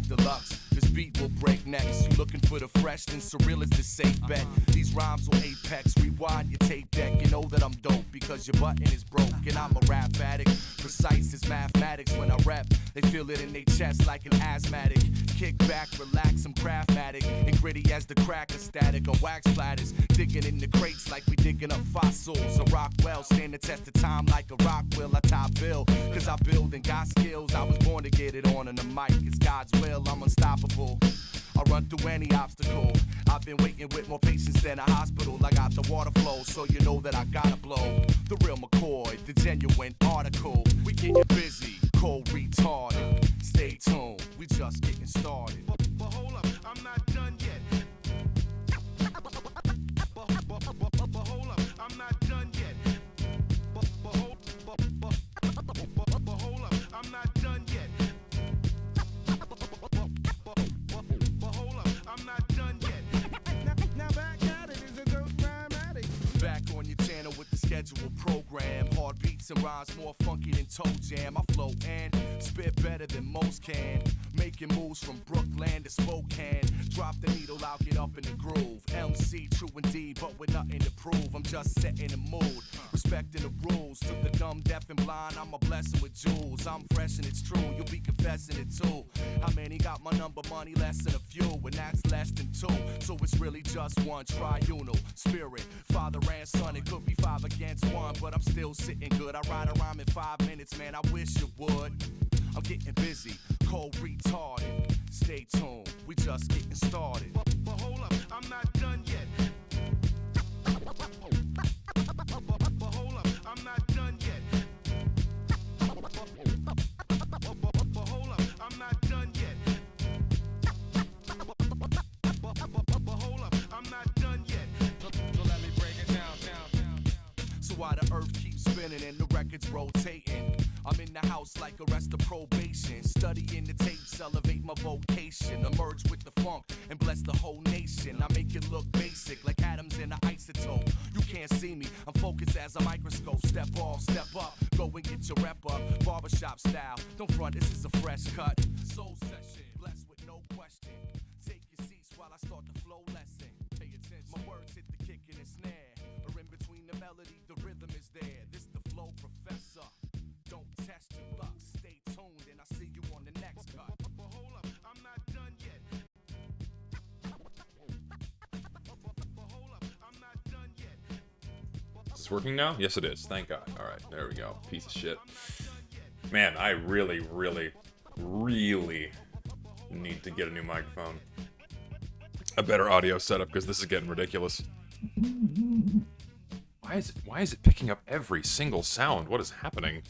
deluxe. This beat will break necks. You looking for the fresh, then surreal is the safe bet. These rhymes will apex. Rewind your tape deck. You know that I'm dope because your button is broke. And I'm a rap addict. Precise as mathematics when I rap. They feel it in their chest like an asthmatic. Kick back, relax, I'm craftmatic. And gritty as the crack of static on wax platters. Digging in the crates like we digging up fossils. A rock well, stand the test of time like a rock will. I top bill, cause I build and got skills. I was born to get it on the mic. It's God's will, I'm unstoppable. I run through any obstacle. I've been waiting with more patience than a hospital. I got the water flow, so you know that I gotta blow. The real McCoy, the genuine article. We getting busy, cold retarded. Stay tuned, we just getting started. But hold up, I'm not done yet. But hold up, I'm not done yet. But hold up, I'm not done yet. I'm not done yet. Now back at it is a ghost dramatic. Back on your channel with the scheduled program. Hard beats and rhymes more funky than Toe Jam. I flow and spit better than most can. Making moves from Brooklyn to Spokane. Drop the needle, I'll get up in the groove. MC, true indeed, but with nothing to prove. I'm just setting the mood, respecting the rules. To the dumb, deaf, and blind, I'm a blessing with jewels. I'm fresh and it's true, you'll be confessing it too. How many got my number, money less than a few? And that's less than two, so it's really just one triunal spirit. Father and son, it could be 5 against 1, but I'm still sitting good. I ride a rhyme in 5 minutes, man, I wish you would. I'm getting busy, cold retarded. Stay tuned, we just getting started. But hold up, I'm not done yet. But hold up, I'm not done yet. But hold up, I'm not done yet. But hold up, I'm not done yet. So let me break it down. So why the earth keeps spinning and the records rotating? I'm in the house like arrest of probation. Studying the tapes, elevate my vocation. Emerge with the funk and bless the whole nation. I make it look basic like atoms in an isotope. You can't see me, I'm focused as a microscope. Step off, step up, go and get your rep up. Barbershop style, don't front, this is a fresh cut. Soul session, blessed with no question. Take your seats while I start the flow lesson. Pay attention, my words hit the kick and the snare. Or in between the melody, the rhythm is there. This the flow professor. Don't test your luck, stay tuned, and I see you on the next cut. But hold up, I'm not done yet. But hold up, I'm not done yet. Is this working now? Yes, it is. Thank God. All right, there we go. Piece of shit. Man, I really need to get a new microphone. A better audio setup, because this is getting ridiculous. Why is it picking up every single sound? What is happening?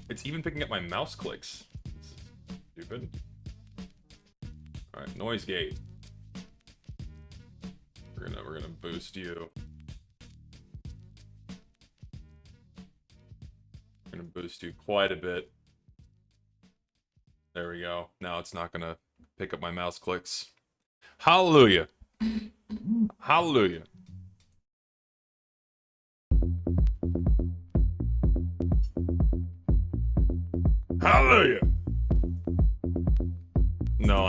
It's even picking up my mouse clicks. This is stupid. Alright, noise gate. We're gonna boost you. We're gonna boost you quite a bit. There we go. Now it's not gonna pick up my mouse clicks. Hallelujah. Hallelujah. Hallelujah. No,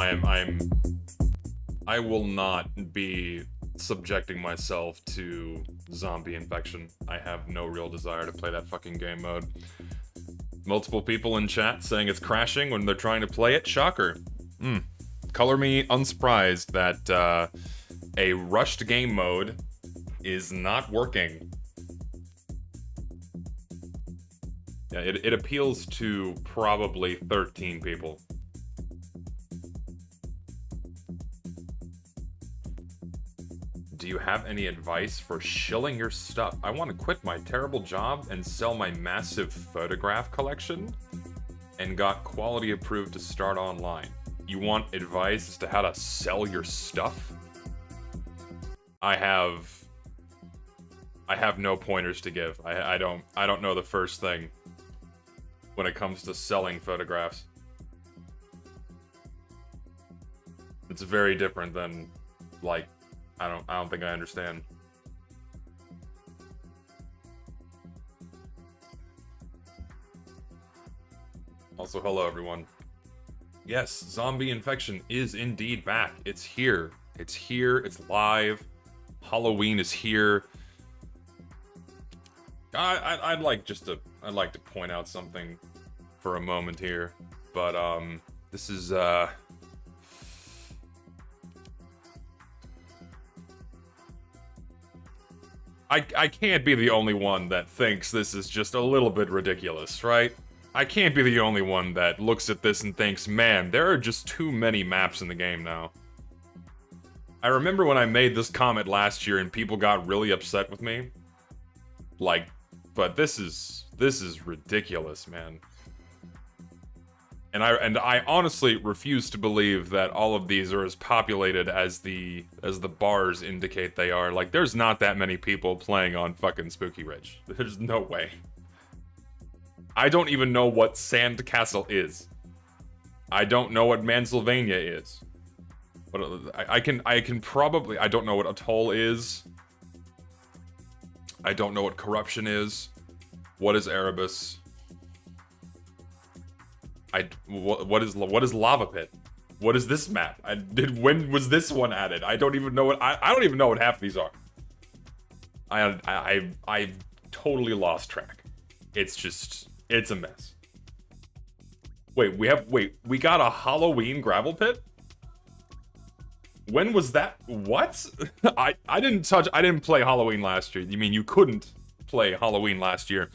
I will not be subjecting myself to zombie infection. I have no real desire to play that fucking game mode. Multiple people in chat saying it's crashing when they're trying to play it. Shocker. Color me unsurprised that a rushed game mode is not working. Yeah, it appeals to probably 13 people. Do you have any advice for shilling your stuff? I want to quit my terrible job and sell my massive photograph collection and got quality approved to start online. You want advice as to how to sell your stuff? I have no pointers to give. I don't know the first thing when it comes to selling photographs. It's very different than, like, I don't think I understand. Also, hello everyone. Yes, zombie infection is indeed back. It's here. It's here. It's live. Halloween is here. I'd like to point out something for a moment here, but this is I can't be the only one that thinks this is just a little bit ridiculous, right? I can't be the only one that looks at this and thinks, man, there are just too many maps in the game now. I remember when I made this comment last year and people got really upset with me. Like, but this is ridiculous, man. And I honestly refuse to believe that all of these are as populated as the bars indicate they are. Like, there's not that many people playing on fucking Spooky Ridge. There's no way. I don't even know what Sandcastle is. I don't know what Mansylvania is. But I can probably... I don't know what Atoll is. I don't know what Corruption is. What is Erebus? What is Lava Pit? What is this map? When was this one added? I don't even know what... I don't even know what half of these are. I've totally lost track. It's just... It's a mess. Wait, we got a Halloween gravel pit? When was that? What? I didn't play Halloween last year. You mean you couldn't play Halloween last year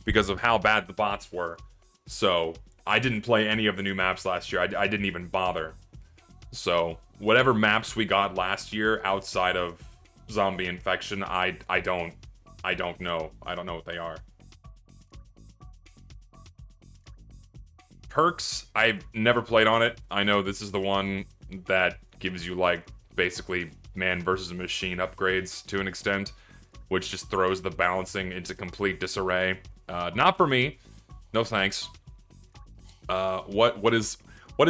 because of how bad the bots were. So, I didn't play any of the new maps last year. I didn't even bother. So, whatever maps we got last year outside of zombie infection, I don't know. I don't know what they are. Perks, I've never played on it. I know this is the one that gives you, like, basically man versus machine upgrades to an extent, which just throws the balancing into complete disarray. Not for me. No thanks. What is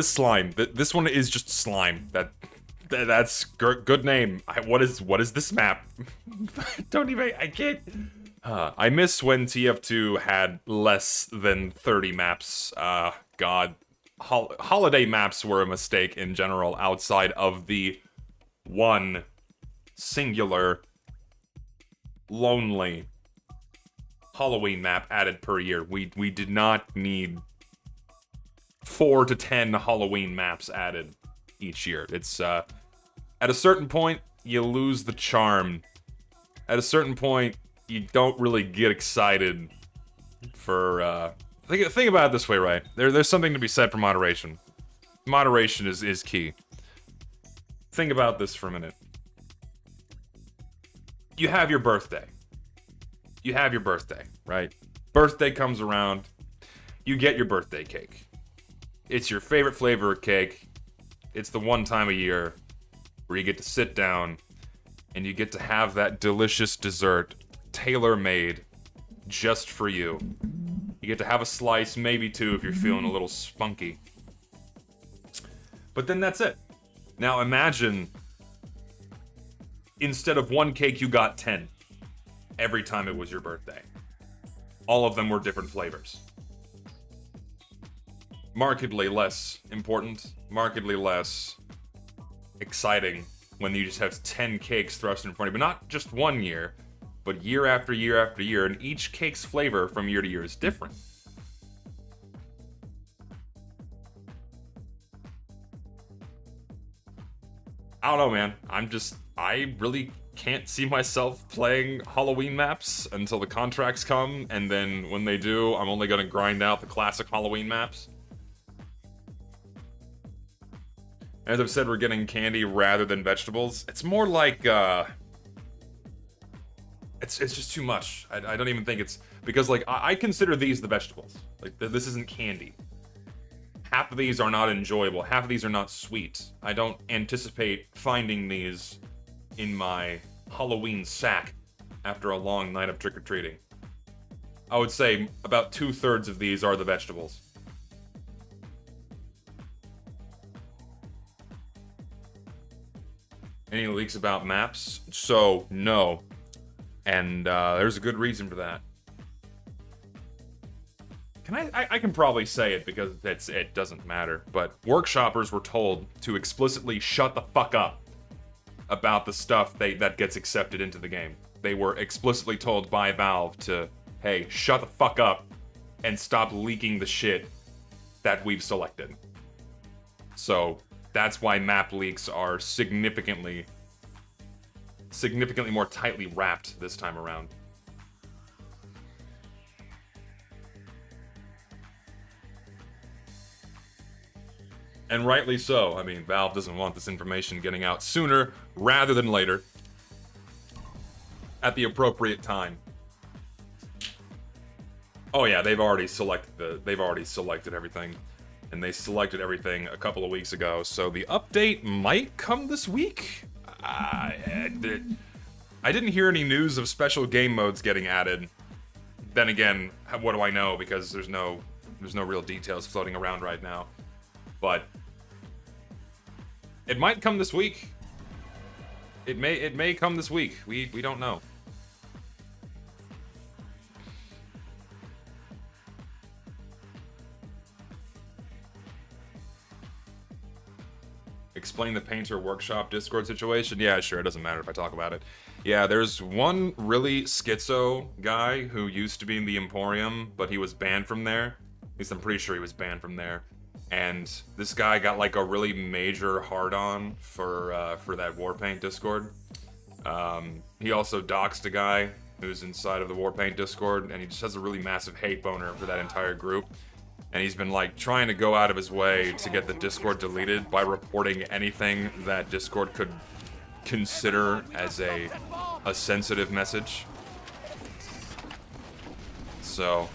slime? This one is just slime. That's good name. What is this map? I can't. I miss when TF2 had less than 30 maps. God. Holiday maps were a mistake in general outside of the one singular lonely Halloween map added per year. We did not need 4 to 10 Halloween maps added each year. It's at a certain point you lose the charm. At a certain point you don't really get excited for think about it this way, right? There's something to be said for moderation. Moderation is key. Think about this for a minute. You have your birthday. You have your birthday, right? Birthday comes around. You get your birthday cake. It's your favorite flavor of cake. It's the one time a year where you get to sit down and you get to have that delicious dessert tailor-made just for you. You get to have a slice, maybe two if you're feeling a little spunky. But then that's it. Now imagine, instead of one cake, you got 10 every time it was your birthday. All of them were different flavors. Markedly less important, markedly less exciting when you just have 10 cakes thrust in front of you. But not just one year, but year after year after year, and each cake's flavor from year to year is different. I don't know, man. I really can't see myself playing Halloween maps until the contracts come, and then when they do, I'm only gonna grind out the classic Halloween maps. As I've said, we're getting candy rather than vegetables. It's more like, it's just too much. I don't even think it's... Because, like, I consider these the vegetables. Like, this isn't candy. Half of these are not enjoyable. Half of these are not sweet. I don't anticipate finding these in my Halloween sack after a long night of trick-or-treating. I would say about 2/3 of these are the vegetables. Any leaks about maps? So, no. And there's a good reason for that. Can I can probably say it because it doesn't matter, but workshoppers were told to explicitly shut the fuck up about the stuff that gets accepted into the game. They were explicitly told by Valve to, hey, shut the fuck up and stop leaking the shit that we've selected. So that's why map leaks are significantly more tightly wrapped this time around. And rightly so. I mean, Valve doesn't want this information getting out sooner rather than later, at the appropriate time. Oh yeah, they've already selected everything, and they selected everything a couple of weeks ago. So the update might come this week. I didn't hear any news of special game modes getting added. Then again, what do I know? Because there's no real details floating around right now. But it might come this week. It may come this week. We don't know. Explain the Painter Workshop Discord situation? Yeah, sure, it doesn't matter if I talk about it. Yeah, there's one really schizo guy who used to be in the Emporium, but he was banned from there. At least I'm pretty sure he was banned from there. And this guy got like a really major hard-on for that Warpaint Discord. He also doxed a guy who's inside of the Warpaint Discord, and he just has a really massive hate boner for that entire group. And he's been like trying to go out of his way to get the Discord deleted by reporting anything that Discord could consider as a sensitive message. So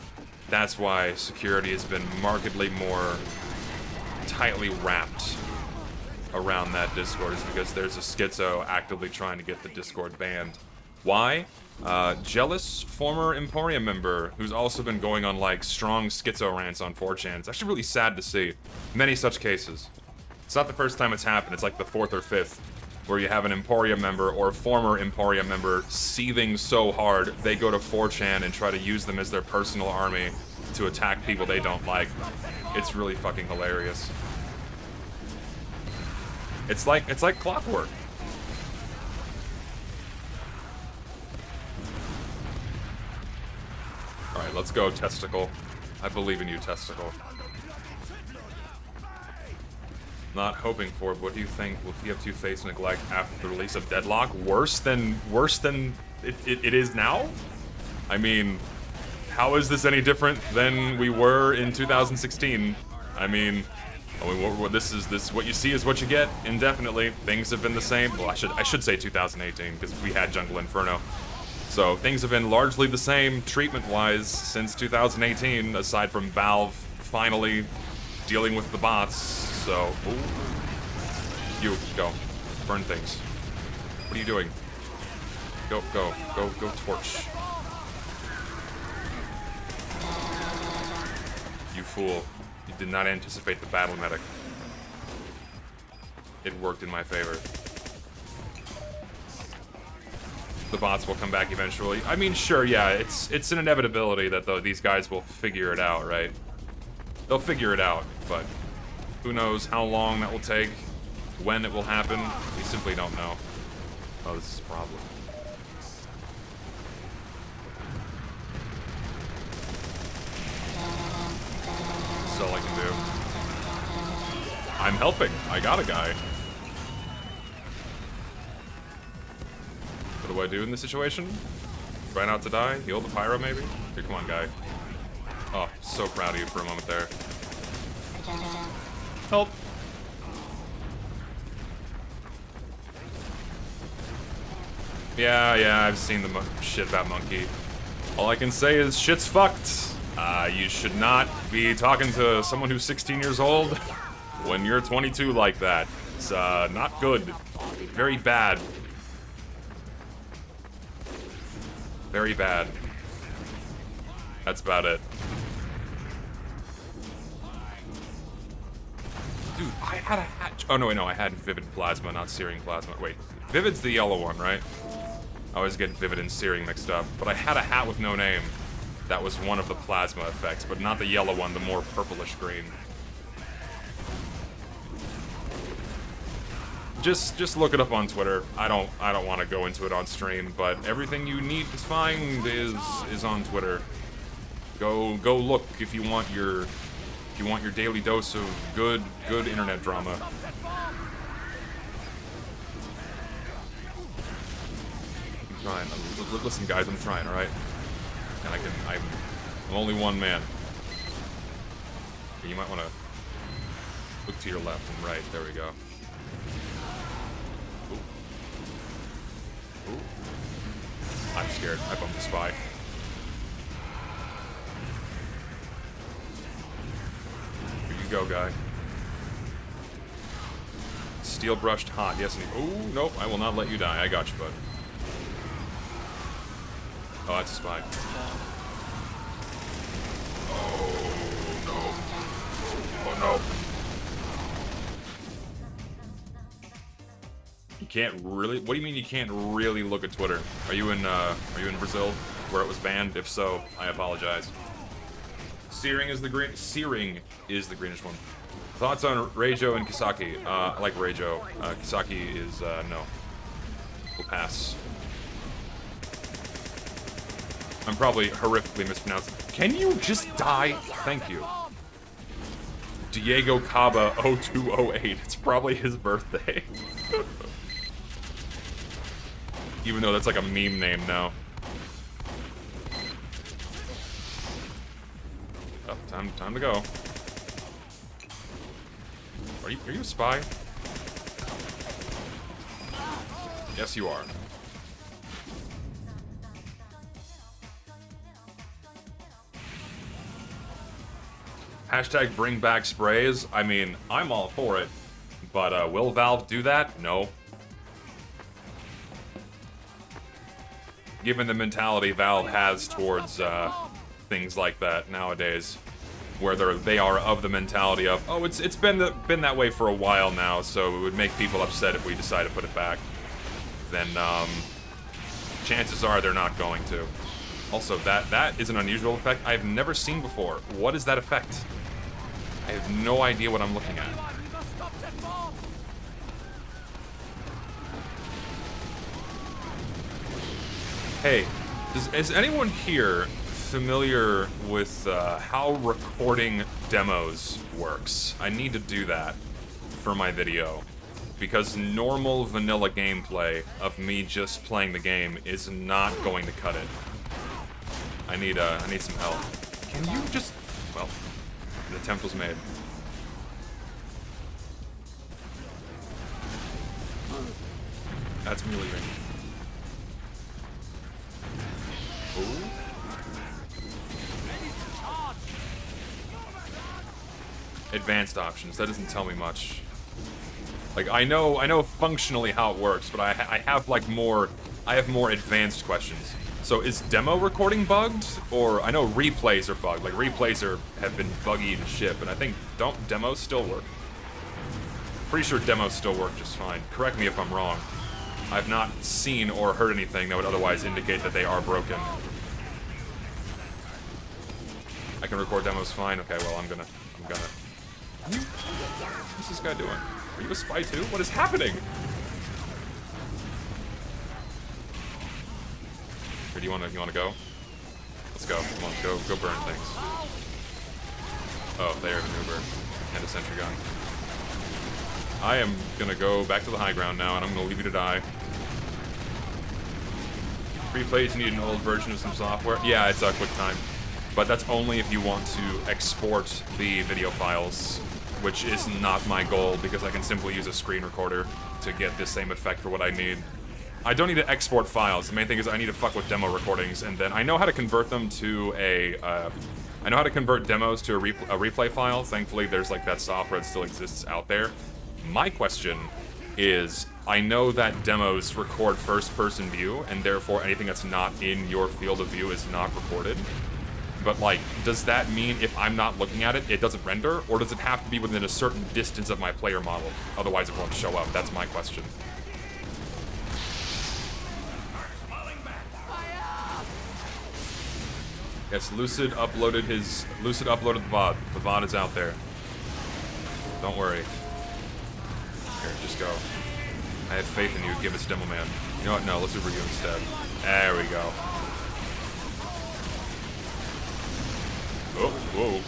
that's why security has been markedly more tightly wrapped around that Discord, is because there's a schizo actively trying to get the Discord banned. Why? Jealous former Emporium member who's also been going on like strong schizo rants on 4chan. It's actually really sad to see. Many such cases. It's not the first time it's happened, it's like the 4th or 5th, where you have an Emporium member or a former Emporium member seething so hard they go to 4chan and try to use them as their personal army to attack people they don't like. It's really fucking hilarious. It's like clockwork. Alright, let's go, Testicle. I believe in you, Testicle. Not hoping for it. What do you think? Will TF2 face neglect after the release of Deadlock? Worse than it is now? I mean, how is this any different than we were in 2016? I mean, this what you see is what you get indefinitely. Things have been the same. Well, I should say 2018 because we had Jungle Inferno. So things have been largely the same treatment-wise since 2018, aside from Valve finally dealing with the bots. So, ooh. You go, burn things. What are you doing? Go, torch. You fool. You did not anticipate the battle medic. It worked in my favor. The bots will come back eventually. I mean, sure, yeah, it's an inevitability that these guys will figure it out, right? They'll figure it out, but who knows how long that will take, when it will happen. We simply don't know. Oh, this is a problem. That's all I can do. I'm helping. I got a guy. What do I do in this situation? Try not to die? Heal the pyro, maybe? Here, come on, guy. Oh, so proud of you for a moment there. Help! Yeah, I've seen the shit about Monkey. All I can say is shit's fucked. You should not be talking to someone who's 16 years old when you're 22 like that. It's not good. Very bad. Very bad. That's about it. Dude, I had a hat. Oh, no, I had Vivid Plasma, not Searing Plasma. Wait, Vivid's the yellow one, right? I always get Vivid and Searing mixed up. But I had a hat with no name. That was one of the plasma effects, but not the yellow one, the more purplish green. Just look it up on Twitter. I don't want to go into it on stream, but everything you need to find is on Twitter. Go look if you want your daily dose of good internet drama. I'm trying. Listen, guys, I'm trying. All right, and I'm only one man. You might want to look to your left and right. There we go. Ooh. I'm scared. I bumped the spy. Here you go, guy. Steel brushed hot. Yes, and oh, nope. I will not let you die. I got you, bud. Oh, that's a spy. Oh, no. Oh, no. You can't really? What do you mean you can't really look at Twitter? Are you in Brazil, where it was banned? If so, I apologize. Searing is the greenish one. Thoughts on Reijo and Kisaki? I like Reijo. Kisaki is no. We'll pass. I'm probably horrifically mispronouncing. Can you just die? Thank you. Diego Caba 0208. It's probably his birthday. Even though that's like a meme name now. Oh, time to go. Are you a spy? Yes, you are. Hashtag bring back sprays. I mean, I'm all for it. But will Valve do that? No. Given the mentality Valve has towards things like that nowadays, where they are of the mentality of, oh, it's been that way for a while now, so it would make people upset if we decide to put it back. Then chances are they're not going to. Also, that is an unusual effect I've never seen before. What is that effect? I have no idea what I'm looking at. Hey, is anyone here familiar with how recording demos works? I need to do that for my video, because normal vanilla gameplay of me just playing the game is not going to cut it. I need some help. Can you just... Well, an attempt was made. That's me leaving. Ooh. Advanced options. That doesn't tell me much. Like, I know functionally how it works, but I have like more advanced questions. So is demo recording bugged? Or I know replays are bugged. Like replays have been buggy and shit, but I think don't demos still work? Pretty sure demos still work just fine. Correct me if I'm wrong. I've not seen or heard anything that would otherwise indicate that they are broken. I can record demos fine. Okay, well I'm gonna. What's this guy doing? Are you a spy too? What is happening? Or do you wanna go? Let's go. Come on, go burn things. Oh, there's an Uber and a sentry gun. I am gonna go back to the high ground now, and I'm gonna leave you to die. Replays need an old version of some software. Yeah, it's QuickTime. But that's only if you want to export the video files, which is not my goal, because I can simply use a screen recorder to get the same effect for what I need. I don't need to export files. The main thing is I need to fuck with demo recordings, and then I know how to convert them to I know how to convert demos to a replay file. Thankfully, there's like that software that still exists out there. My question is, I know that demos record first-person view, and therefore anything that's not in your field of view is not recorded. But, like, does that mean if I'm not looking at it, it doesn't render? Or does it have to be within a certain distance of my player model? Otherwise it won't show up. That's my question. Yes, Lucid uploaded the VOD. The VOD is out there. Don't worry. Here, just go. I have faith in you. Give us Demo Man. You know what? No, let's Uber you instead. There we go. Oh, whoa.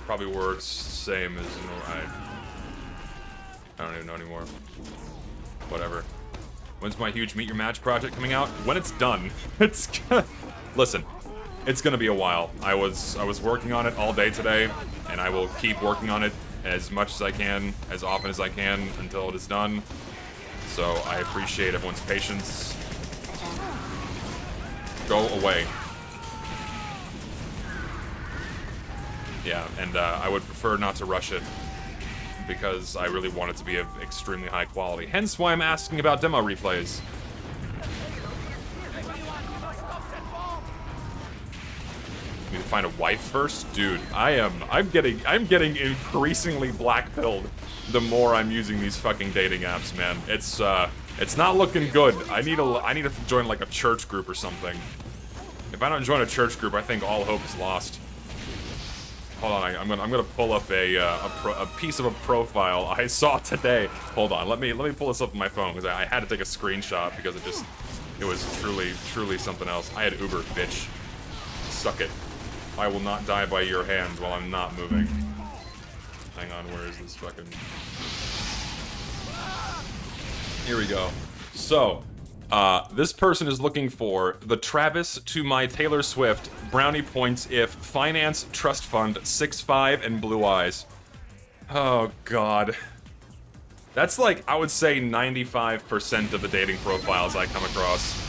Probably words same as, you know, I don't even know anymore. Whatever. When's my huge Meet Your Match project coming out? When it's done. It's listen, it's gonna be a while. I was working on it all day today, and I will keep working on it as much as I can, as often as I can, until it is done. So I appreciate everyone's patience. Go away. Yeah, and I would prefer not to rush it, because I really want it to be of extremely high quality. Hence why I'm asking about demo replays. Need to find a wife first? Dude, I'm getting increasingly black-pilled the more I'm using these fucking dating apps, man. It's not looking good. I need to join like a church group or something. If I don't join a church group, I think all hope is lost. Hold on, I'm gonna pull up a piece of a profile I saw today. Hold on, let me pull this up on my phone, because I had to take a screenshot because it was truly something else. I had Uber, bitch. Suck it. I will not die by your hand while I'm not moving. Hang on, where is this fucking... Here we go. So, this person is looking for the Travis to my Taylor Swift brownie points if finance trust fund 6'5" and blue eyes. Oh god. That's like, I would say 95% of the dating profiles I come across.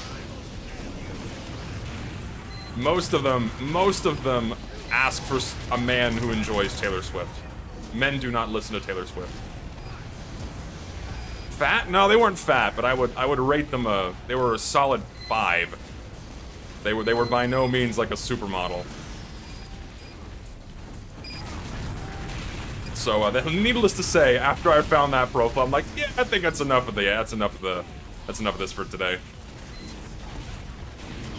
Most of them ask for a man who enjoys Taylor Swift. Men do not listen to Taylor Swift. Fat? No, they weren't fat, but I would rate them they were a solid 5. They were by no means like a supermodel. So needless to say, after I found that profile, I'm like, yeah, I think that's enough of that's enough of this for today.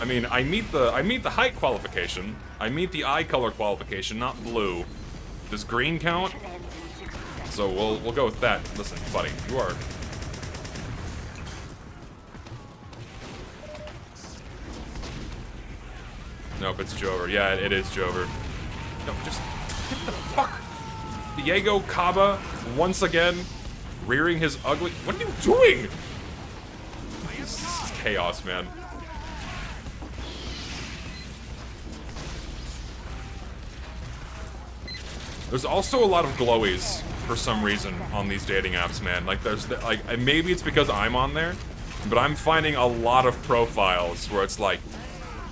I mean, I meet the height qualification. I meet the eye color qualification, not blue. Does green count? So we'll go with that. Listen, buddy, you are. Nope, it's Jover. Yeah, it is Jover. No, just get the fuck. Diego Caba, once again, rearing his ugly... What are you doing? This is chaos, man. There's also a lot of glowies, for some reason, on these dating apps, man. Like, maybe it's because I'm on there, but I'm finding a lot of profiles where it's like,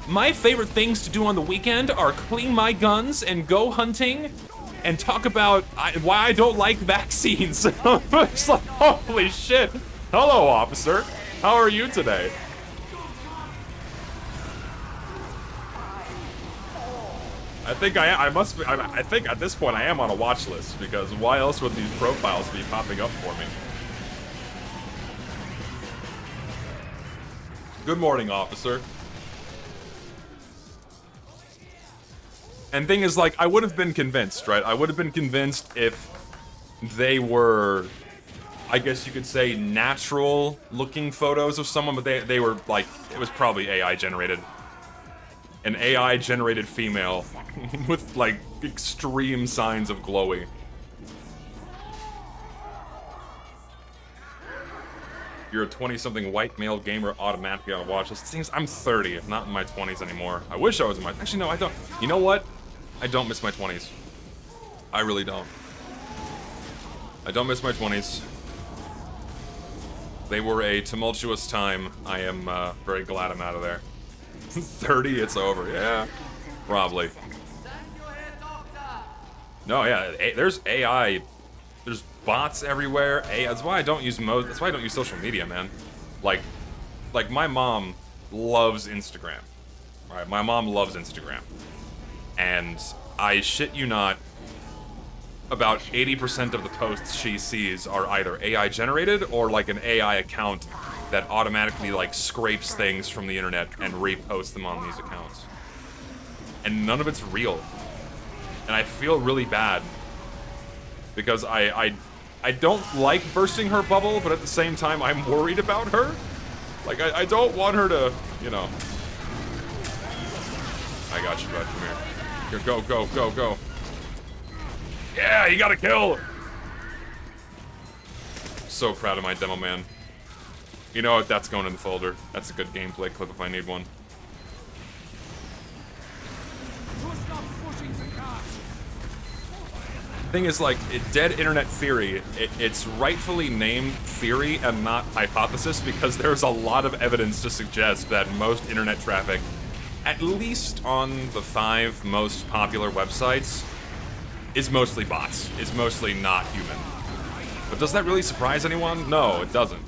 my favorite things to do on the weekend are clean my guns and go hunting and talk about why I don't like vaccines. It's like, holy shit. Hello, officer. How are you today? I think I think at this point I am on a watch list, because why else would these profiles be popping up for me? Good morning, officer. And thing is, like, I would have been convinced, right? I would have been convinced if they were, I guess you could say, natural-looking photos of someone, but they were, like, it was probably AI-generated. An AI-generated female with, like, extreme signs of glowy. You're a 20-something white male gamer automatically on a watch list. It seems I'm 30, not in my 20s anymore. I wish I was in my... Actually, no, I don't. You know what? I don't miss my 20s. I really don't. I don't miss my 20s. They were a tumultuous time. I am very glad I'm out of there. 30, it's over. Yeah, probably. No, yeah, there's AI. There's bots everywhere. That's why I don't use that's why I don't use social media, man. Like my mom loves Instagram. Right? My mom loves Instagram. And I shit you not, about 80% of the posts she sees are either AI generated or like an AI account that automatically like scrapes things from the internet and reposts them on these accounts. And none of it's real. And I feel really bad because I don't like bursting her bubble, but at the same time I'm worried about her. Like I don't want her to, you know. I got you, bud. Come here. Here, go, go, go, go. Yeah, you got a kill! So proud of my demo man. You know what? That's going in the folder. That's a good gameplay clip if I need one. Thing is, like, dead internet theory, it's rightfully named theory and not hypothesis because there's a lot of evidence to suggest that most internet traffic, at least on the 5 most popular websites, is mostly bots, is mostly not human. But does that really surprise anyone? No, it doesn't.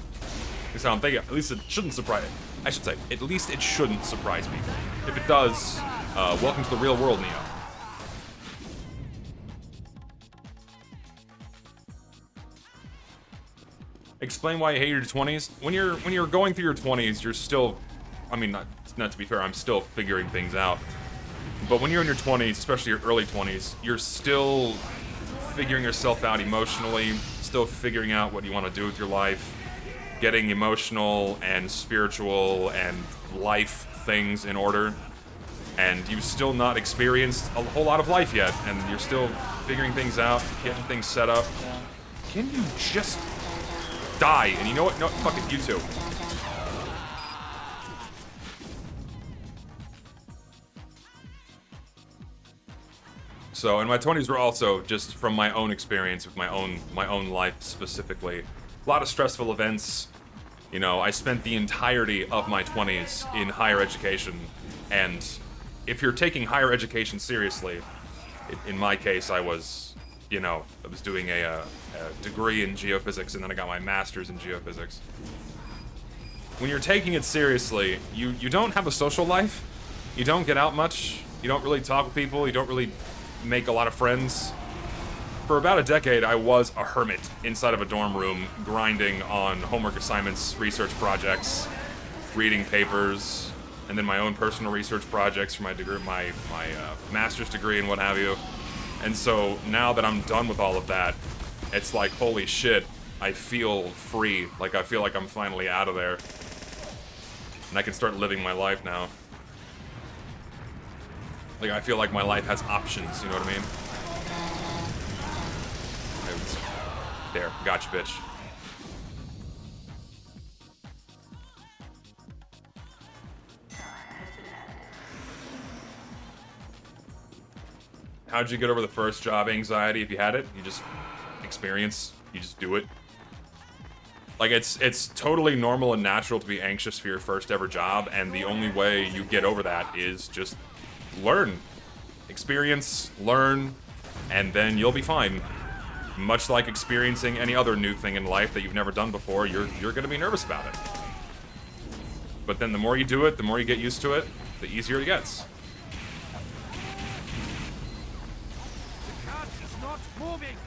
Because I don't think, at least it shouldn't surprise, I should say, at least it shouldn't surprise people. If it does, welcome to the real world, Neo. Explain why you hate your 20s. When you're going through your 20s, you're still, I mean, not to be fair, I'm still figuring things out. But when you're in your 20s, especially your early 20s, you're still figuring yourself out emotionally, still figuring out what you want to do with your life, getting emotional and spiritual and life things in order. And you've still not experienced a whole lot of life yet, and you're still figuring things out, getting things set up. Can you just die? And you know what? No, fuck it, you too. So, and my 20s were also just from my own experience with my own life specifically. A lot of stressful events. You know, I spent the entirety of my 20s in higher education, and if you're taking higher education seriously, in my case, I was, you know, I was doing a degree in geophysics, and then I got my master's in geophysics. When you're taking it seriously, you don't have a social life. You don't get out much. You don't really talk with people. You don't really make a lot of friends. For about a decade, I was a hermit inside of a dorm room, grinding on homework assignments, research projects, reading papers, and then my own personal research projects for my degree, my master's degree and what have you. And so now that I'm done with all of that, it's like, holy shit, I feel free. Like, I feel like I'm finally out of there. And I can start living my life now. Like, I feel like my life has options, you know what I mean? There, gotcha, bitch. How'd you get over the first job anxiety if you had it? You just experience, you just do it. Like, it's totally normal and natural to be anxious for your first ever job, and the only way you get over that is just learn. Experience, learn, and then you'll be fine. Much like experiencing any other new thing in life that you've never done before, you're gonna be nervous about it. But then the more you do it, the more you get used to it, the easier it gets. The cart is not moving.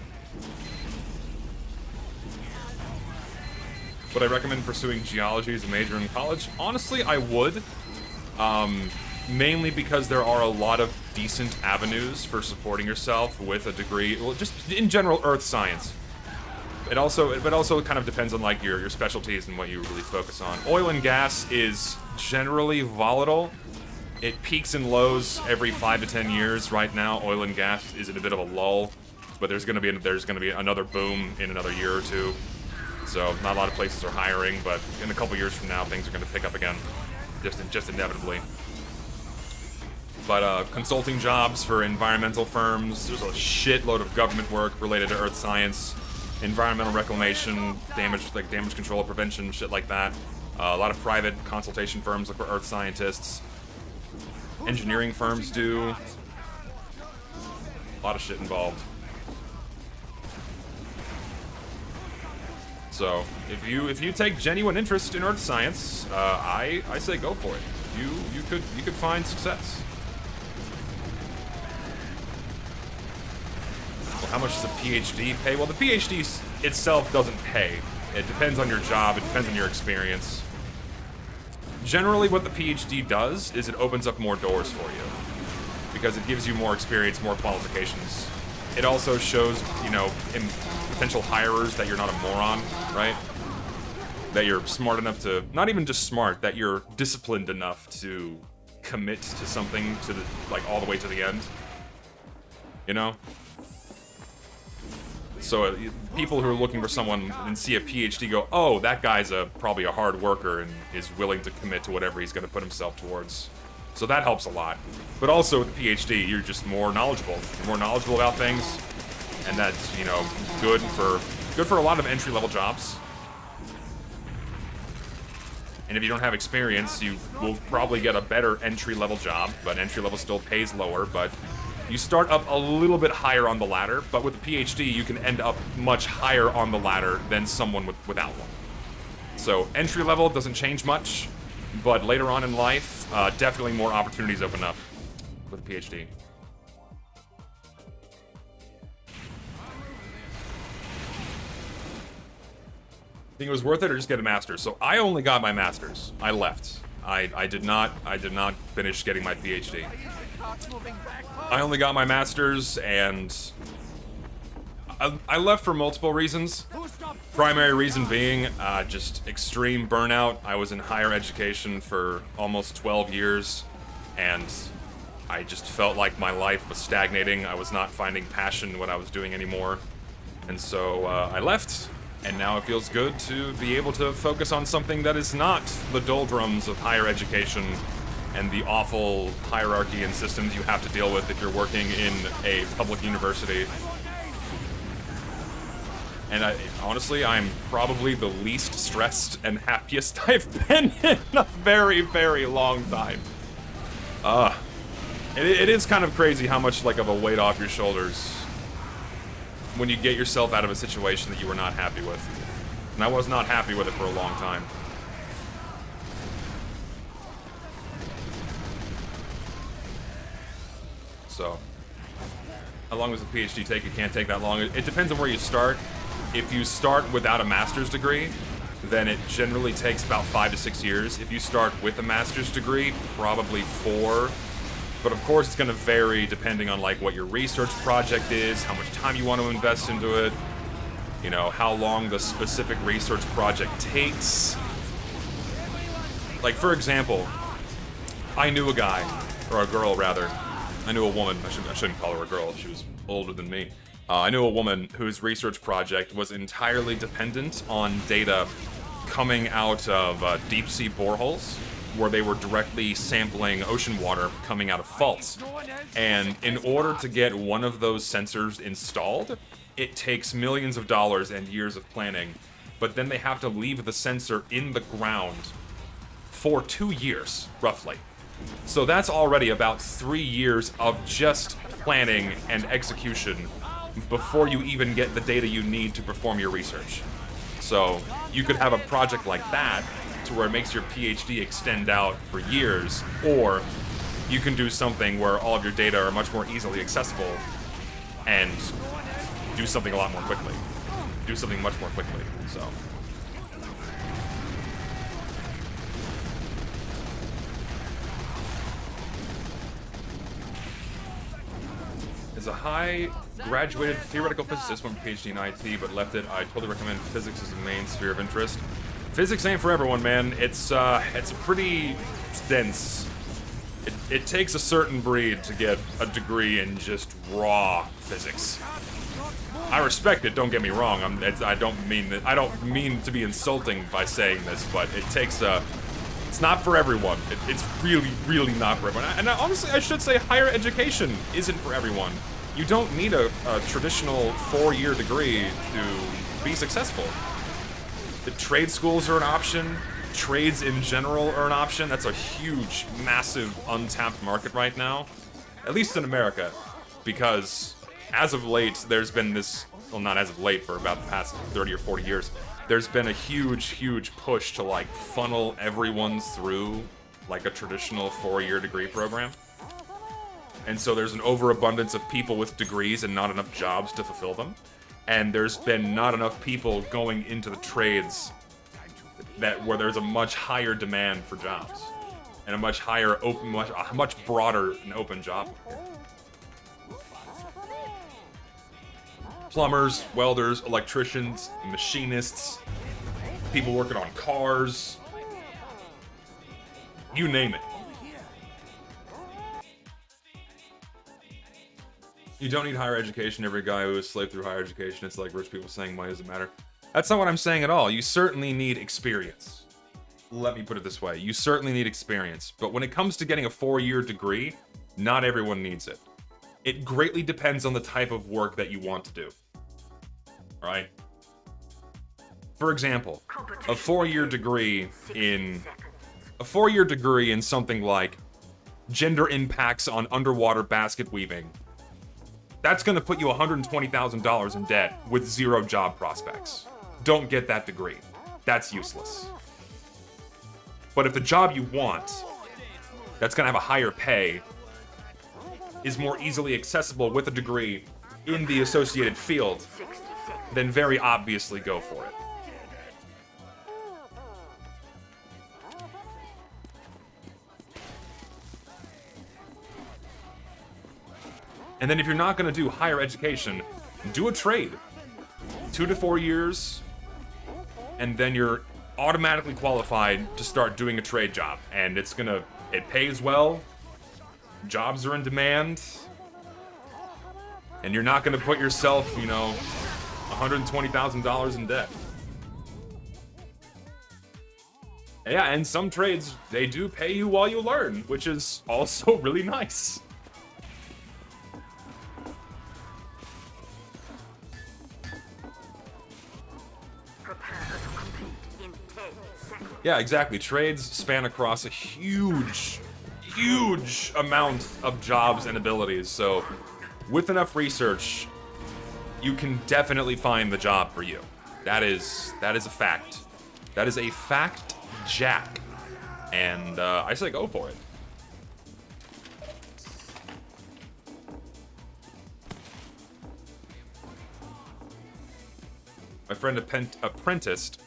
Would I recommend pursuing geology as a major in college? Honestly, I would. Mainly because there are a lot of decent avenues for supporting yourself with a degree, well, just in general, earth science. It also kind of depends on like your specialties and what you really focus on. Oil and gas is generally volatile. It peaks and lows every 5 to 10 years. Right now, oil and gas is in a bit of a lull, but there's gonna be another boom in another year or two. So not a lot of places are hiring, but in a couple years from now, things are gonna pick up again, just inevitably. But consulting jobs for environmental firms, there's a shitload of government work related to earth science, environmental reclamation, damage control, prevention, shit like that. A lot of private consultation firms look for earth scientists. Engineering firms do. A lot of shit involved. So if you take genuine interest in earth science, I say go for it. You could find success. How much does a PhD pay? Well, the PhD itself doesn't pay. It depends on your job, it depends on your experience. Generally, what the PhD does is it opens up more doors for you. Because it gives you more experience, more qualifications. It also shows, you know, in potential hirers that you're not a moron, right? That you're smart enough to, not even just smart, that you're disciplined enough to commit to something to the, like, all the way to the end. You know? So people who are looking for someone and see a PhD go, oh, that guy's probably a hard worker and is willing to commit to whatever he's going to put himself towards. So that helps a lot. But also with the PhD, you're just more knowledgeable. You're more knowledgeable about things, and that's, you know, good for a lot of entry-level jobs. And if you don't have experience, you will probably get a better entry-level job, but entry-level still pays lower, but you start up a little bit higher on the ladder, but with a PhD, you can end up much higher on the ladder than someone without one. So entry level doesn't change much, but later on in life, definitely more opportunities open up with a PhD. Think it was worth it, or just get a master's? So I only got my master's. I left. I did not finish getting my PhD. I only got my master's, and I left for multiple reasons. Primary reason being just extreme burnout. I was in higher education for almost 12 years, and I just felt like my life was stagnating. I was not finding passion in what I was doing anymore. And so I left, and now it feels good to be able to focus on something that is not the doldrums of higher education and the awful hierarchy and systems you have to deal with if you're working in a public university. And honestly, I'm probably the least stressed and happiest I've been in a very, very long time. It is kind of crazy how much like of a weight off your shoulders when you get yourself out of a situation that you were not happy with. And I was not happy with it for a long time. So, how long does a PhD take? It can't take that long. It depends on where you start. If you start without a master's degree, then it generally takes about 5 to 6 years. If you start with a master's degree, probably 4. But of course, it's going to vary depending on like what your research project is, how much time you want to invest into it, you know, how long the specific research project takes. Like, for example, I knew a guy, or a girl rather. I knew a woman. I shouldn't call her a girl. She was older than me. I knew a woman whose research project was entirely dependent on data coming out of deep-sea boreholes, where they were directly sampling ocean water coming out of faults. And in order to get one of those sensors installed, it takes millions of dollars and years of planning. But then they have to leave the sensor in the ground for 2 years, roughly. So that's already about 3 years of just planning and execution before you even get the data you need to perform your research. So you could have a project like that to where it makes your PhD extend out for years, or you can do something where all of your data are much more easily accessible and do something a lot more quickly. Do something much more quickly, so. As a high graduated theoretical physicist, went for PhD in IT, but left it. I totally recommend physics as a main sphere of interest. Physics ain't for everyone, man. It's dense. It takes a certain breed to get a degree in just raw physics. I respect it. Don't get me wrong. I don't mean to be insulting by saying this, but it takes a. It's not for everyone. It's really, really not for everyone. And honestly, I should say higher education isn't for everyone. You don't need a traditional 4-year degree to be successful. The trade schools are an option. Trades in general are an option. That's a huge, massive, untapped market right now. At least in America. Because as of late, there's been this, well, not as of late, for about the past 30 or 40 years, there's been a huge, huge push to like funnel everyone through like a traditional 4-year degree program. And so there's an overabundance of people with degrees and not enough jobs to fulfill them. And there's been not enough people going into the trades where there's a much higher demand for jobs. And a much higher, a much broader and open job market. Plumbers, welders, electricians, machinists, people working on cars. You name it. You don't need higher education. Every guy who is slaved through higher education, it's like rich people saying money doesn't matter. That's not what I'm saying at all. You certainly need experience. Let me put it this way. You certainly need experience. But when it comes to getting a 4-year degree, not everyone needs it. It greatly depends on the type of work that you want to do. Right? For example, a 4-year degree in something like gender impacts on underwater basket weaving. That's going to put you $120,000 in debt with 0 job prospects. Don't get that degree. That's useless. But if the job you want, that's going to have a higher pay, is more easily accessible with a degree in the associated field, then very obviously go for it. And then if you're not going to do higher education, do a trade. 2 to 4 years, and then you're automatically qualified to start doing a trade job. And it pays well, jobs are in demand, and you're not going to put yourself, $120,000 in debt. Yeah, and some trades, they do pay you while you learn, which is also really nice. Yeah, exactly. Trades span across a huge amount of jobs and abilities. So, with enough research, you can definitely find the job for you. That is a fact. That is a fact, Jack. And I say go for it. My friend apprenticed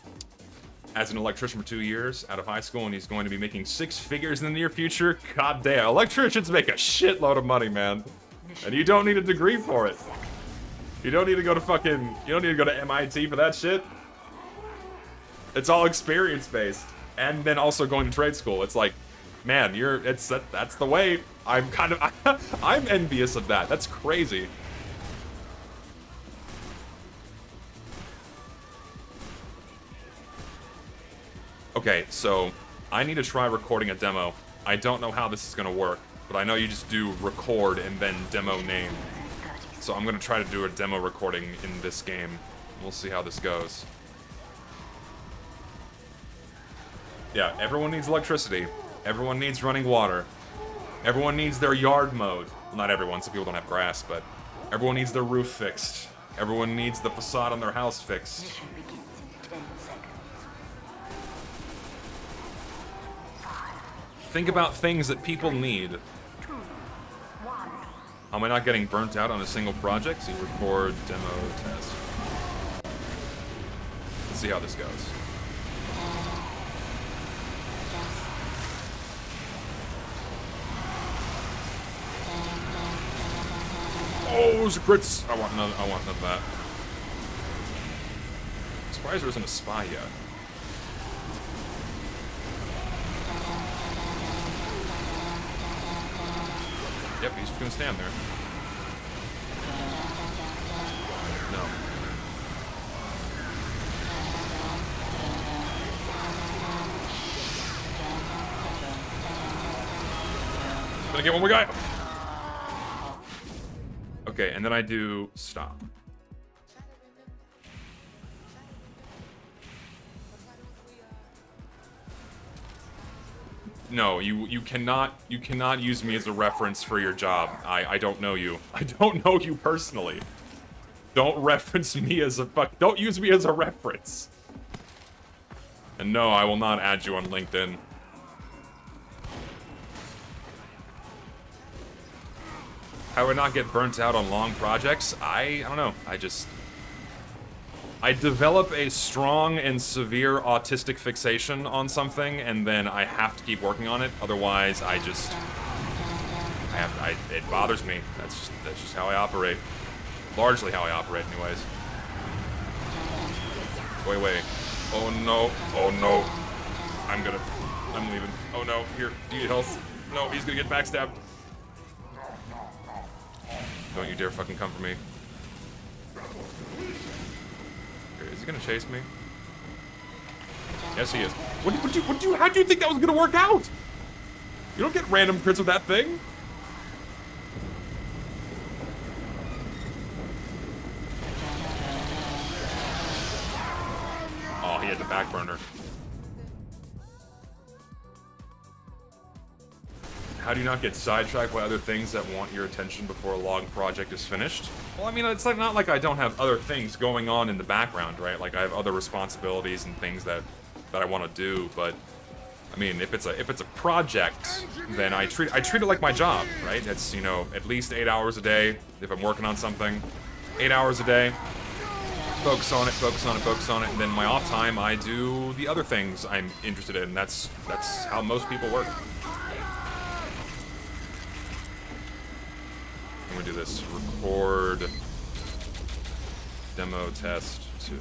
as an electrician for 2 years out of high school, and he's going to be making 6 figures in the near future. God damn, electricians make a shitload of money, man. And you don't need a degree for it. You don't need to go to MIT for that shit. It's all experience-based. And then also going to trade school. It's like, man, that's the way. I'm envious of that. That's crazy. Okay, so I need to try recording a demo. I don't know how this is gonna work, but I know you just do record and then demo name. So I'm gonna try to do a demo recording in this game. We'll see how this goes. Yeah, everyone needs electricity. Everyone needs running water. Everyone needs their yard mowed. Well, not everyone, some people don't have grass, but everyone needs their roof fixed. Everyone needs the facade on their house fixed. Think about things that people need. Am I not getting burnt out on a single project? See, record, demo, test. Let's see how this goes. Oh, those are crits! I want none of that. I'm surprised there isn't a spy yet. Yep, he's just gonna stand there. No. Gonna get one more guy. Okay, and then I do stop. No, you cannot use me as a reference for your job. I don't know you. I don't know you personally. Don't reference me as don't use me as a reference. And no, I will not add you on LinkedIn. How would I not get burnt out on long projects? I don't know. I develop a strong and severe autistic fixation on something, and then I have to keep working on it. Otherwise, it bothers me. That's just how I operate. Largely how I operate, anyways. Wait. Oh no. Oh no. I'm leaving. Oh no. Here, do you need health? No, he's gonna get backstabbed. Don't you dare fucking come for me. Is he gonna chase me? Yes, he is. How do you think that was gonna work out? You don't get random crits with that thing. Oh, he had the back burner. How do you not get sidetracked by other things that want your attention before a long project is finished? Well, I mean, it's like not like I don't have other things going on in the background, right? Like I have other responsibilities and things that I want to do, but I mean, if it's a project, then I treat it like my job, right? It's, you know, at least 8 hours a day if I'm working on something. 8 hours a day. Focus on it, and then my off time I do the other things I'm interested in. That's how most people work. I'm gonna do this. Record demo test 2.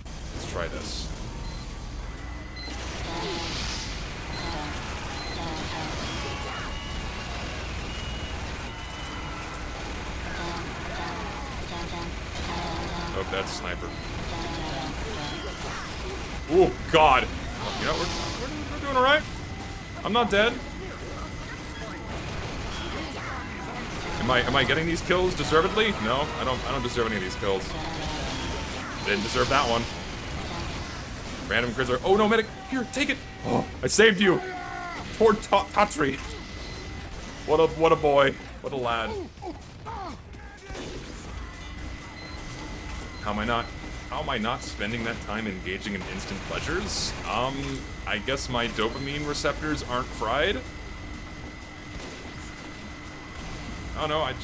Let's try this. Oh, that's sniper. Oh God! You know, we're doing all right. I'm not dead. Am I getting these kills deservedly? No, I don't deserve any of these kills. Didn't deserve that one. Random crits are. Oh no, medic! Here, take it. Oh, I saved you. Poor Tatri. What a boy. What a lad. How am I not spending that time engaging in instant pleasures? I guess my dopamine receptors aren't fried. Oh no, I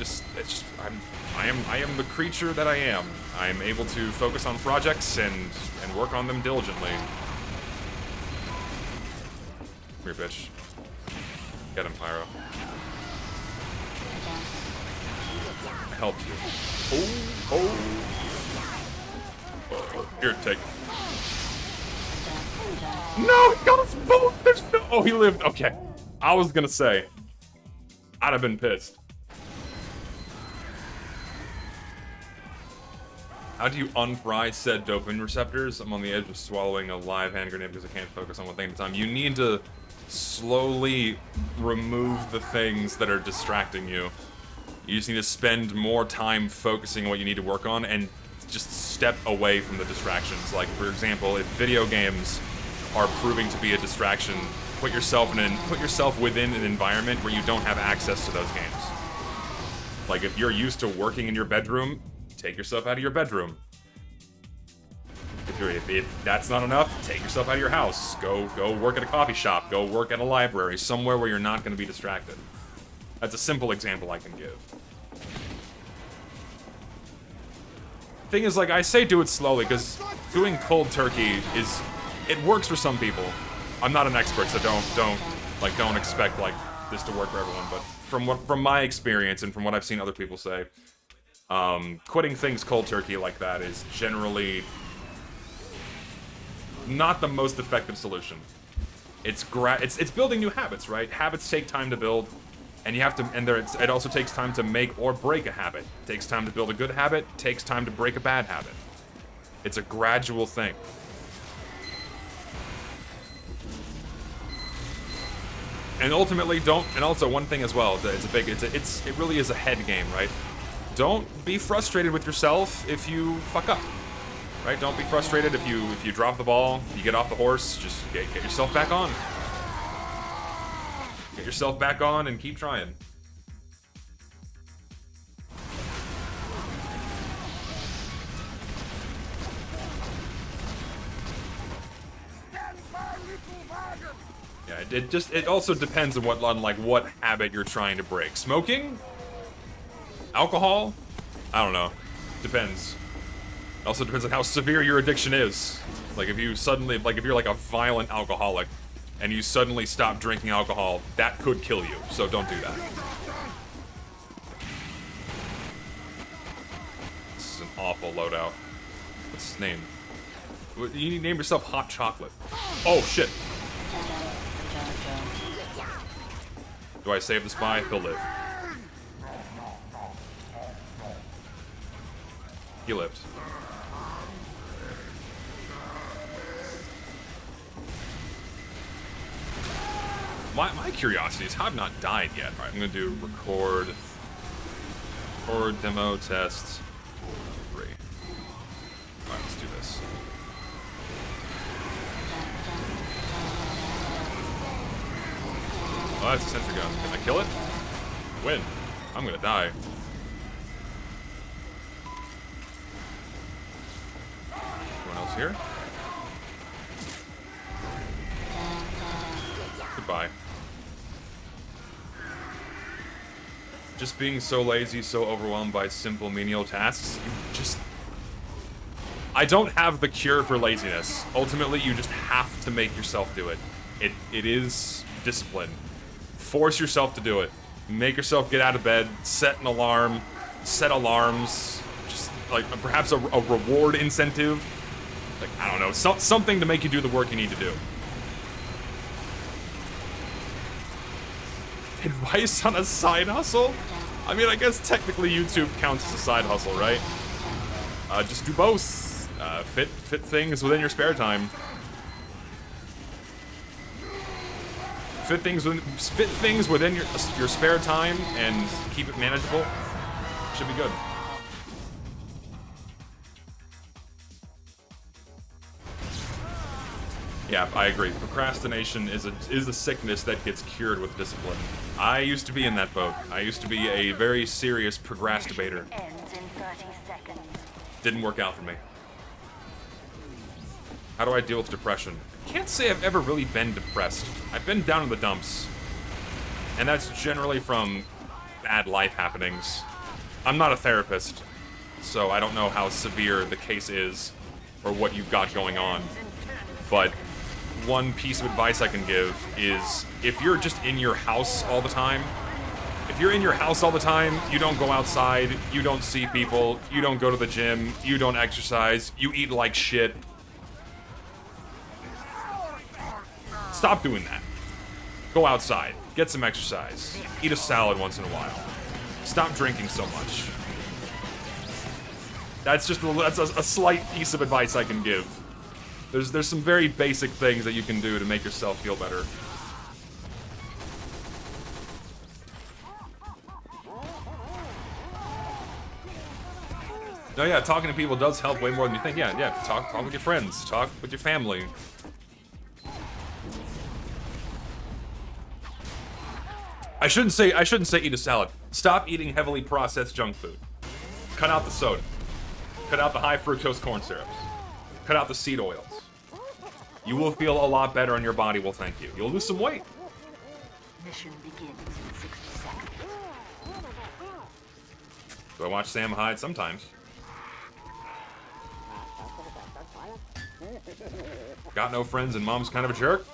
am the creature that I am. I'm able to focus on projects and work on them diligently. Come here, bitch. Get him, Pyro. I helped you. Oh. Here, take. No, he got us both! There's no. Oh, he lived. Okay. I was gonna say. I'd have been pissed. How do you unfry said dopamine receptors? I'm on the edge of swallowing a live hand grenade because I can't focus on one thing at a time. You need to slowly remove the things that are distracting you. You just need to spend more time focusing on what you need to work on and just step away from the distractions. Like, for example, if video games are proving to be a distraction, put yourself within an environment where you don't have access to those games. Like, if you're used to working in your bedroom, take yourself out of your bedroom. If that's not enough, take yourself out of your house. Go work at a coffee shop. Go work at a library. Somewhere where you're not going to be distracted. That's a simple example I can give. Thing is, like, I say do it slowly, because doing cold turkey it works for some people. I'm not an expert, so don't expect, like, this to work for everyone, but from my experience and from what I've seen other people say, quitting things cold turkey like that is generally not the most effective solution. It's building new habits, right? Habits take time to build, and you have to, it also takes time to make or break a habit. It takes time to build a good habit, it takes time to break a bad habit. It's a gradual thing. And ultimately, and also one thing as well, it really is a head game, right? Don't be frustrated with yourself if you fuck up, right? Don't be frustrated if you drop the ball, you get off the horse, just get yourself back on. Get yourself back on and keep trying. Yeah, it also depends on what habit you're trying to break. Smoking? Alcohol? I don't know. Depends. It also depends on how severe your addiction is. Like, if you suddenly, like, if you're like a violent alcoholic, and you suddenly stop drinking alcohol, that could kill you, so don't do that. This is an awful loadout. What's his name? You need to name yourself Hot Chocolate. Oh, shit. Do I save the spy? He'll live. He lived. My curiosity is how I've not died yet. Alright, I'm gonna do record demo test 3. Alright, let's do this. Oh, that's a sentry gun. Can I kill it? Win. I'm gonna die. Anyone else here? Goodbye. Just being so lazy, so overwhelmed by simple menial tasks, you just... I don't have the cure for laziness. Ultimately, you just have to make yourself do it. It is discipline. Force yourself to do it. Make yourself get out of bed, set an alarm, set alarms, just like perhaps a reward incentive. Like, I don't know, something to make you do the work you need to do. Advice on a side hustle? I mean, I guess technically YouTube counts as a side hustle, right? Just do both. Fit things within your spare time. Fit things within your spare time and keep it manageable. Should be good. Yeah, I agree. Procrastination is a sickness that gets cured with discipline. I used to be in that boat. I used to be a very serious procrastinator. Didn't work out for me. How do I deal with depression? I can't say I've ever really been depressed. I've been down in the dumps. And that's generally from bad life happenings. I'm not a therapist, so I don't know how severe the case is or what you've got going on. But one piece of advice I can give is if you're just in your house all the time, you don't go outside, you don't see people, you don't go to the gym, you don't exercise, you eat like shit. Stop doing that. Go outside, get some exercise, eat a salad once in a while. Stop drinking so much. That's a slight piece of advice I can give. There's some very basic things that you can do to make yourself feel better. No, yeah, talking to people does help way more than you think. Yeah, talk with your friends, talk with your family. I shouldn't say eat a salad. Stop eating heavily processed junk food. Cut out the soda. Cut out the high fructose corn syrups. Cut out the seed oils. You will feel a lot better and your body will thank you. You'll lose some weight. Mission begins in 60 seconds. Do I watch Sam hide? Sometimes. Got no friends and mom's kind of a jerk?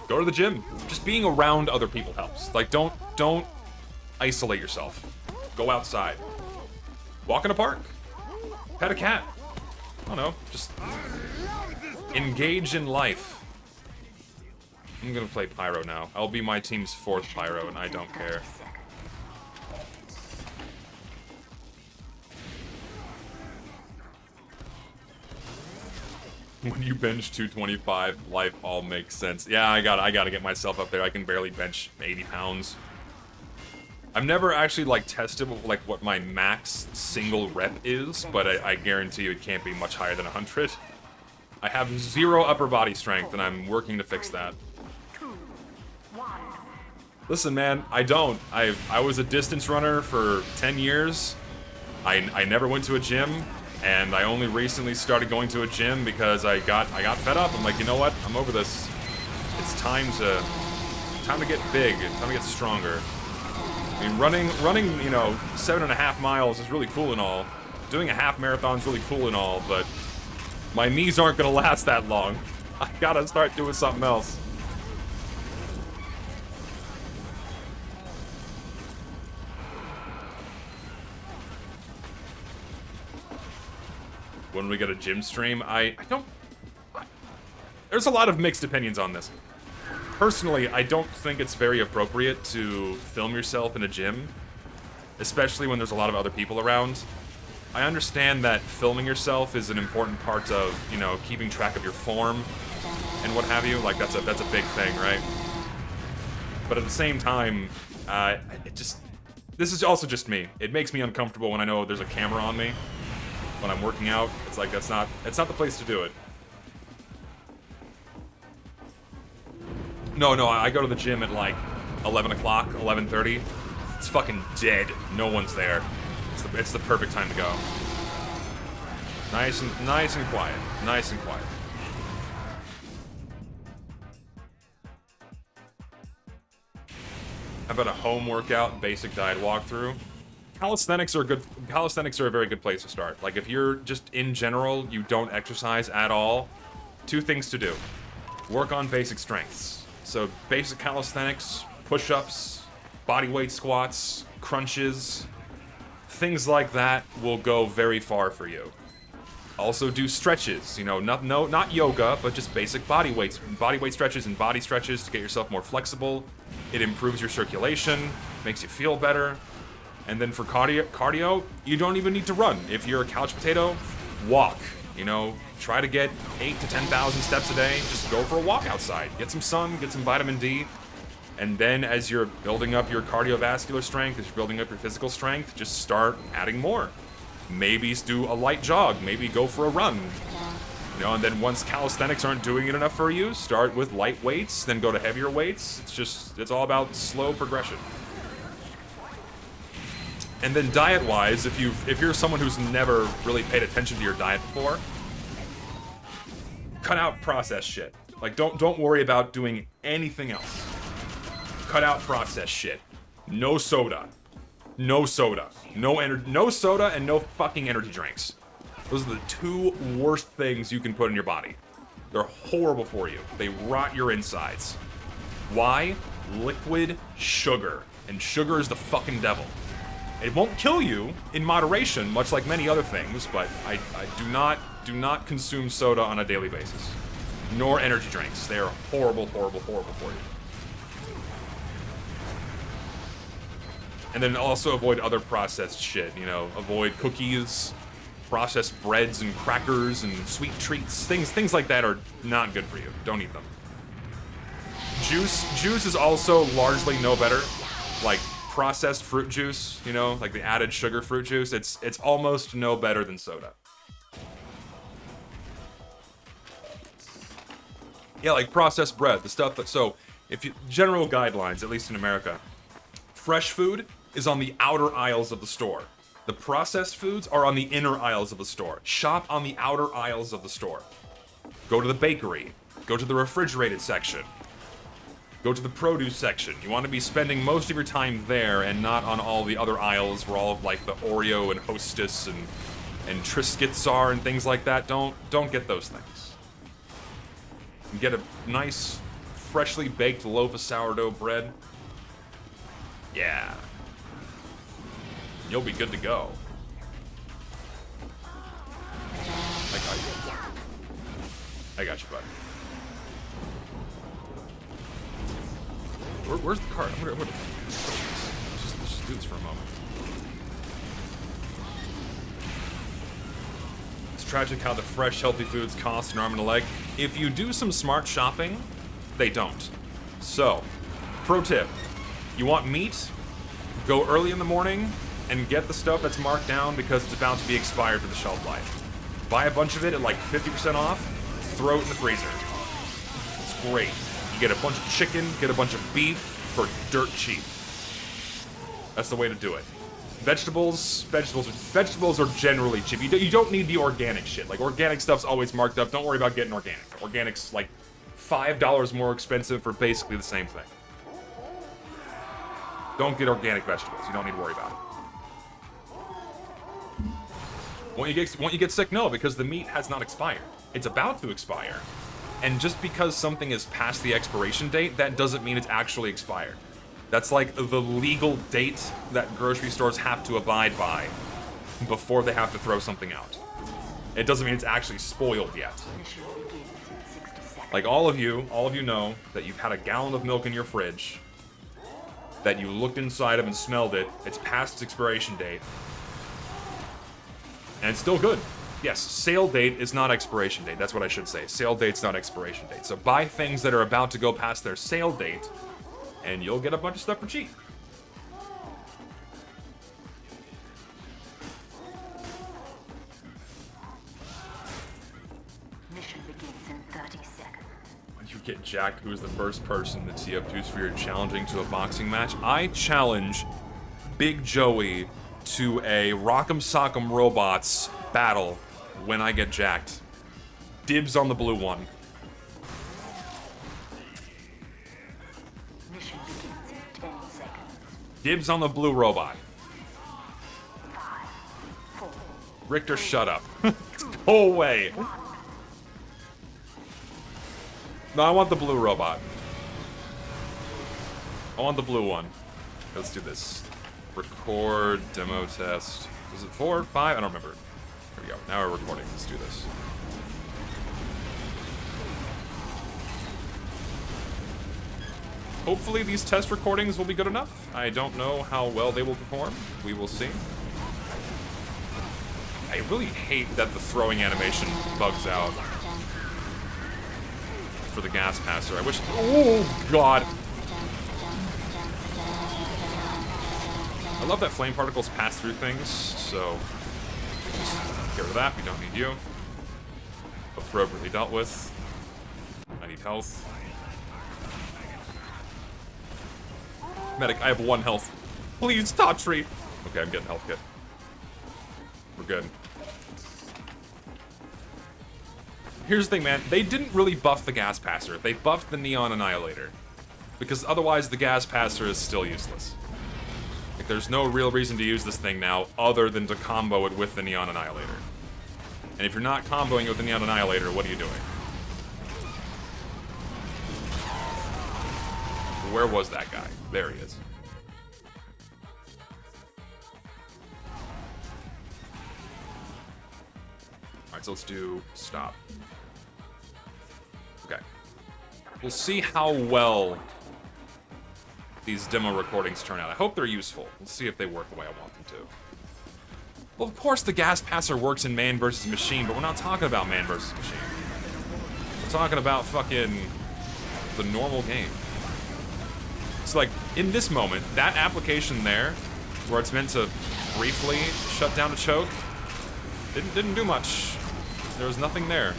Go to the gym. Just being around other people helps. Like, don't isolate yourself. Go outside. Walk in a park. Pet a cat. I don't know. Just engage in life. I'm gonna play Pyro now. I'll be my team's 4th Pyro, and I don't care. When you bench 225, life all makes sense. Yeah, I gotta get myself up there. I can barely bench 80 pounds. I've never actually like tested like what my max single rep is, but I guarantee you it can't be much higher than 100. I have 0 upper body strength, and I'm working to fix that. 2, 1. Listen, man, I don't. I was a distance runner for 10 years. I never went to a gym. And I only recently started going to a gym because I got fed up. I'm like, you know what? I'm over this. It's time to get big. It's time to get stronger. I mean, running, you know, 7.5 miles is really cool and all. Doing a half marathon is really cool and all, but my knees aren't gonna last that long. I gotta start doing something else. When we get a gym stream, there's a lot of mixed opinions on this. Personally, I don't think it's very appropriate to film yourself in a gym, especially when there's a lot of other people around. I understand that filming yourself is an important part of, you know, keeping track of your form and what have you. Like, that's a big thing, right? But at the same time, this is also just me. It makes me uncomfortable when I know there's a camera on me. When I'm working out, it's like, it's not the place to do it. No, I go to the gym at like 11 o'clock, 11:30. It's fucking dead. No one's there. It's the perfect time to go. Nice and quiet. Nice and quiet. How about a home workout, basic diet walkthrough? Calisthenics are a very good place to start. Like, if you're just in general, you don't exercise at all, 2 things to do. Work on basic strengths. So basic calisthenics, push-ups, bodyweight squats, crunches, things like that will go very far for you. Also do stretches, you know, not yoga, but just basic bodyweight stretches and body stretches to get yourself more flexible. It improves your circulation, makes you feel better. And then for cardio, you don't even need to run. If you're a couch potato, walk. You know, try to get 8,000 to 10,000 steps a day. Just go for a walk outside. Get some sun, get some vitamin D. And then as you're building up your cardiovascular strength, as you're building up your physical strength, just start adding more. Maybe do a light jog, maybe go for a run. You know, and then once calisthenics aren't doing it enough for you, start with light weights, then go to heavier weights. It's all about slow progression. And then diet-wise, if you're someone who's never really paid attention to your diet before, cut out processed shit. Like, don't worry about doing anything else. Cut out processed shit. No soda. No soda. No soda and no fucking energy drinks. Those are the 2 worst things you can put in your body. They're horrible for you. They rot your insides. Why? Liquid sugar. And sugar is the fucking devil. It won't kill you in moderation, much like many other things, but I do not consume soda on a daily basis. Nor energy drinks. They are horrible, horrible, horrible for you. And then also avoid other processed shit, you know, avoid cookies, processed breads and crackers and sweet treats. Things like that are not good for you. Don't eat them. Juice is also largely no better. Like, processed fruit juice, you know, like the added sugar fruit juice, it's almost no better than soda. Yeah, like processed bread, the stuff that, so, general guidelines, at least in America, fresh food is on the outer aisles of the store. The processed foods are on the inner aisles of the store. Shop on the outer aisles of the store. Go to the bakery. Go to the refrigerated section. Go to the produce section. You want to be spending most of your time there and not on all the other aisles where all of, like, the Oreo and Hostess and Triscuits are and things like that. Don't get those things. Get a nice, freshly baked loaf of sourdough bread. Yeah. You'll be good to go. I got you, bud. Where's the cart? Let's just do this for a moment. It's tragic how the fresh, healthy foods cost an arm and a leg. If you do some smart shopping, they don't. So, pro tip. You want meat? Go early in the morning and get the stuff that's marked down because it's about to be expired for the shelf life. Buy a bunch of it at like 50% off, throw it in the freezer. It's great. You get a bunch of chicken, get a bunch of beef for dirt cheap. That's the way to do it. Vegetables are generally cheap. You don't need the organic shit. Like, organic stuff's always marked up. Don't worry about getting organic. Organic's like $5 more expensive for basically the same thing. Don't get organic vegetables. You don't need to worry about it. Won't you get sick? No, because the meat has not expired. It's about to expire. And just because something is past the expiration date, that doesn't mean it's actually expired. That's like the legal date that grocery stores have to abide by before they have to throw something out. It doesn't mean it's actually spoiled yet. Mission begins in 60 seconds. Like all of you know that you've had a gallon of milk in your fridge, that you looked inside of and smelled it, it's past its expiration date, and it's still good. Yes, sale date is not expiration date. That's what I should say. Sale date's not expiration date. So buy things that are about to go past their sale date, and you'll get a bunch of stuff for cheap. Mission begins in 30 seconds. When you get Jack, who is the first person that TF2 Sphere challenging to a boxing match, I challenge Big Joey to a Rock'em Sock'em Robots battle when I get jacked. Dibs on the blue one. Mission begins in 10 seconds. Dibs on the blue robot. 5, 4, Richter, shut up. Go away. No, I want the blue robot. I want the blue one. Let's do this. Record, demo test. Was it 4 or 5? I don't remember. There we go. Now we're recording. Let's do this. Hopefully these test recordings will be good enough. I don't know how well they will perform. We will see. I really hate that the throwing animation bugs out for the gas passer. I wish... Oh, God. I love that flame particles pass through things, so just get rid of that. We don't need you. Appropriately dealt with. I need health. Medic, I have 1 health. Please, top tree. Okay, I'm getting health kit. We're good. Here's the thing, man. They didn't really buff the gas passer. They buffed the neon annihilator. Because otherwise the gas passer is still useless. Like, there's no real reason to use this thing now other than to combo it with the neon annihilator. And if you're not comboing it with the neon annihilator, what are you doing? Where was that guy? There he is. Alright, so let's do stop. Okay. We'll see how well these demo recordings turn out. I hope they're useful. We'll see if they work the way I want them to. Well, of course the gas passer works in man versus machine, but we're not talking about man versus machine. We're talking about fucking the normal game. So, like, in this moment, that application there, where it's meant to briefly shut down a choke, didn't do much. There was nothing there.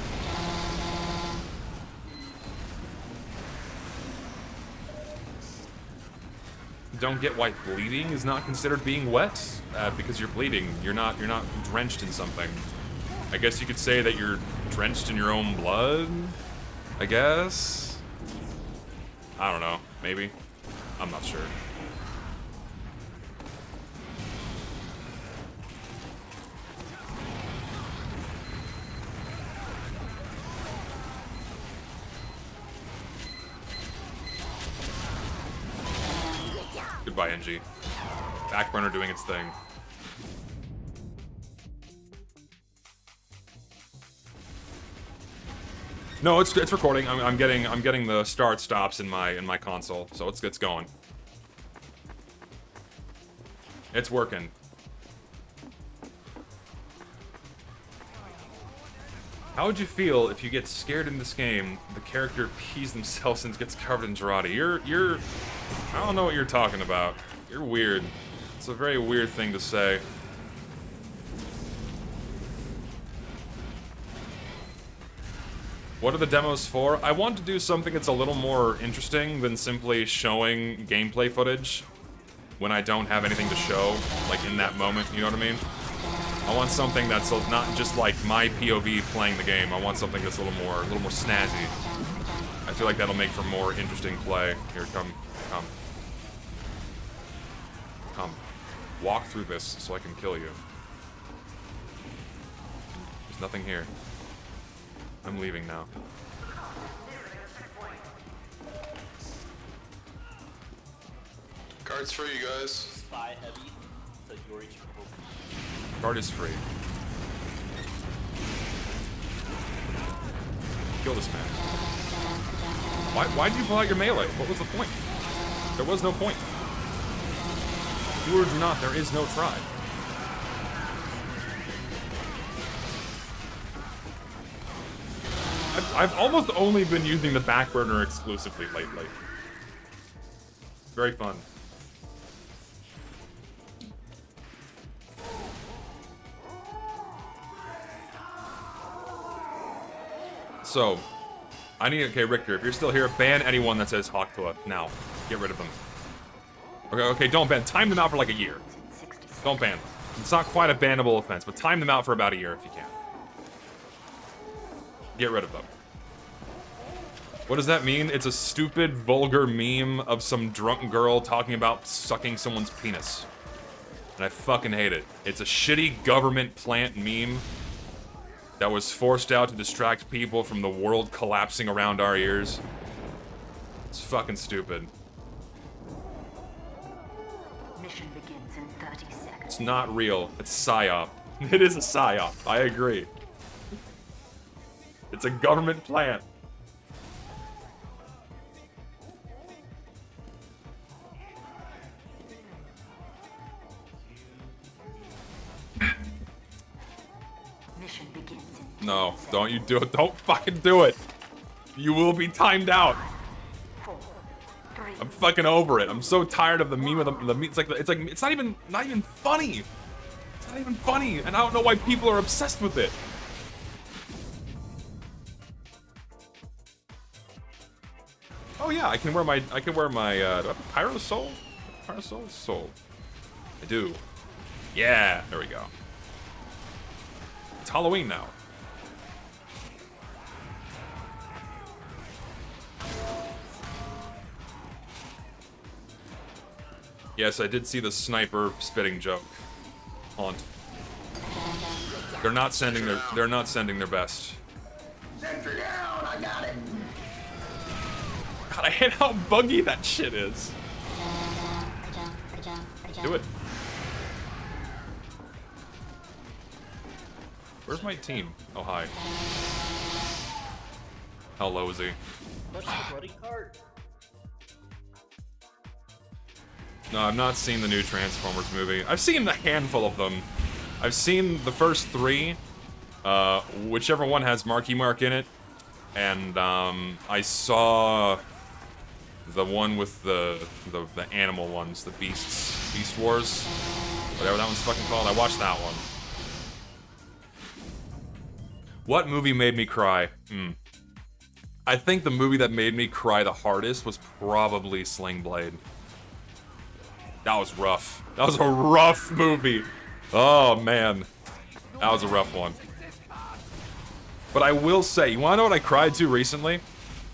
Don't get why bleeding is not considered being wet, because you're bleeding. You're not drenched in something. I guess you could say that you're drenched in your own blood, I guess. I don't know, maybe. I'm not sure. Goodbye, NG. Backburner doing its thing. No, it's recording. I'm getting the start stops in my console, so it's going. It's working. How would you feel if you get scared in this game, the character pees themselves and gets covered in Jarate? You're I don't know what you're talking about. You're weird. It's a very weird thing to say. What are the demos for? I want to do something that's a little more interesting than simply showing gameplay footage when I don't have anything to show, like in that moment, you know what I mean? I want something that's not just like my POV playing the game. I want something that's a little more snazzy. I feel like that'll make for more interesting play. Here, come. Come. Walk through this so I can kill you. There's nothing here. I'm leaving now. Card's free, you guys. Spy heavy, so you're each Card is free. Kill this man. Why did you pull out your melee? What was the point? There was no point. Do or do not, there is no try. I've almost only been using the back burner exclusively lately. Very fun. So, I need, okay, Richter, if you're still here, ban anyone that says Hawktua now. Get rid of them. Okay, don't ban. Time them out for like a year. Don't ban them. It's not quite a bannable offense, but time them out for about a year if you can. Get rid of them. What does that mean? It's a stupid, vulgar meme of some drunk girl talking about sucking someone's penis. And I fucking hate it. It's a shitty government plant meme that was forced out to distract people from the world collapsing around our ears. It's fucking stupid. Mission begins in 30 seconds. It's not real. It's psyop. It is a psyop. I agree. It's a government plant. Mission begins in No, don't you do it. Don't fucking do it. You will be timed out. 4, 3, I'm fucking over it. I'm so tired of the meme of the meme. It's not even funny. It's not even funny, and I don't know why people are obsessed with it. Oh yeah, I can wear my do I have a Pyro Soul? Pyro Soul? Soul. I do. Yeah, there we go. It's Halloween now. Yes, I did see the sniper spitting joke. Haunt. They're not sending their best. Sentry down, I got it. God, I hate how buggy that shit is. Do it. Where's my team? Oh, hi. How low is he? Push the bloody cart. No, I've not seen the new Transformers movie. I've seen a handful of them. I've seen the first 3, whichever one has Marky Mark in it, and I saw the one with the animal ones, the Beast Wars, whatever that one's fucking called. I watched that one. What movie made me cry? I think the movie that made me cry the hardest was probably Sling Blade. That was rough. That was a rough movie. Oh, man. That was a rough one. But I will say, you wanna know what I cried to recently?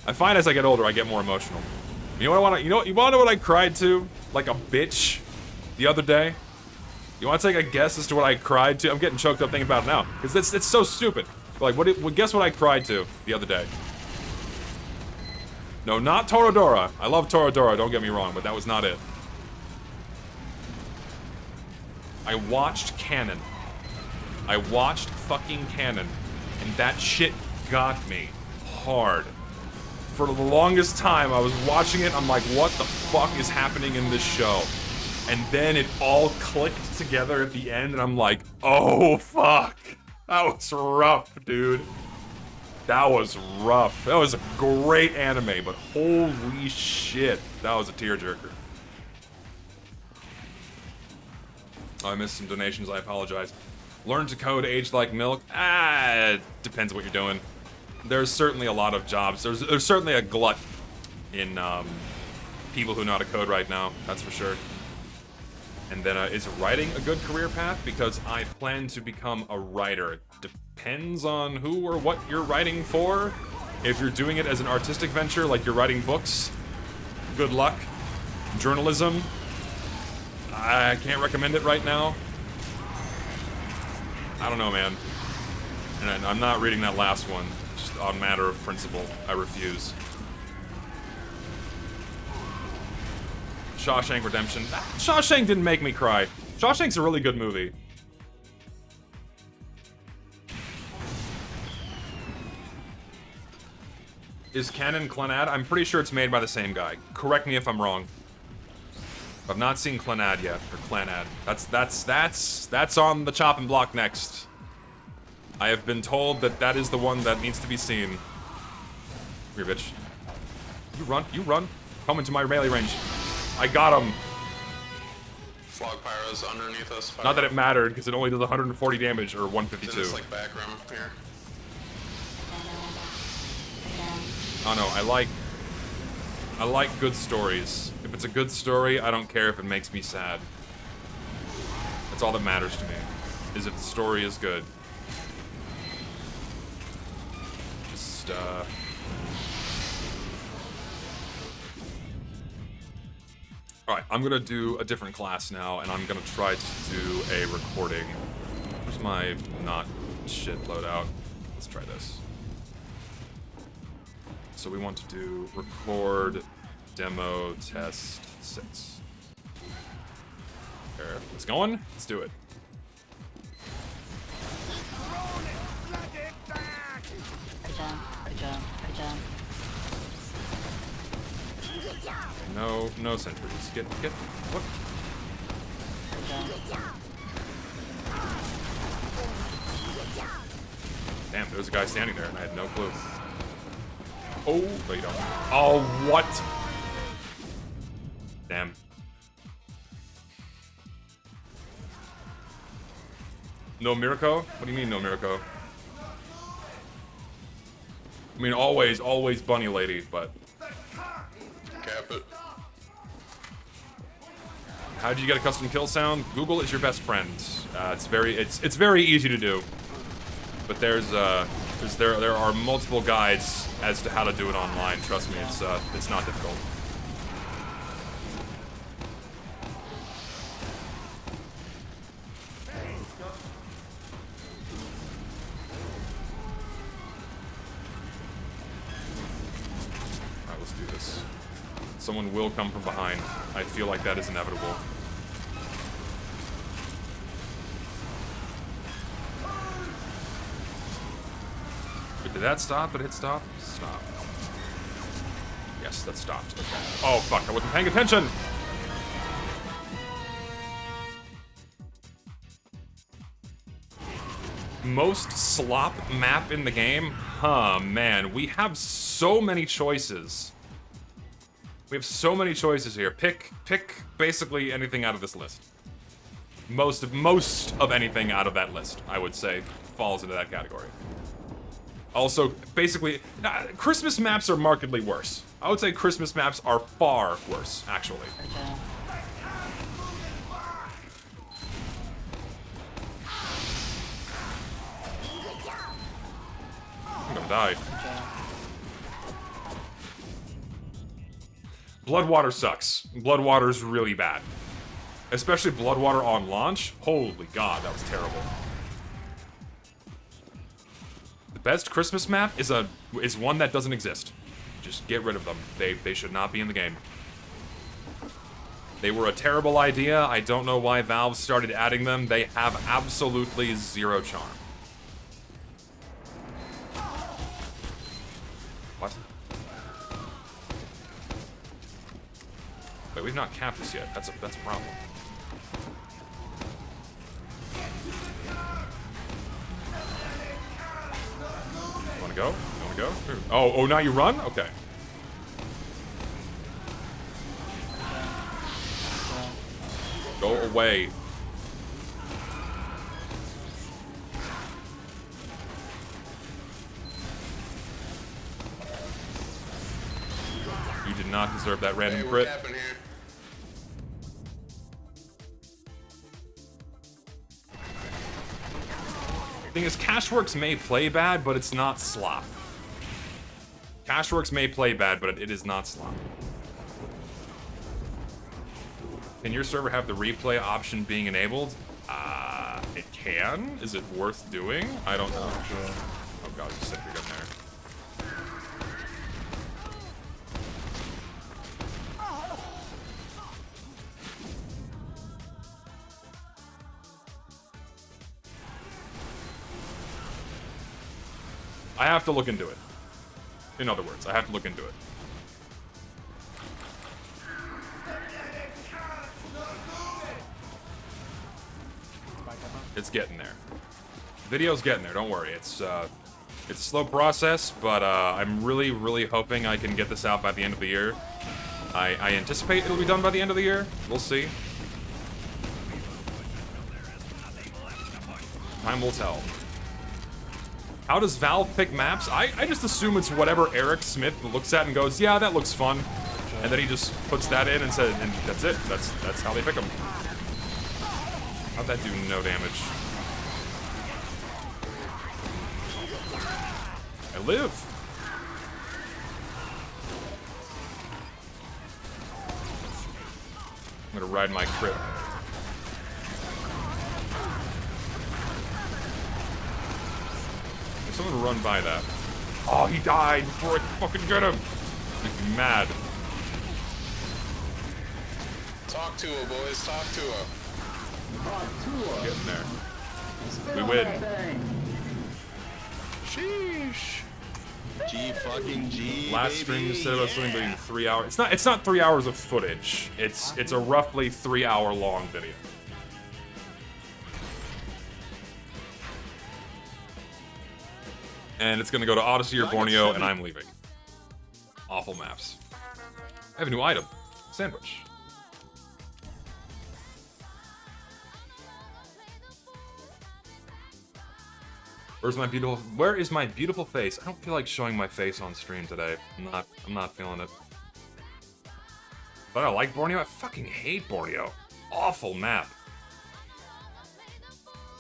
I find as I get older, I get more emotional. You know what you wanna know what I cried to? Like a bitch the other day? You wanna take a guess as to what I cried to? I'm getting choked up thinking about it now. Because it's so stupid. Like, guess what I cried to the other day? No, not Toradora. I love Toradora, don't get me wrong, but that was not it. I watched Canon. I watched fucking Canon, and that shit got me hard. For the longest time, I was watching it, I'm like, what the fuck is happening in this show? And then it all clicked together at the end, and I'm like, oh fuck. That was rough, dude. That was rough. That was a great anime, but holy shit, that was a tearjerker. Oh, I missed some donations, I apologize. Learn to code aged like milk? It depends what you're doing. There's certainly a lot of jobs. There's certainly a glut in people who know how to code right now, that's for sure. And then is writing a good career path? Because I plan to become a writer. It depends on who or what you're writing for. If you're doing it as an artistic venture, like you're writing books, good luck. Journalism, I can't recommend it right now. I don't know, man. And I'm not reading that last one. Just on matter of principle. I refuse. Shawshank Redemption. Shawshank didn't make me cry. Shawshank's a really good movie. Is canon Clannad? I'm pretty sure it's made by the same guy. Correct me if I'm wrong. I've not seen Clannad yet, or Clannad. That's on the chopping block next. I have been told that that is the one that needs to be seen. Come here, bitch. You run, you run. Come into my melee range. I got him. Flog Pyro's underneath us. Pyro. Not that it mattered, because it only does 140 damage, or It's in 152. this, like, back room here. Oh no, I like good stories. If it's a good story, I don't care if it makes me sad. That's all that matters to me, is if the story is good. Just, Alright, I'm gonna do a different class now, and I'm gonna try to do a recording. Where's my not shit loadout? Let's try this. So we want to do record, demo, test, 6. There, it's going. Let's do it. Good job, good job, good job. No sentries. Get, what? Good job. Damn, there was a guy standing there and I had no clue. Oh, no you don't. Oh, what? Damn. No Mirko? What do you mean no Mirko? I mean, always bunny lady, but... Cap it. How do you get a custom kill sound? Google is your best friend. It's very easy to do. But there are multiple guides as to how to do it online. Trust me, it's not difficult. Alright, let's do this. Someone will come from behind. I feel like that is inevitable. Wait, did that stop? Did it hit stop? Stop. Yes, that stopped. Okay. Oh, fuck. I wasn't paying attention! Most slop map in the game? Huh, man. We have so many choices. We have so many choices here. Pick basically anything out of this list. Most of anything out of that list, I would say, falls into that category. Also, basically, Christmas maps are markedly worse. I would say Christmas maps are far worse, actually. Good job. I'm gonna die. Good job. Bloodwater sucks. Bloodwater's really bad. Especially Bloodwater on launch. Holy god, that was terrible. The best Christmas map is one that doesn't exist. Just get rid of them. They should not be in the game. They were a terrible idea. I don't know why Valve started adding them. They have absolutely zero charm. What? Wait, we've not capped this yet. That's a problem. You wanna go? You wanna go? Oh, now you run? Okay. Go away. You did not deserve that random Hey, we're crit. capping here. Thing is, Cashworks may play bad, but it's not slop. Cashworks may play bad, but it is not slop. Can your server have the replay option being enabled? It can. Is it worth doing? I don't know. Oh god, there's a sentry gun there. I have to look into it. In other words, I have to look into it. It's getting there. Video's getting there, don't worry. It's a slow process, but I'm really, really hoping I can get this out by the end of the year. I anticipate it'll be done by the end of the year. We'll see. Time will tell. How does Valve pick maps? I just assume it's whatever Eric Smith looks at and goes, yeah, that looks fun. And then he just puts that in and says, and that's it. That's how they pick them. How'd that do no damage? I live. I'm gonna ride my crit. If someone run by that. Oh, he died before I fucking get him. Makes me mad. Talk to her, boys. Talk to her. Getting there. We win. Sheesh. G fucking G. Last stream said about something being 3 hours. It's not 3 hours of footage. It's a roughly 3 hour long video. And it's gonna go to Odyssey or Borneo, and I'm leaving. Awful maps. I have a new item. Sandwich. Where is my beautiful face? I don't feel like showing my face on stream today. I'm not feeling it. But I like Borneo. I fucking hate Borneo. Awful map.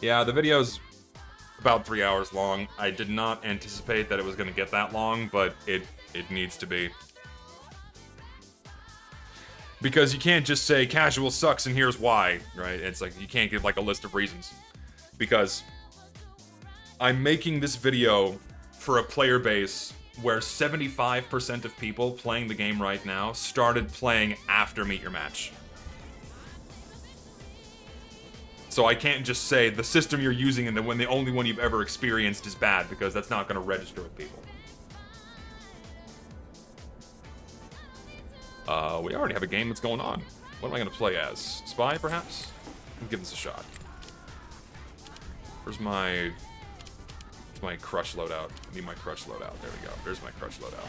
Yeah, the video's about 3 hours long. I did not anticipate that it was gonna get that long, but it needs to be. Because you can't just say casual sucks and here's why, right? It's like you can't give like a list of reasons. Because I'm making this video for a player base where 75% of people playing the game right now started playing after Meet Your Match. So I can't just say the system you're using and the only one you've ever experienced is bad, because that's not going to register with people. We already have a game that's going on. What am I going to play as? Spy, perhaps? Let's give this a shot. Where's my crush loadout? I need my crush loadout. There we go. There's my crush loadout.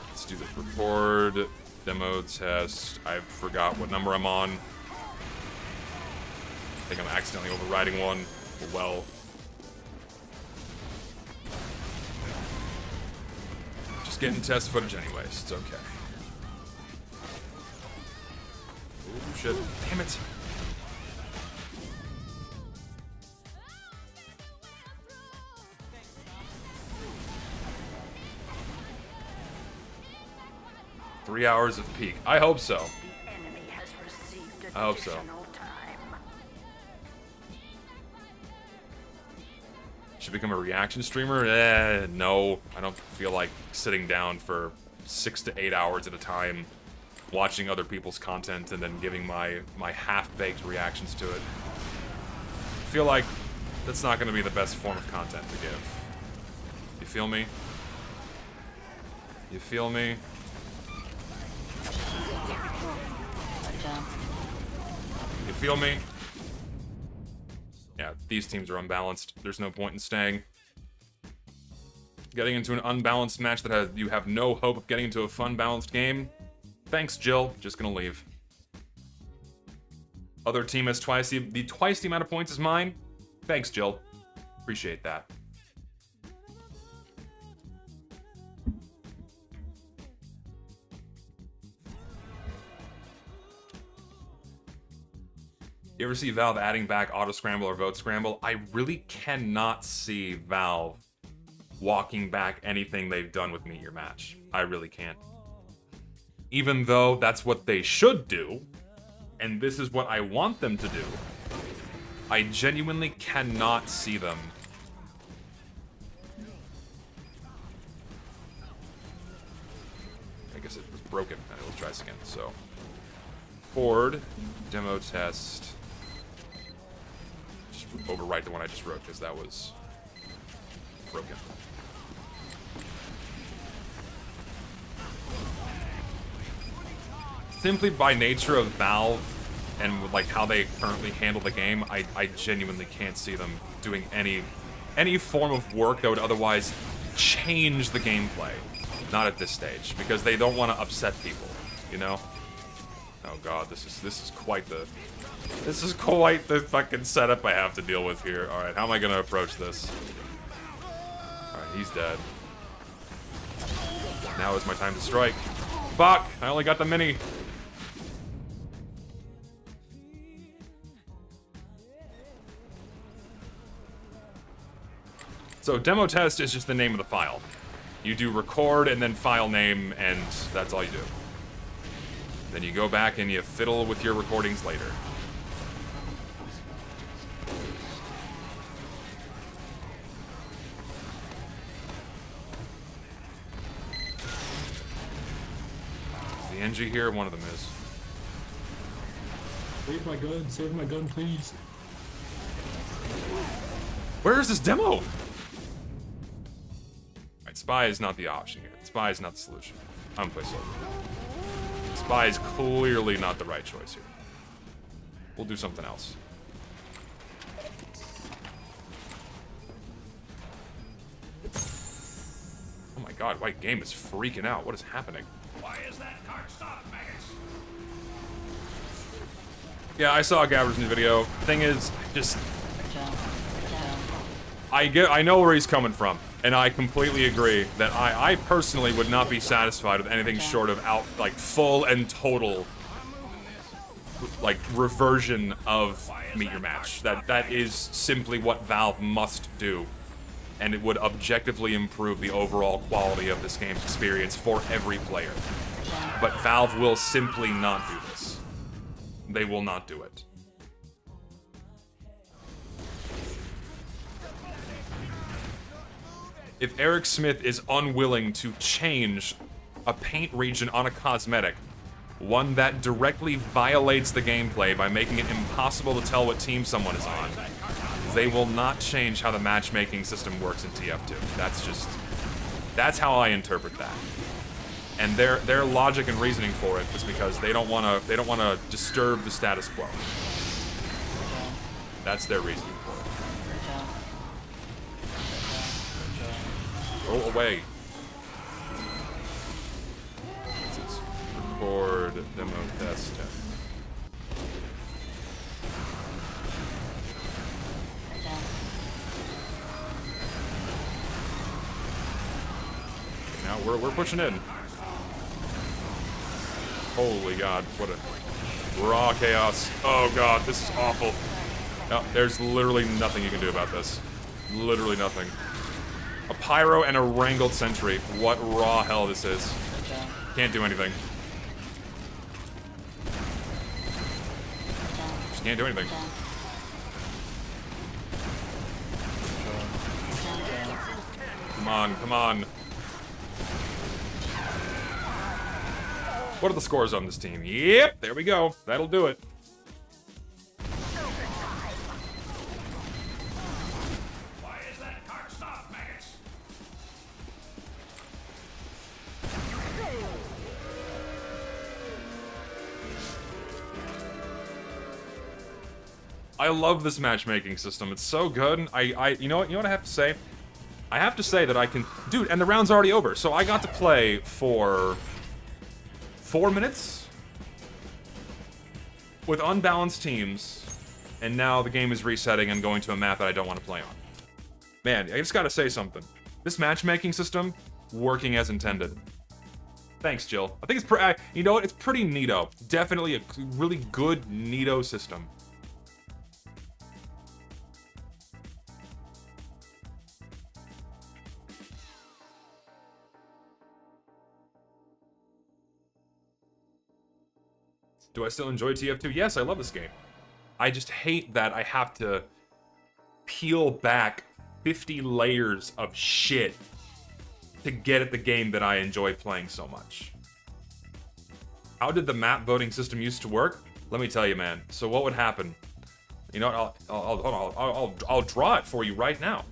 Let's do this. Record, demo, test. I forgot what number I'm on. I think I'm accidentally overriding one. Well. Just getting test footage anyways. It's okay. Oh shit. Damn it. Three hours of peak. I hope so. The enemy has received I hope so. additional time. Should become a reaction streamer? No. I don't feel like sitting down for 6 to 8 hours at a time watching other people's content and then giving my half-baked reactions to it. I feel like that's not going to be the best form of content to give. You feel me? You feel me? You feel me? Yeah, these teams are unbalanced. There's no point in staying. Getting into an unbalanced match that you have no hope of getting into a fun, balanced game. Thanks, Jill. Just gonna leave. Other team has twice the amount of points as mine. Thanks, Jill. Appreciate that. You ever see Valve adding back auto scramble or vote scramble? I really cannot see Valve walking back anything they've done with Meet Your Match. I really can't. even though that's what they should do, and this is what I want them to do, I genuinely cannot see them. I guess it was broken. Let's try this again. So, Ford, demo test. Just overwrite the one I just wrote because that was broken. Simply by nature of Valve and like how they currently handle the game, I genuinely can't see them doing any form of work that would otherwise change the gameplay. Not at this stage, because they don't want to upset people, you know? Oh god, this is quite the fucking setup I have to deal with here. Alright, how am I gonna approach this? Alright, he's dead. Now is my time to strike. Fuck! I only got the mini. So demo test is just the name of the file. You do record and then file name, and that's all you do. Then you go back and you fiddle with your recordings later. Is the NG here? One of them is. Save my gun, please. Where is this demo? Alright, spy is not the option here. Spy is not the solution. I'm gonna play solo. Spy is clearly not the right choice here. We'll do something else. Oh my god, white game is freaking out. What is happening? Why is that cart stopped, maggots? Yeah, I saw Gabber's new video. Thing is, just I know where he's coming from, and I completely agree that I personally would not be satisfied with anything short of full and total reversion of Meet Your Match. That is simply what Valve must do, and it would objectively improve the overall quality of this game's experience for every player. But Valve will simply not do this. They will not do it. If Eric Smith is unwilling to change a paint region on a cosmetic, one that directly violates the gameplay by making it impossible to tell what team someone is on, they will not change how the matchmaking system works in TF2. That's how I interpret that. And their logic and reasoning for it is because they don't want to disturb the status quo. That's their reasoning for it. Go away. This is record demo test. Now we're pushing in. Holy god, what a raw chaos. Oh god, this is awful. No, there's literally nothing you can do about this. Literally nothing. A pyro and a wrangled sentry. What raw hell this is. Can't do anything. Just can't do anything. Come on, come on. What are the scores on this team? Yep, there we go. That'll do it. Why is that cart stopped, maggots? I love this matchmaking system. It's so good. You know what I have to say? I have to say that I can... Dude, and the round's already over. So I got to play for 4 minutes with unbalanced teams, and now the game is resetting and going to a map that I don't want to play on. Man, I just gotta say something. This matchmaking system, working as intended. Thanks, Jill. I think it's you know what? It's pretty neato. Definitely a really good neato system. Do I still enjoy TF2? Yes, I love this game. I just hate that I have to peel back 50 layers of shit to get at the game that I enjoy playing so much. How did the map voting system used to work? Let me tell you, man. So what would happen? You know what? I'll draw it for you right now.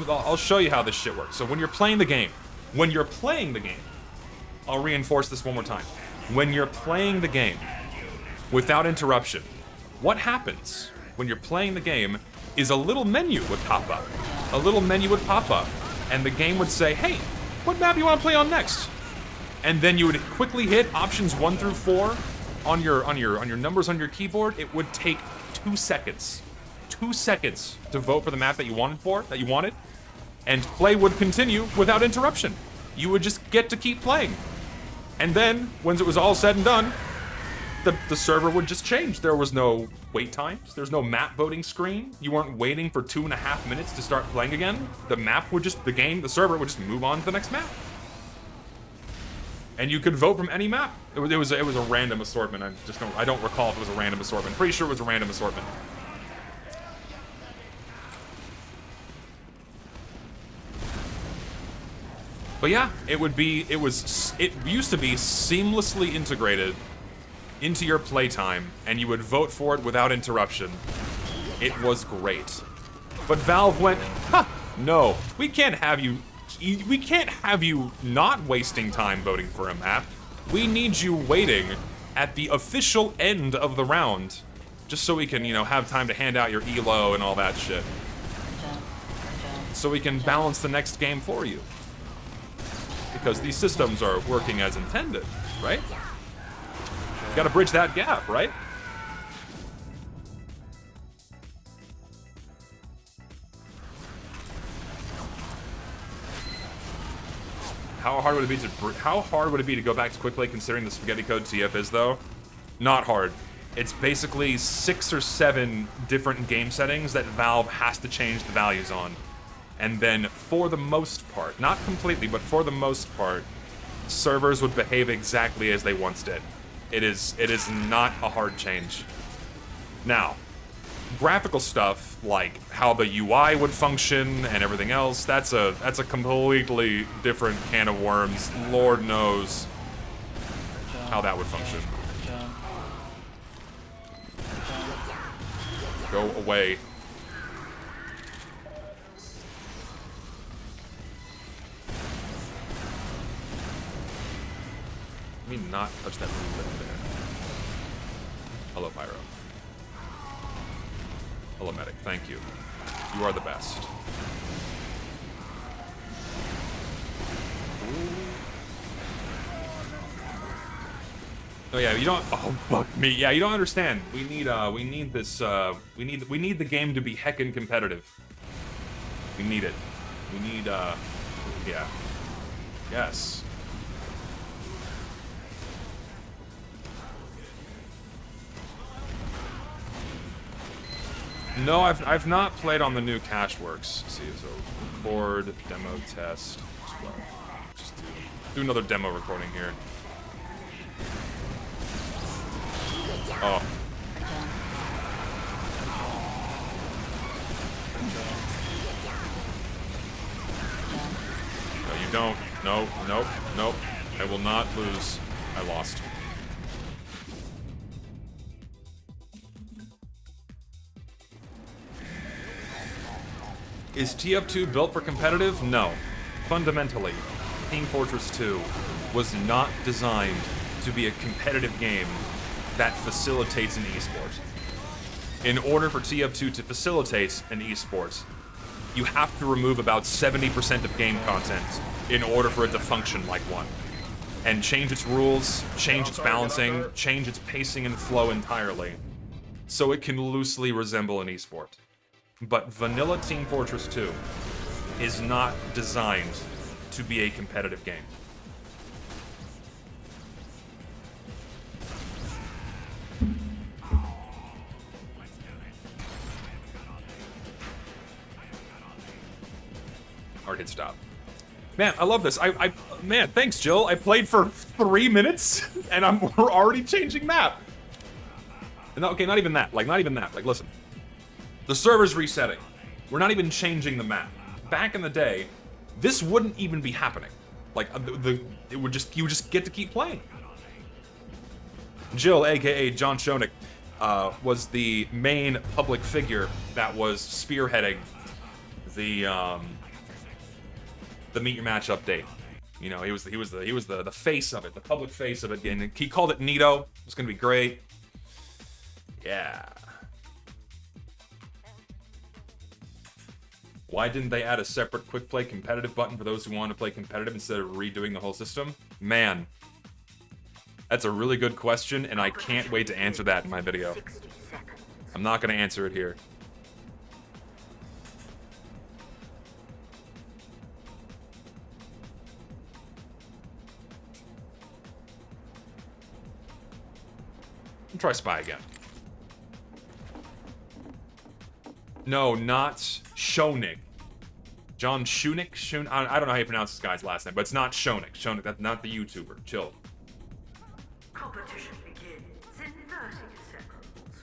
I'll show you how this shit works. So when you're playing the game, I'll reinforce this one more time. When you're playing the game without interruption, what happens when you're playing the game is a little menu would pop up. A little menu would pop up, and the game would say, hey, what map do you want to play on next? And then you would quickly hit options 1 through 4 on your numbers on your keyboard. It would take 2 seconds. 2 seconds to vote for the map that you wanted, and play would continue without interruption. You would just get to keep playing. And then, once it was all said and done, the server would just change. There was no wait times. There's no map voting screen. You weren't waiting for 2.5 minutes to start playing again. The server would just move on to the next map. And you could vote from any map. It was a random assortment. I don't recall if it was a random assortment. Pretty sure it was a random assortment. But yeah, it used to be seamlessly integrated into your playtime, and you would vote for it without interruption. It was great. But Valve went, no, we can't have you not wasting time voting for a map. We need you waiting at the official end of the round, just so we can, have time to hand out your ELO and all that shit. So we can balance the next game for you. Because these systems are working as intended, right? Gotta bridge that gap, right? How hard would it be to go back to quick play considering the spaghetti code TF is though? Not hard. It's basically 6 or 7 different game settings that Valve has to change the values on. And then for the most part, not completely, but for the most part, servers would behave exactly as they once did. It is not a hard change. Now, graphical stuff like how the UI would function and everything else, that's a completely different can of worms. Lord knows how that would function. Go away. Let me not touch that blue lip there. Hello, Pyro. Hello, Medic. Thank you. You are the best. Oh yeah, you don't. Oh fuck me. Yeah, you don't understand. We need this. We need the game to be heckin' competitive. We need it. We need. Yeah. Yes. No, I've not played on the new Cashworks. Let's see, so record, demo, test. Just do another demo recording here. Oh. No, you don't. No, nope, nope. I will not lose. I lost. Is TF2 built for competitive? No. Fundamentally, Team Fortress 2 was not designed to be a competitive game that facilitates an esport. In order for TF2 to facilitate an esport, you have to remove about 70% of game content in order for it to function like one. And change its rules, change its balancing, change its pacing and flow entirely, so it can loosely resemble an esport. But vanilla Team Fortress 2 is not designed to be a competitive game. Hard hit stop. Man, I love this. Man, thanks, Jill. I played for 3 minutes, and we're already changing map. No, okay, not even that. Like, not even that. Like, listen. The server's resetting. We're not even changing the map. Back in the day, this wouldn't even be happening. Like, you would just get to keep playing. Jill, aka John Schoenig, was the main public figure that was spearheading the Meet Your Match update. You know, he was the face of it, the public face of it, and he called it neato. It's gonna be great. Yeah. Why didn't they add a separate quick play competitive button for those who want to play competitive instead of redoing the whole system? Man, that's a really good question, and I can't wait to answer that in my video. I'm not gonna answer it here. Try Spy again. No, not Schoenig. John Schoenig? I don't know how you pronounce this guy's last name, but it's not Schoenig. Schoenig, that's not the YouTuber. Chill. Competition begins in 30 seconds.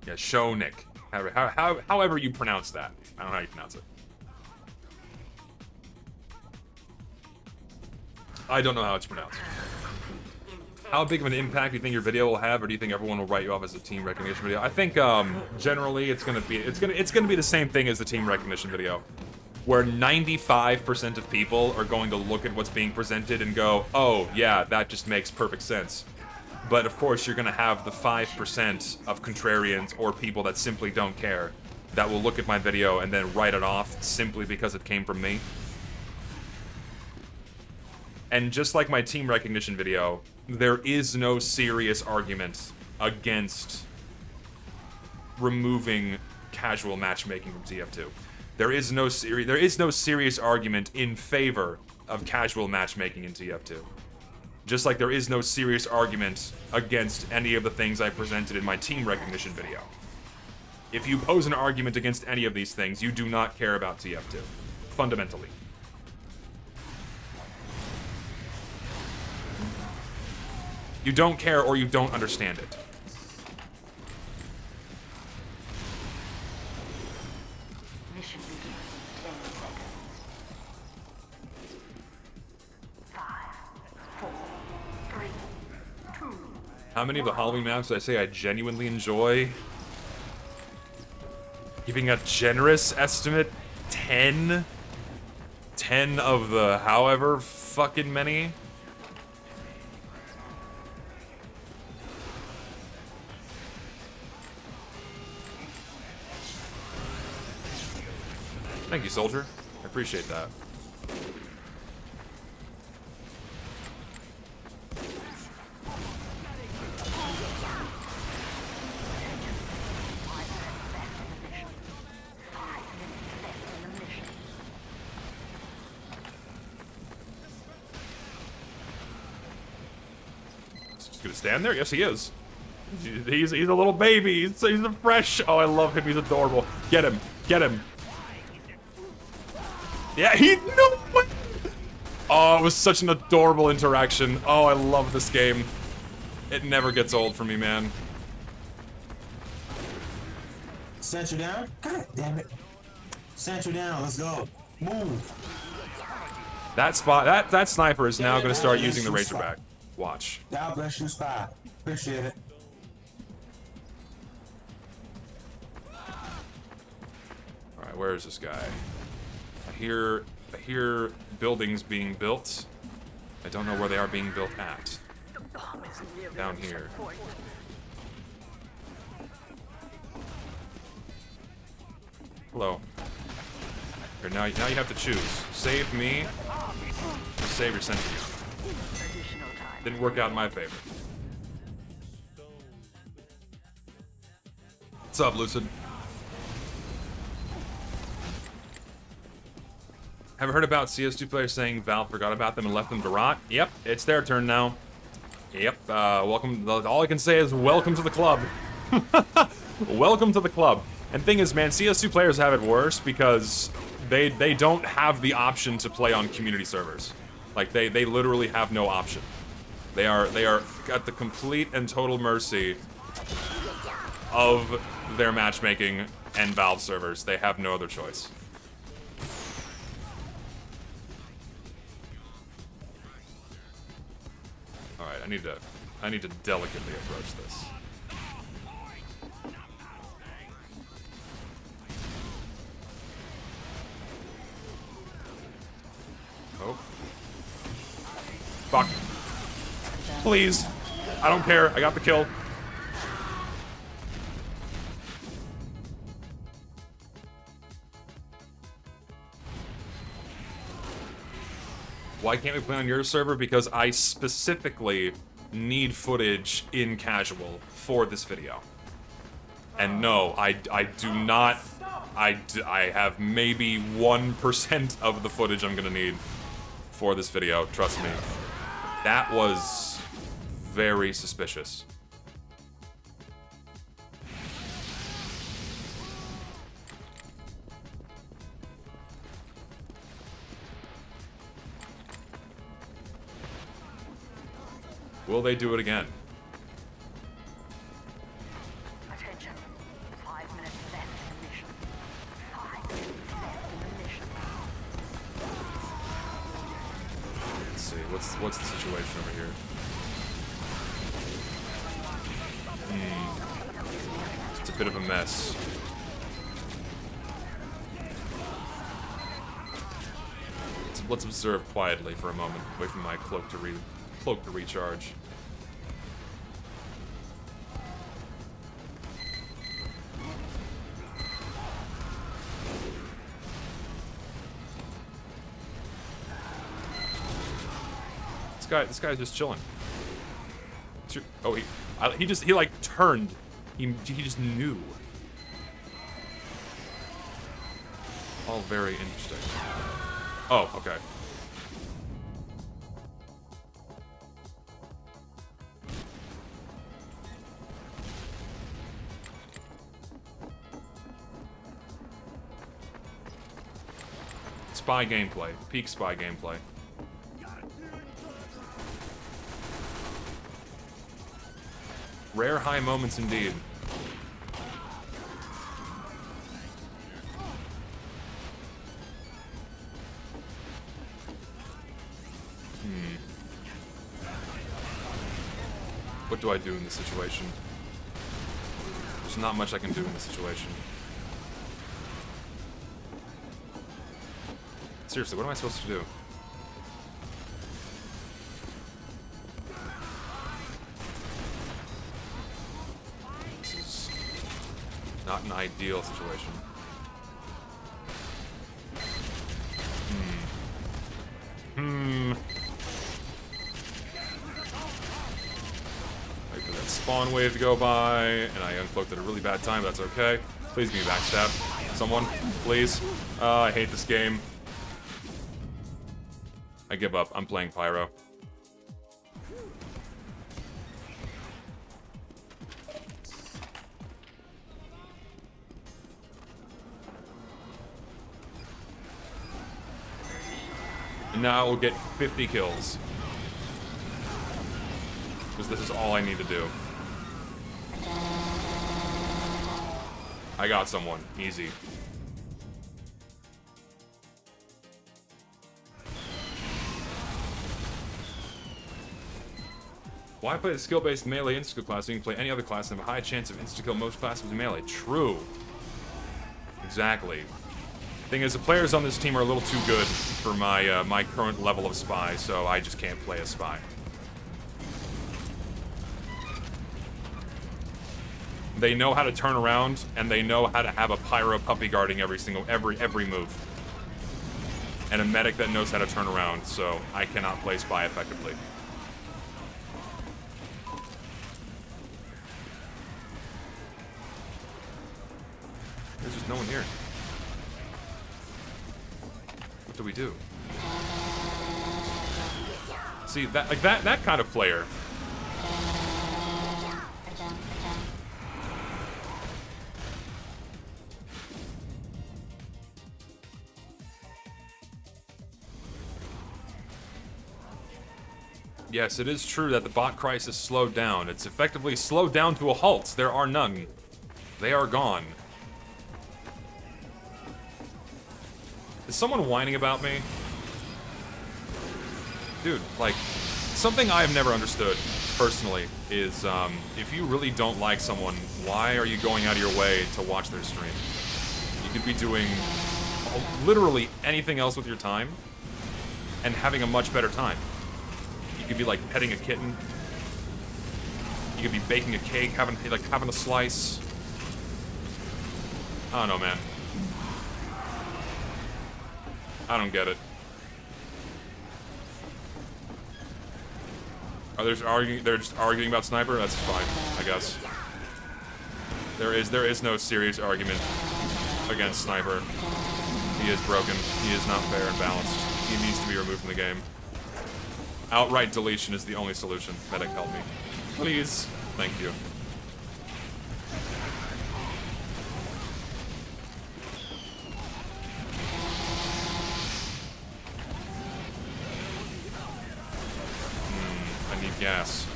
Yeah, Schoenig. However you pronounce that. I don't know how you pronounce it. I don't know how it's pronounced. How big of an impact do you think your video will have, or do you think everyone will write you off as a team recognition video? I think generally it's gonna be the same thing as the team recognition video, where 95% of people are going to look at what's being presented and go, "Oh yeah, that just makes perfect sense." But of course, you're gonna have the 5% of contrarians or people that simply don't care that will look at my video and then write it off simply because it came from me. And just like my team recognition video, there is no serious argument against removing casual matchmaking from TF2. There is no serious argument in favor of casual matchmaking in TF2. Just like there is no serious argument against any of the things I presented in my team recognition video. If you pose an argument against any of these things, you do not care about TF2. Fundamentally. You don't care or you don't understand it. Mission begins in 10 seconds. 5, 4, 3, 2. How many of the Halloween maps did I say I genuinely enjoy? Giving a generous estimate, 10? 10 of the however fucking many? Thank you, soldier. I appreciate that. He's just gonna stand there? Yes, he is. He's a little baby. He's a fresh. Oh, I love him. He's adorable. Get him. Get him. Yeah, no way! Oh, it was such an adorable interaction. Oh, I love this game. It never gets old for me, man. Center down? God damn it. Center down, let's go. Move. That spot, that sniper is now gonna start using the Razorback. Watch. God bless you, Spy. Appreciate it. Alright, where is this guy? I hear buildings being built. I don't know where they are being built at. Down here. Hello. Here, now you have to choose. Save me, or save your sentry. Didn't work out in my favor. What's up, Lucid? Ever heard about CS2 players saying Valve forgot about them and left them to rot? Yep, it's their turn now. Yep, welcome. All I can say is welcome to the club. Welcome to the club. And thing is, man, CS2 players have it worse because they don't have the option to play on community servers. Like, they literally have no option. They are at the complete and total mercy of their matchmaking and Valve servers. They have no other choice. Alright, I need to delicately approach this. Oh. Fuck. Please. I don't care. I got the kill. Why can't we play on your server? Because I specifically need footage in casual for this video. And no, I do not. I have maybe 1% of the footage I'm gonna need for this video. Trust me. That was very suspicious. Will they do it again? Attention. 5 minutes left in the mission. 5 minutes left in the mission. Let's see. What's the situation over here? It's a bit of a mess. Let's observe quietly for a moment. Wait for my cloak to recharge. This guy's just chilling. Oh, he like turned. He just knew. All very interesting. Oh, okay. Spy gameplay. Peak spy gameplay. Rare high moments indeed. What do I do in this situation? There's not much I can do in this situation. Seriously, what am I supposed to do? This is not an ideal situation. Wait for that spawn wave to go by, and I uncloaked at a really bad time, that's okay. Please give me backstab. Someone, please. I hate this game. I give up. I'm playing Pyro. And now we'll get 50 kills. Because this is all I need to do. I got someone. Easy. Why play the skill-based melee insta-kill class when you can play any other class and have a high chance of insta-kill most classes with melee? True. Exactly. Thing is, the players on this team are a little too good for my my current level of spy, so I just can't play a spy. They know how to turn around, and they know how to have a pyro puppy guarding every move. And a medic that knows how to turn around, so I cannot play spy effectively. There's just no one here. What do we do? See, that kind of player. Yes, it is true that the bot crisis slowed down. It's effectively slowed down to a halt. There are none. They are gone. Is someone whining about me? Dude, like, something I have never understood, personally, is, if you really don't like someone, why are you going out of your way to watch their stream? You could be doing literally anything else with your time, and having a much better time. You could be, like, petting a kitten. You could be baking a cake, having a slice. I don't know, man. I don't get it. They're just arguing about Sniper? That's fine, I guess. There is no serious argument against Sniper. He is broken. He is not fair and balanced. He needs to be removed from the game. Outright deletion is the only solution. Medic, help me. Please. Thank you. I need gas.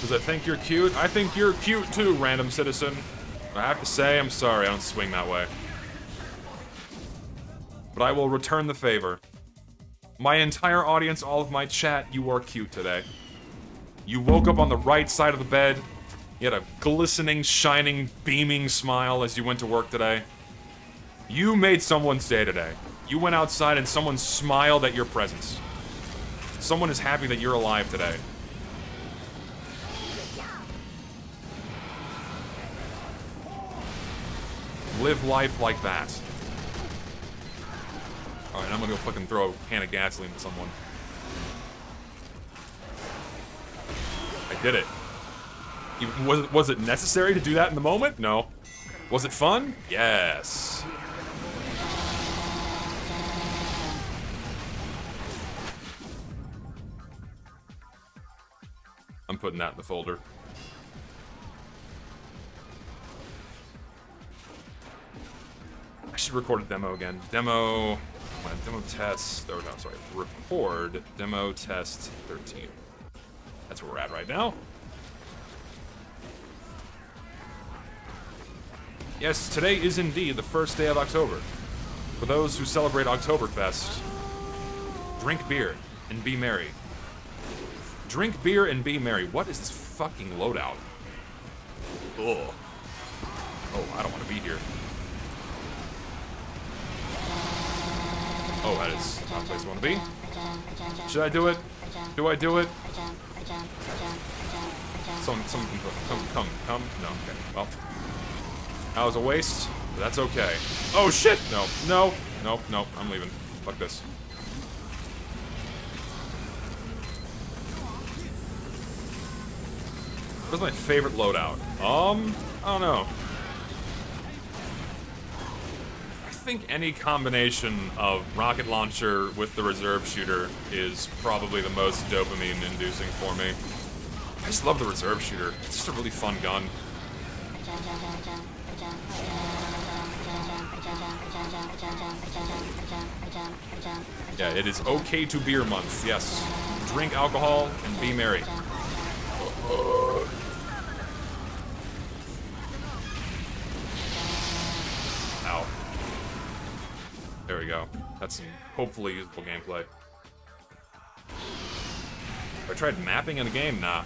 Does I think you're cute? I think you're cute too, random citizen. I have to say, I'm sorry, I don't swing that way. But I will return the favor. My entire audience, all of my chat, you are cute today. You woke up on the right side of the bed. You had a glistening, shining, beaming smile as you went to work today. You made someone's day today. You went outside and someone smiled at your presence. Someone is happy that you're alive today. Live life like that. Alright, I'm gonna go fucking throw a can of gasoline at someone. I did it. Was it necessary to do that in the moment? No. Was it fun? Yes. I'm putting that in the folder. I should record a demo again. Demo test, oh no, sorry, record demo test 13. That's where we're at right now. Yes, today is indeed the first day of October. For those who celebrate Oktoberfest, drink beer and be merry. Drink beer and be merry. What is this fucking loadout? Ugh. Oh, I don't want to be here. Oh, that is not a place I want to be. Should I do it? Do I do it? Someone come. No, okay. Well, that was a waste, but that's okay. Oh shit! No, I'm leaving. Fuck this. What's my favorite loadout? I don't know. I think any combination of rocket launcher with the reserve shooter is probably the most dopamine inducing for me. I just love the reserve shooter. It's just a really fun gun. Yeah, it is okay to beer month, yes. Drink alcohol and be merry. Ow. There we go. That's some hopefully usable gameplay. I tried mapping in the game? Nah.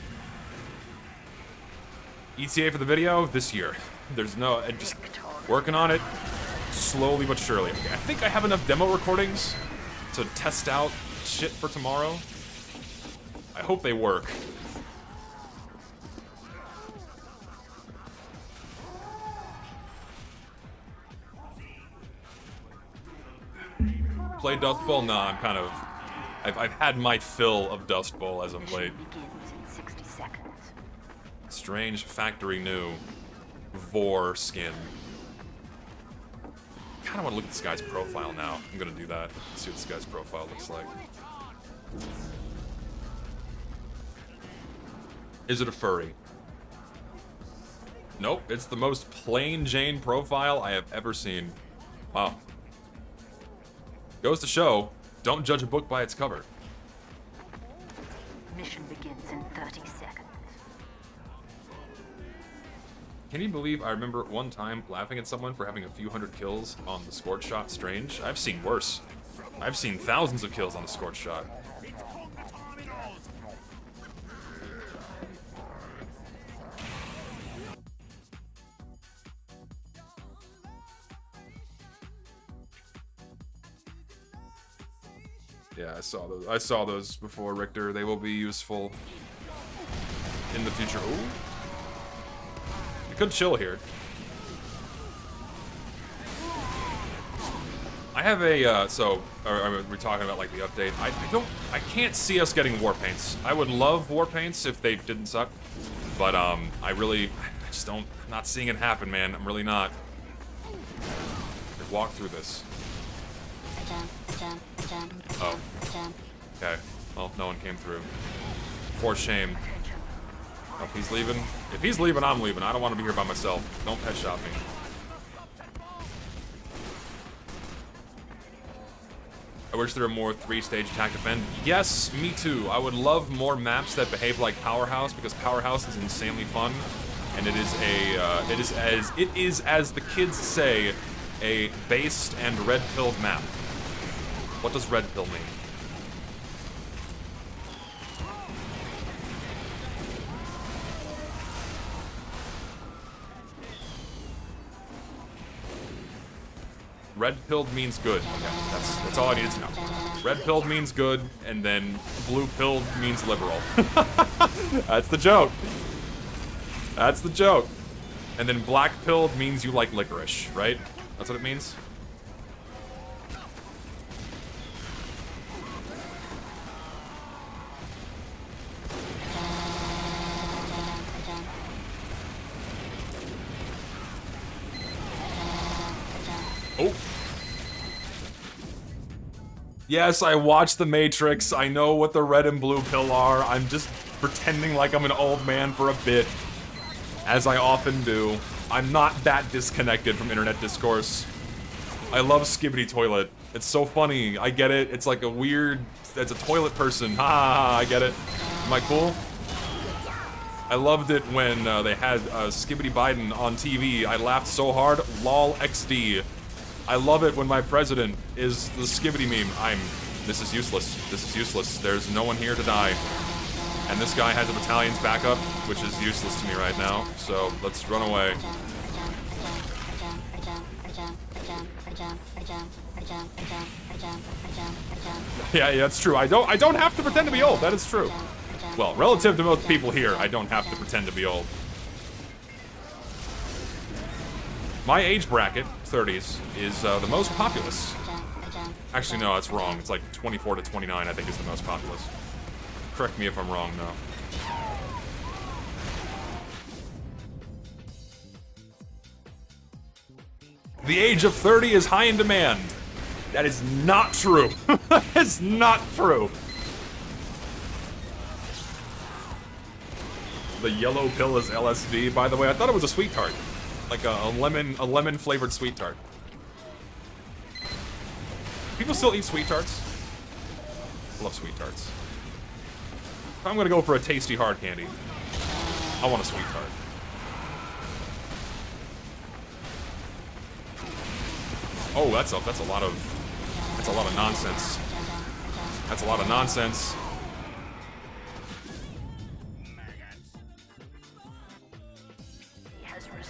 ETA for the video? This year. There's no... just working on it slowly but surely. Okay, I think I have enough demo recordings to test out shit for tomorrow. I hope they work. Play Dust Bowl? Nah, I'm kind of... I've had my fill of Dust Bowl as of late. Strange factory new Vor skin. I kind of want to look at this guy's profile now. I'm gonna do that. See what this guy's profile looks like. Is it a furry? Nope, it's the most plain Jane profile I have ever seen. Wow. Goes to show, don't judge a book by its cover. Mission begins in 30 seconds. Can you believe I remember one time laughing at someone for having a few hundred kills on the scorch shot strange? I've seen worse. I've seen thousands of kills on the scorch shot. Yeah, I saw those. I saw those before, Richter. They will be useful in the future. Ooh. You could chill here. I have a, we're talking about, like, the update. I can't see us getting war paints. I would love war paints if they didn't suck. But, I just don't, not seeing it happen, man. I'm really not. Walk through this. Oh. Okay. Well, no one came through. For shame. Oh, he's leaving. If he's leaving, I'm leaving. I don't want to be here by myself. Don't pet shop me. I wish there were more 3-stage attack defend. Yes, me too. I would love more maps that behave like Powerhouse, because Powerhouse is insanely fun, and it is as the kids say, a based and red-pilled map. What does red pill mean? Red-pilled means good. Okay, that's all I needed to know. Red-pilled means good, and then blue-pilled means liberal. That's the joke. That's the joke. And then black-pilled means you like licorice, right? That's what it means? Oh. Yes, I watched The Matrix. I know what the red and blue pill are. I'm just pretending like I'm an old man for a bit, as I often do. I'm not that disconnected from internet discourse. I love Skibbity Toilet. It's so funny. I get it. It's like a weird... It's a toilet person. Ha ha ha, I get it. Am I cool? I loved it when they had Skibbity Biden on TV. I laughed so hard. Lol XD. I love it when my president is the Skibbity meme. This is useless. This is useless. There's no one here to die. And this guy has a battalion's backup, which is useless to me right now. So let's run away. Yeah, that's true. I don't have to pretend to be old. That is true. Well, relative to most people here, I don't have to pretend to be old. My age bracket, 30s, is the most populous. Actually, no, that's wrong. It's like 24 to 29, I think, is the most populous. Correct me if I'm wrong, though. The age of 30 is high in demand. That is not true. That is not true. The yellow pill is LSD, by the way. I thought it was a sweet tart. Like a lemon flavored sweet tart. People still eat sweet tarts? I love sweet tarts. If I'm gonna go for a tasty hard candy, I want a sweet tart. Oh, that's a lot of nonsense. That's a lot of nonsense.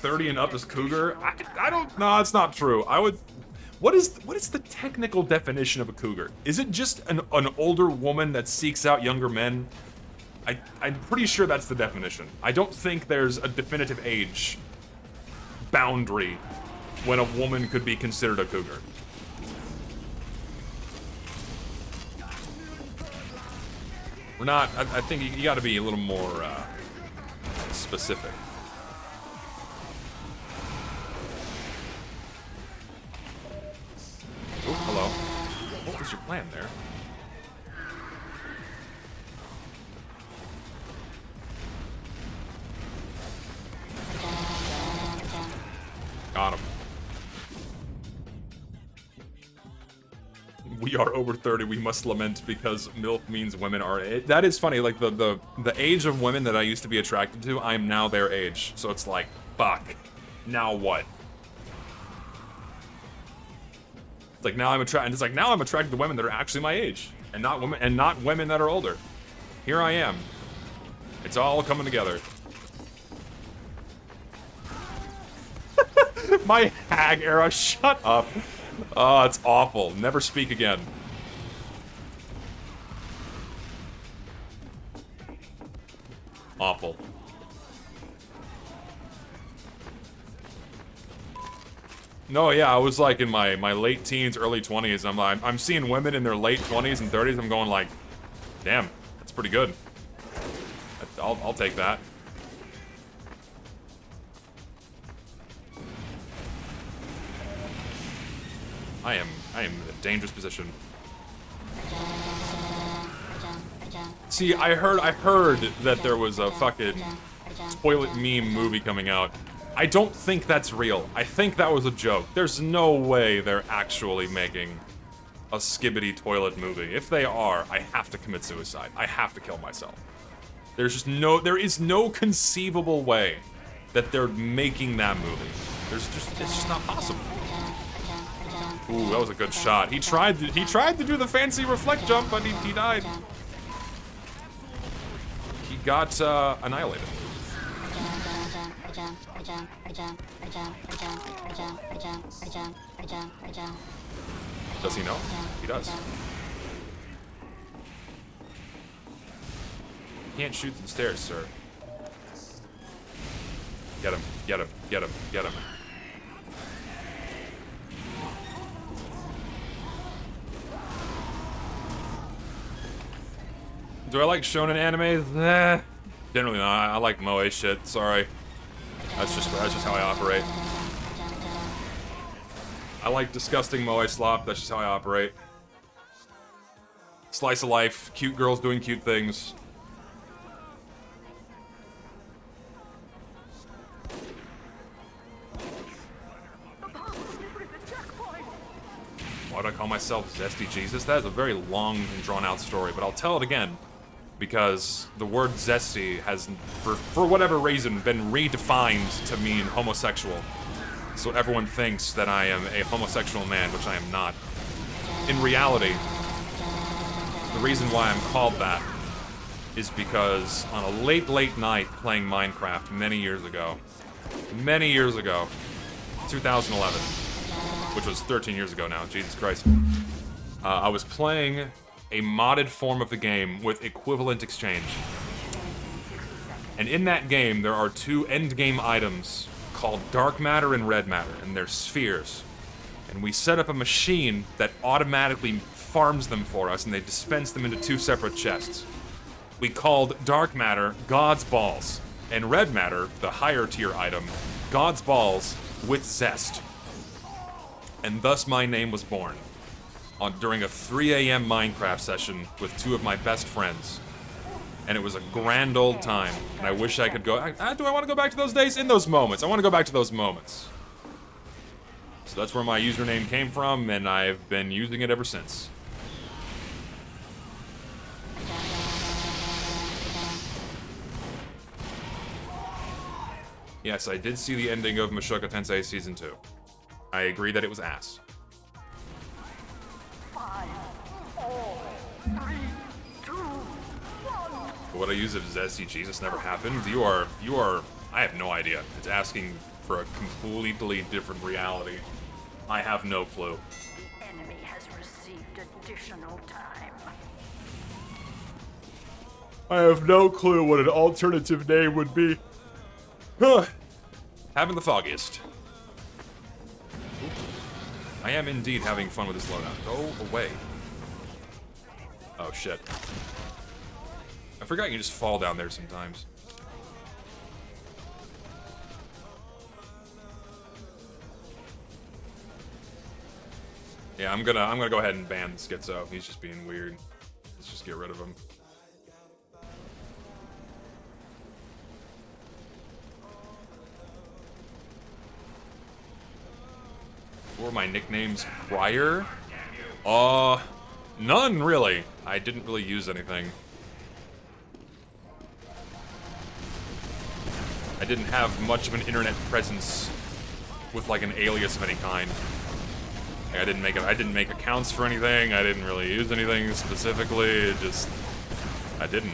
$30 and up is cougar? I don't... No, it's not true. I would... What is the technical definition of a cougar? Is it just an older woman that seeks out younger men? I'm pretty sure that's the definition. I don't think there's a definitive age boundary when a woman could be considered a cougar. We're not... I think you gotta be a little more specific. Oh, hello. What was your plan there? Got him. we are over 30, we must lament because MILF means women are... That is funny, like, the age of women that I used to be attracted to, I am now their age. So it's like, fuck. Now what? It's like, now I'm attracted to women that are actually my age. And not women that are older. Here I am. It's all coming together. My hag era, shut up. Oh, it's awful. Never speak again. Awful. No, yeah, I was like in my late teens, early 20s. I'm seeing women in their late 20s and 30s. I'm going like, damn, that's pretty good. I'll take that. I am in a dangerous position. See, I heard that there was a fucking toilet meme movie coming out. I don't think that's real. I think that was a joke. There's no way they're actually making a skibbity toilet movie. If they are, I have to commit suicide. I have to kill myself. There is no conceivable way that they're making that movie. It's just not possible. Ooh, that was a good shot. He tried to do the fancy reflect jump, but he died. He got annihilated. Does he know? He does. Can't shoot through the stairs, sir. Get him, get him, get him, get him. Do I like shonen anime? Eh, generally not. I like moe shit. Sorry. That's just how I operate. I like disgusting moe slop. That's just how I operate. Slice of life. Cute girls doing cute things. Why do I call myself Zesty Jesus? That is a very long and drawn-out story, but I'll tell it again. Because the word zesty has, for whatever reason, been redefined to mean homosexual. So everyone thinks that I am a homosexual man, which I am not. In reality, the reason why I'm called that is because on a late night playing Minecraft many years ago, 2011, which was 13 years ago now, Jesus Christ, I was playing a modded form of the game with equivalent exchange. And in that game, there are two endgame items called dark matter and red matter, and they're spheres. And we set up a machine that automatically farms them for us, and they dispense them into two separate chests. We called dark matter God's Balls, and red matter, the higher tier item, God's Balls with zest. And thus my name was born. During a 3 a.m. Minecraft session with two of my best friends. And it was a grand old time. And I wish I could go... do I want to go back to those days? In those moments. I want to go back to those moments. So that's where my username came from, and I've been using it ever since. Yes, I did see the ending of Mushoku Tensei Season 2. I agree that it was ass. 5, 4, 3, 2, 1. Would I use if Zesty Jesus never happened? You are, I have no idea. It's asking for a completely different reality. I have no clue. The enemy has received additional time. I have no clue what an alternative name would be. Having the foggiest. I am indeed having fun with this loadout. Go away. Oh shit. I forgot you can just fall down there sometimes. Yeah, I'm gonna go ahead and ban Schizo. He's just being weird. Let's just get rid of him. What were my nicknames prior? None, really. I didn't really use anything. I didn't have much of an internet presence with, like, an alias of any kind. Like, I didn't make accounts for anything. I didn't really use anything specifically. It just... I didn't.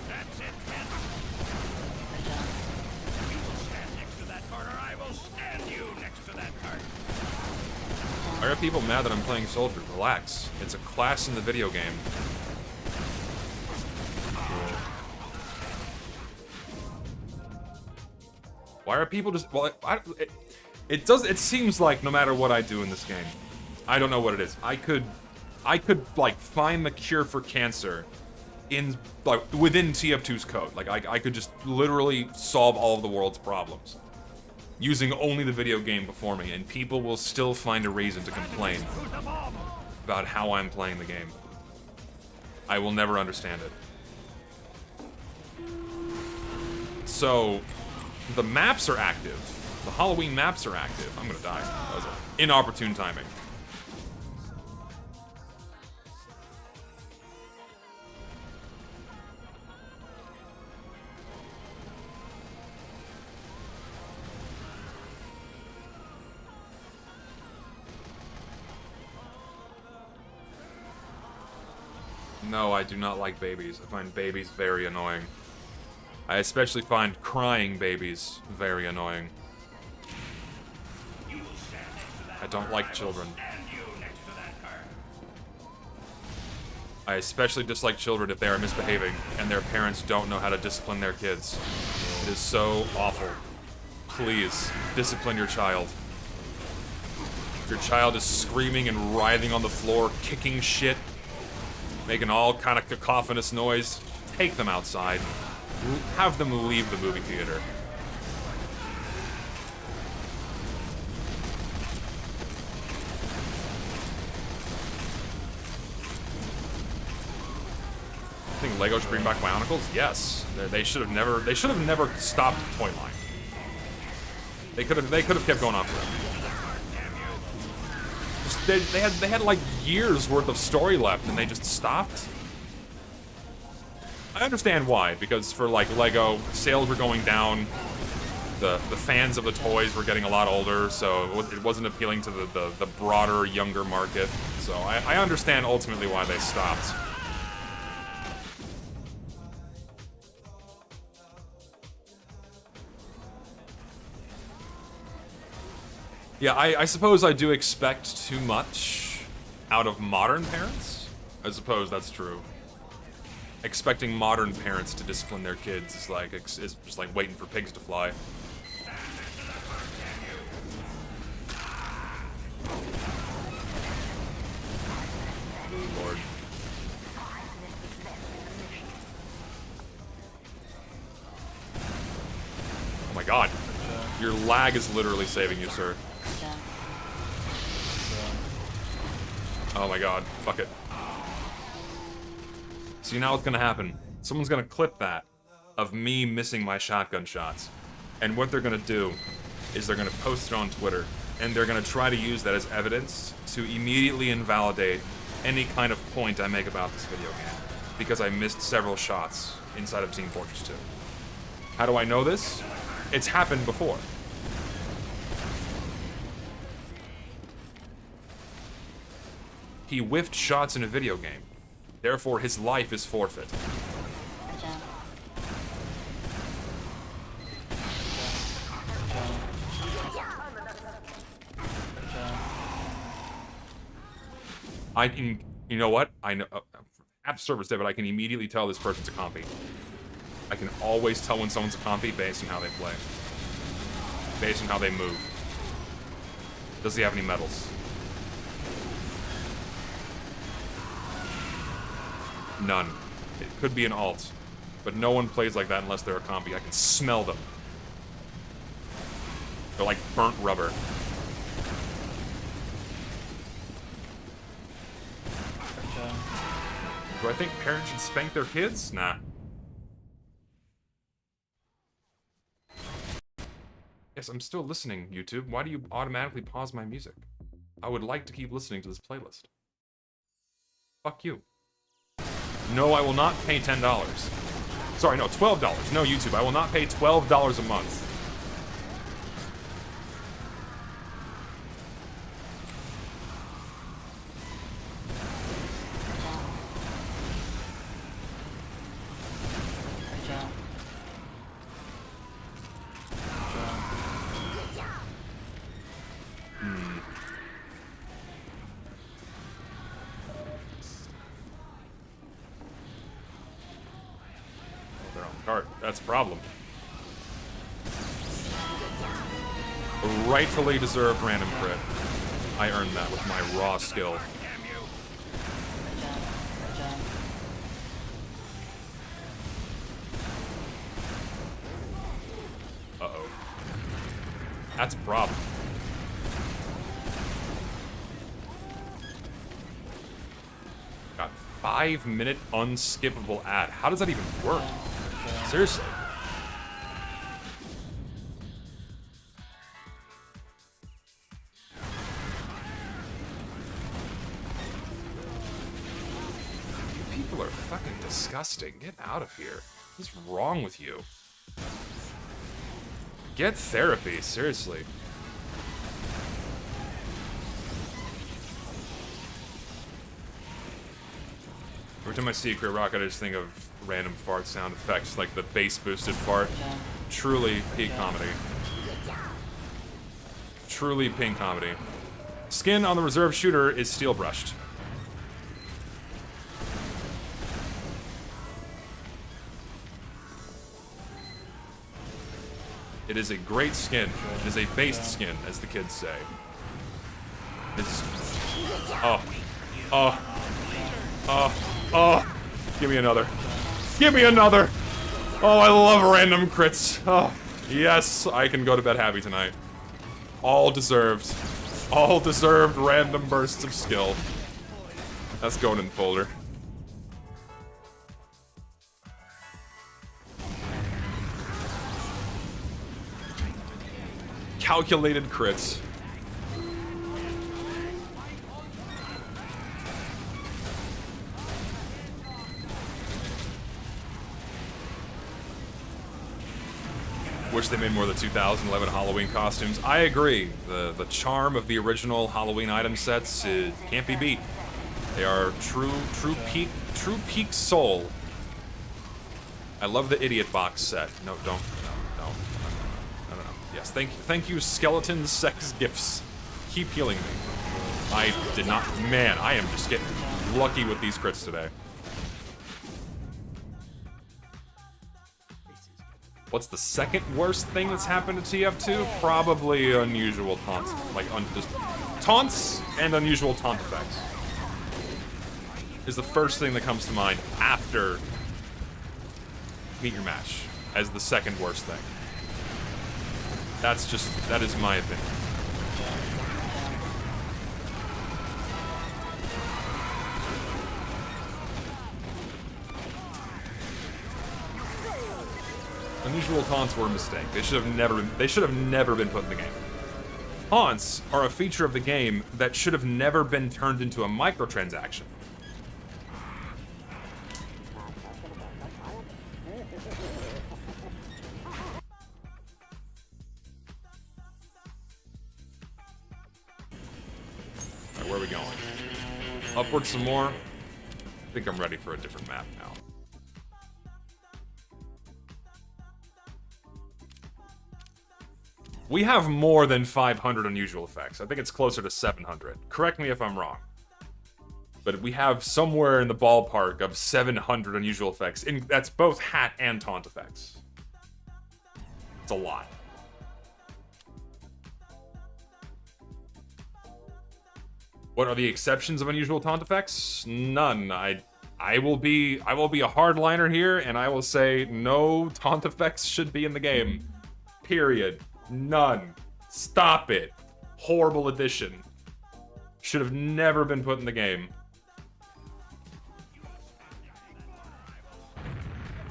That's it, man. You will stand next to that cart, or I will stand you next to that cart. Why are people mad that I'm playing Soldier? Relax. It's a class in the video game. Why are people just... Well, it seems like no matter what I do in this game, I don't know what it is. I could like, find the cure for cancer in, like, within TF2's code. Like, I could just literally solve all of the world's problems using only the video game before me, and people will still find a reason to complain about how I'm playing the game. I will never understand it. So, the maps are active. The Halloween maps are active. I'm gonna die. That was inopportune timing. No, I do not like babies. I find babies very annoying. I especially find crying babies very annoying. I don't like children. I especially dislike children if they are misbehaving and their parents don't know how to discipline their kids. It is so awful. Please, discipline your child. If your child is screaming and writhing on the floor, kicking shit, making all kind of cacophonous noise, take them outside. Have them leave the movie theater. I think Lego should bring back Bionicles? Yes. They should have never stopped Toy Line. They could have kept going on forever. They had like years worth of story left and they just stopped. I understand why, because for like Lego, sales were going down, the fans of the toys were getting a lot older, so it wasn't appealing to the broader, younger market. So I understand ultimately why they stopped. Yeah, I suppose I do expect too much out of modern parents. I suppose that's true. Expecting modern parents to discipline their kids is like is just like waiting for pigs to fly. Good Lord. Oh my God. Your lag is literally saving you, sir. Oh my God. Fuck it. See, now what's gonna happen? Someone's gonna clip that of me missing my shotgun shots. And what they're gonna do is they're gonna post it on Twitter, and they're gonna try to use that as evidence to immediately invalidate any kind of point I make about this video game, because I missed several shots inside of Team Fortress 2. How do I know this? It's happened before. He whiffed shots in a video game. Therefore, his life is forfeit. I can, you know what? I know, app service there, but I can immediately tell this person's a compy. I can always tell when someone's a compy based on how they play. Based on how they move. Does he have any medals? None. It could be an alt, but no one plays like that unless they're a compy. I can smell them. They're like burnt rubber. Do I think parents should spank their kids? Nah. Yes, I'm still listening, YouTube. Why do you automatically pause my music? I would like to keep listening to this playlist. Fuck you. No, I will not pay $10. Sorry, no, $12. No, YouTube, I will not pay $12 a month. That's a problem. A rightfully deserved random crit. I earned that with my raw skill. Uh-oh. That's a problem. Got 5-minute unskippable ad. How does that even work? Seriously. You people are fucking disgusting. Get out of here. What's wrong with you? Get therapy, seriously. Every time I see a crit rocket, I just think of random fart sound effects, like the bass boosted fart. Truly peak comedy. Truly pink comedy. Skin on the reserve shooter is steel brushed. It is a great skin. It is a based skin, as the kids say. It's... Give me another. Give me another! Oh, I love random crits. Oh, yes, I can go to bed happy tonight. All deserved. All deserved random bursts of skill. That's going in the folder. Calculated crits. Wish they made more of the 2011 Halloween costumes. I agree. The charm of the original Halloween item sets can't be beat. They are true peak soul. I love the idiot box set. No. Yes, thank you, skeleton sex gifts. Keep healing me. I did not. Man, I am just getting lucky with these crits today. What's the second worst thing that's happened to TF2? Probably unusual taunts. Like, just taunts and unusual taunt effects is the first thing that comes to mind after Meet Your Match as the second worst thing. That is my opinion. Unusual taunts were a mistake. They should have never been put in the game. Taunts are a feature of the game that should have never been turned into a microtransaction. Alright, where are we going? Upward some more? I think I'm ready for a different map now. We have more than 500 unusual effects. I think it's closer to 700. Correct me if I'm wrong. But we have somewhere in the ballpark of 700 unusual effects. That's both hat and taunt effects. It's a lot. What are the exceptions of unusual taunt effects? None. I will be a hardliner here, and I will say no taunt effects should be in the game. Period. None. Stop it. Horrible addition. Should have never been put in the game.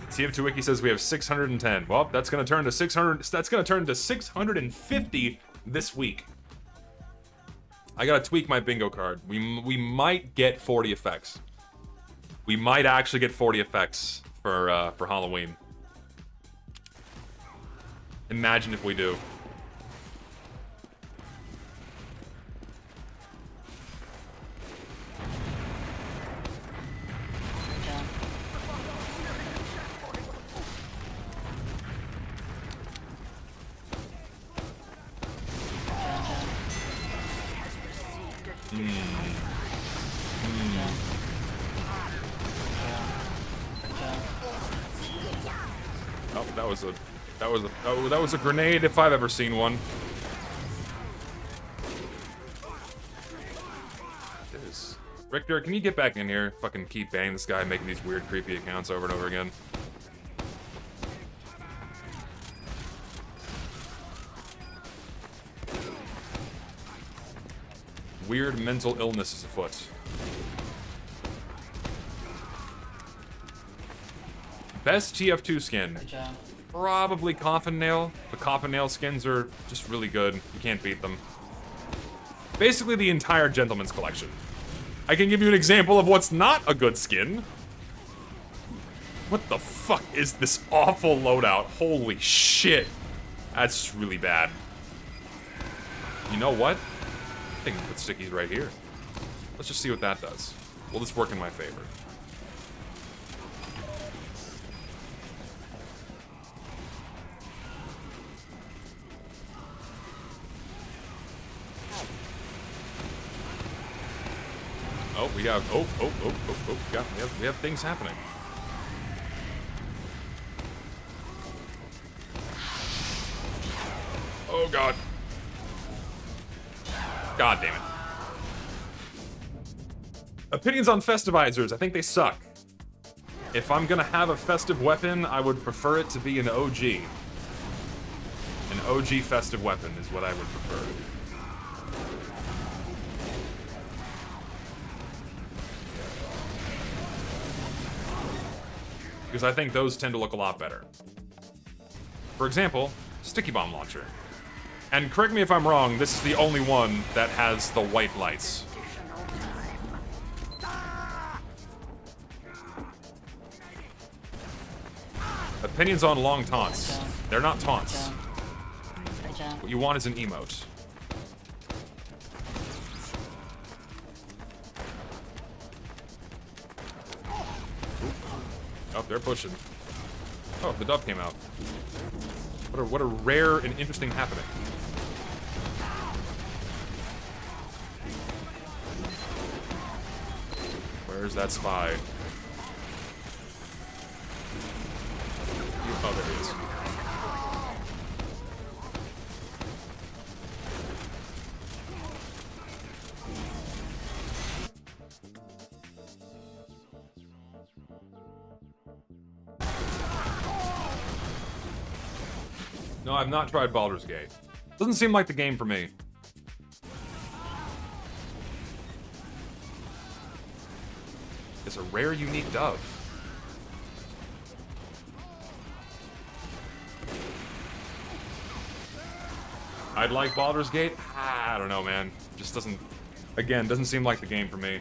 TF2 Wiki says we have 610. Well, that's gonna turn to 600. That's gonna turn to 650 this week. I gotta tweak my bingo card. We might get 40 effects. We might actually get 40 effects for Halloween. Imagine if we do. Oh, that was a grenade if I've ever seen one. Richter, can you get back in here? Fucking keep banning this guy making these weird, creepy accounts over and over again. Weird mental illness is afoot. Best TF2 skin. Probably Coffin Nail. The Coffin Nail skins are just really good. You can't beat them. Basically the entire Gentleman's Collection. I can give you an example of what's not a good skin. What the fuck is this awful loadout? Holy shit. That's really bad. You know what? I think we can put stickies right here. Let's just see what that does. Will this work in my favor? Oh, we have, yeah, we have things happening. Oh, God. God damn it. Opinions on festivizers. I think they suck. If I'm gonna have a festive weapon, I would prefer it to be an OG. An OG festive weapon is what I would prefer. Because I think those tend to look a lot better. For example, Sticky Bomb Launcher. And correct me if I'm wrong, this is the only one that has the white lights. Opinions on long taunts. They're not taunts. What you want is an emote. Oh, they're pushing. Oh, the dove came out. What a rare and interesting happening. Where's that spy? Oh, there he is. No, I've not tried Baldur's Gate. Doesn't seem like the game for me. It's a rare, unique dove. I'd like Baldur's Gate? I don't know, man. Just doesn't... Again, doesn't seem like the game for me.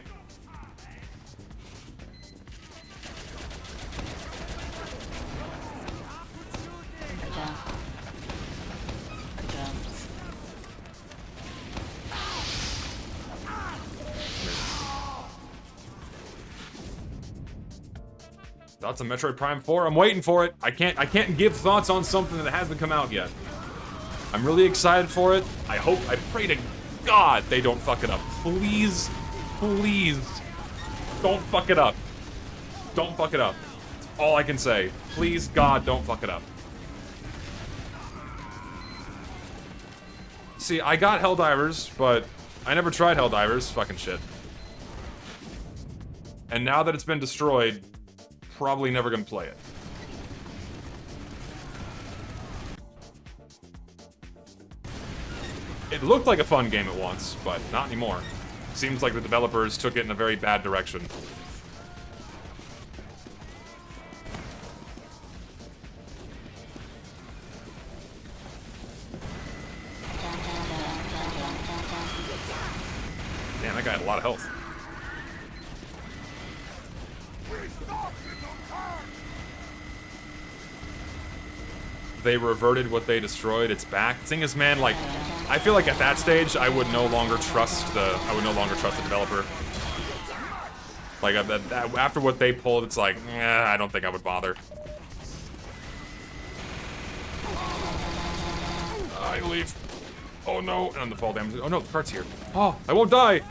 Thoughts on Metroid Prime 4? I'm waiting for it. I can't give thoughts on something that hasn't come out yet. I'm really excited for it. I pray to God they don't fuck it up. Please, please, don't fuck it up. Don't fuck it up. That's all I can say. Please, God, don't fuck it up. See, I got Helldivers, but I never tried Helldivers. Fucking shit. And now that it's been destroyed, probably never gonna play it. It looked like a fun game at once, but not anymore. Seems like the developers took it in a very bad direction. Damn, that guy had a lot of health. They reverted what they destroyed. It's back. Thing is, man, like, I feel like at that stage, I would no longer trust the developer. Like, after what they pulled, it's like, I don't think I would bother. I leave. Oh no, and the fall damage. Oh no, the cart's here. Oh, I won't die.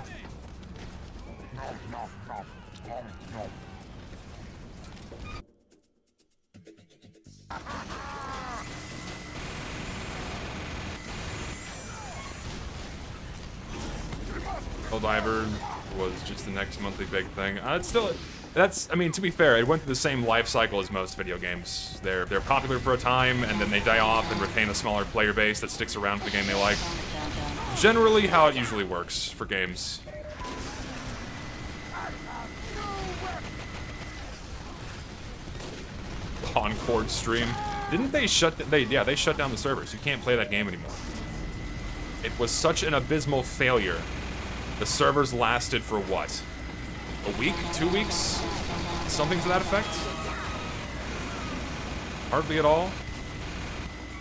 Diver was just the next monthly big thing. It's still, I mean, to be fair, it went through the same life cycle as most video games. They're popular for a time, and then they die off and retain a smaller player base that sticks around for the game they like. Generally, how it usually works for games. Concord stream. Didn't they shut? They shut down the servers. You can't play that game anymore. It was such an abysmal failure. The servers lasted for what? A week? 2 weeks? Something to that effect? Hardly at all.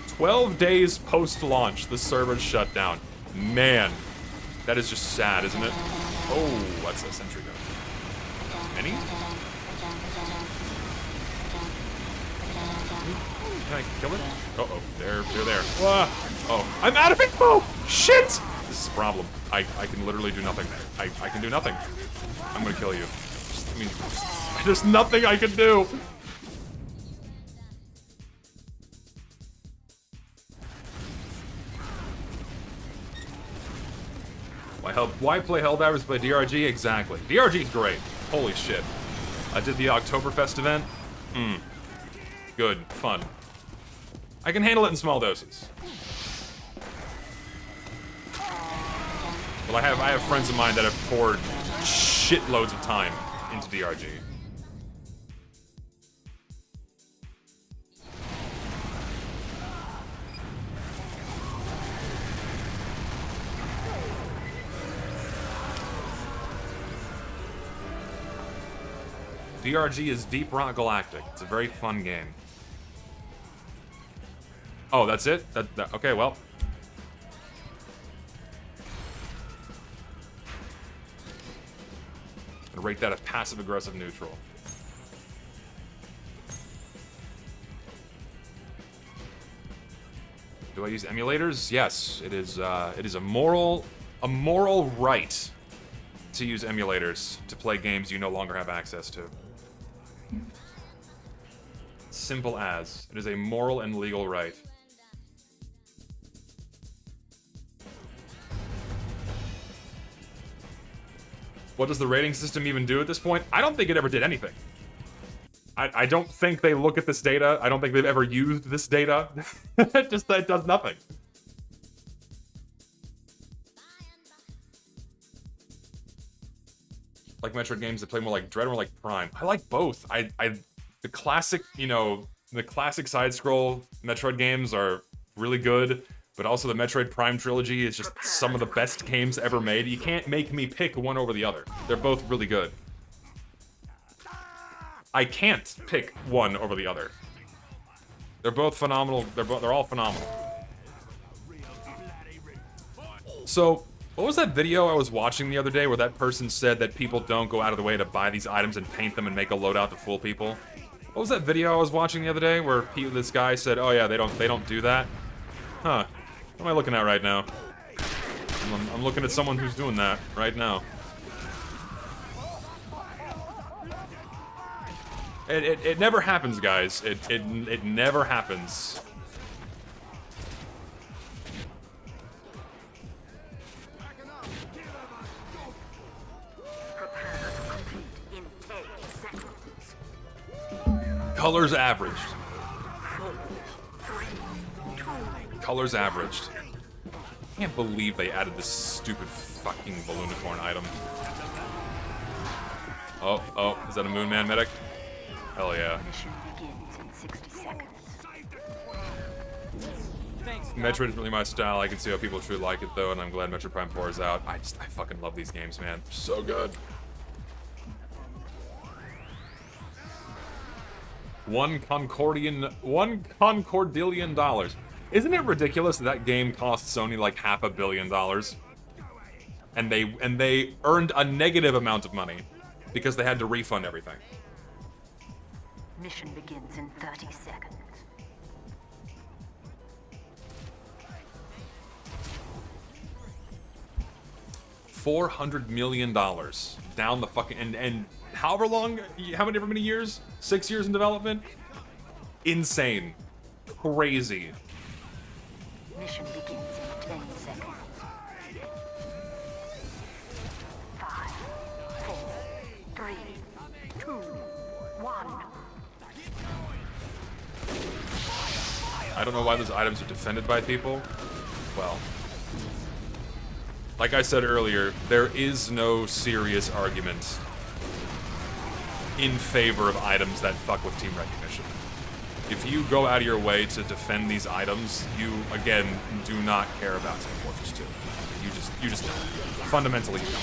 12 days post-launch, the servers shut down. Man, that is just sad, isn't it? Oh, what's a sentry gun? Any? Can I kill it? Uh-oh, they're there. Oh, I'm out of ammo! Shit! This is a problem. I can literally do nothing. I can do nothing. I'm gonna kill you. There's nothing I can do! Why play Helldivers? Play DRG? Exactly. DRG's great. Holy shit. I did the Oktoberfest event. Good. Fun. I can handle it in small doses. Well, I have friends of mine that have poured shitloads of time into DRG. DRG is Deep Rock Galactic. It's a very fun game. Oh, that's it? Okay, well. I'm gonna rate that a passive-aggressive neutral. Do I use emulators? Yes, it is a moral right to use emulators to play games you no longer have access to. Simple as. It is a moral and legal right. What does the rating system even do at this point? I don't think it ever did anything. I don't think they look at this data. I don't think they've ever used this data. It does nothing. Like Metroid games that play more like Dread or like Prime. I like both. The classic, the classic side-scroll Metroid games are really good, but also the Metroid Prime trilogy is just some of the best games ever made. You can't make me pick one over the other. They're both really good. I can't pick one over the other. They're both phenomenal. They're all phenomenal. So, what was that video I was watching the other day where that person said that people don't go out of the way to buy these items and paint them and make a loadout to fool people? What was that video I was watching the other day where this guy said, "Oh yeah, they don't do that"? Huh? What am I looking at right now? I'm looking at someone who's doing that right now. It never happens, guys. It never happens. Colors averaged. Colors averaged. I can't believe they added this stupid fucking Balloonicorn item. Oh, is that a Moon Man medic? Hell yeah. Metroid is really my style. I can see how people truly like it though, and I'm glad Metroid Prime 4 is out. I fucking love these games, man. So good. one Concordillion dollars. Isn't it ridiculous that that game cost Sony like $500 million? And they earned a negative amount of money because they had to refund everything. Mission begins in 30 seconds. $400 million down the fucking and however long, how many years? 6 years in development? Insane. Crazy. Mission begins in 10 seconds. 5, 4, 3, 2, 1. I don't know why those items are defended by people. Well, like I said earlier, there is no serious argument in favor of items that fuck with team recognition. If you go out of your way to defend these items, you, again, do not care about Team Fortress 2. You just don't. Fundamentally, you don't.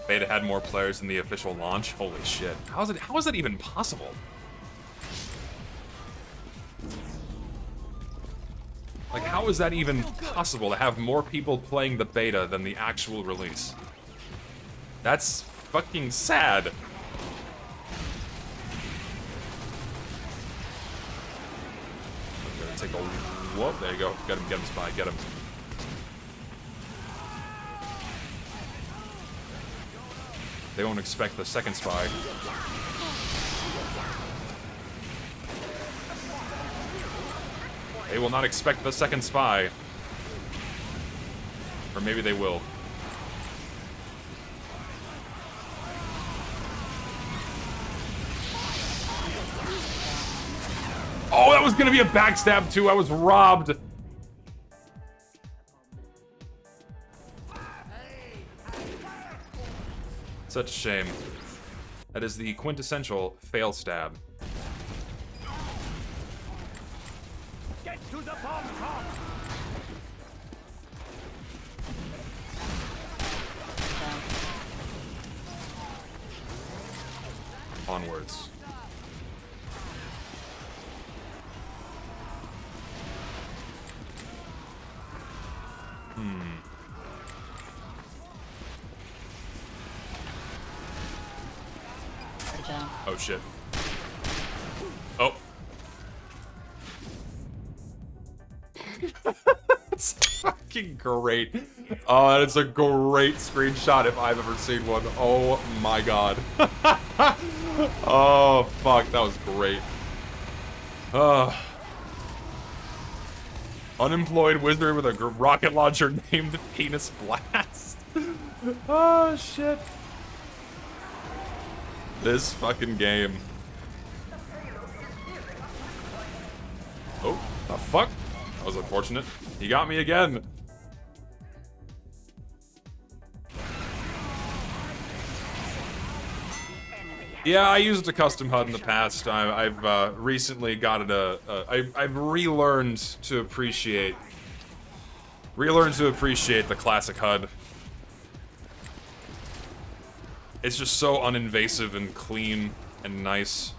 Beta had more players than the official launch. Holy shit. How is that even possible? Like, how is that even possible to have more people playing the beta than the actual release? That's fucking sad. I'm gonna take a whoop. There you go. Get him, Spy. Get him. They won't expect the second Spy. They will not expect the second Spy. Or maybe they will. Oh, that was gonna be a backstab too. I was robbed. Such a shame. That is the quintessential fail stab. Get to the bomb top. Onwards. Oh shit. Oh. That's fucking great. Oh, that is a great screenshot if I've ever seen one. Oh my god. Oh fuck, that was great. Unemployed wizard with a rocket launcher named Penis Blast. Oh shit. This fucking game. Oh, the fuck? That was unfortunate. He got me again. Yeah, I used a custom HUD in the past. I've recently gotten I've relearned to appreciate the classic HUD. It's just so uninvasive and clean and nice.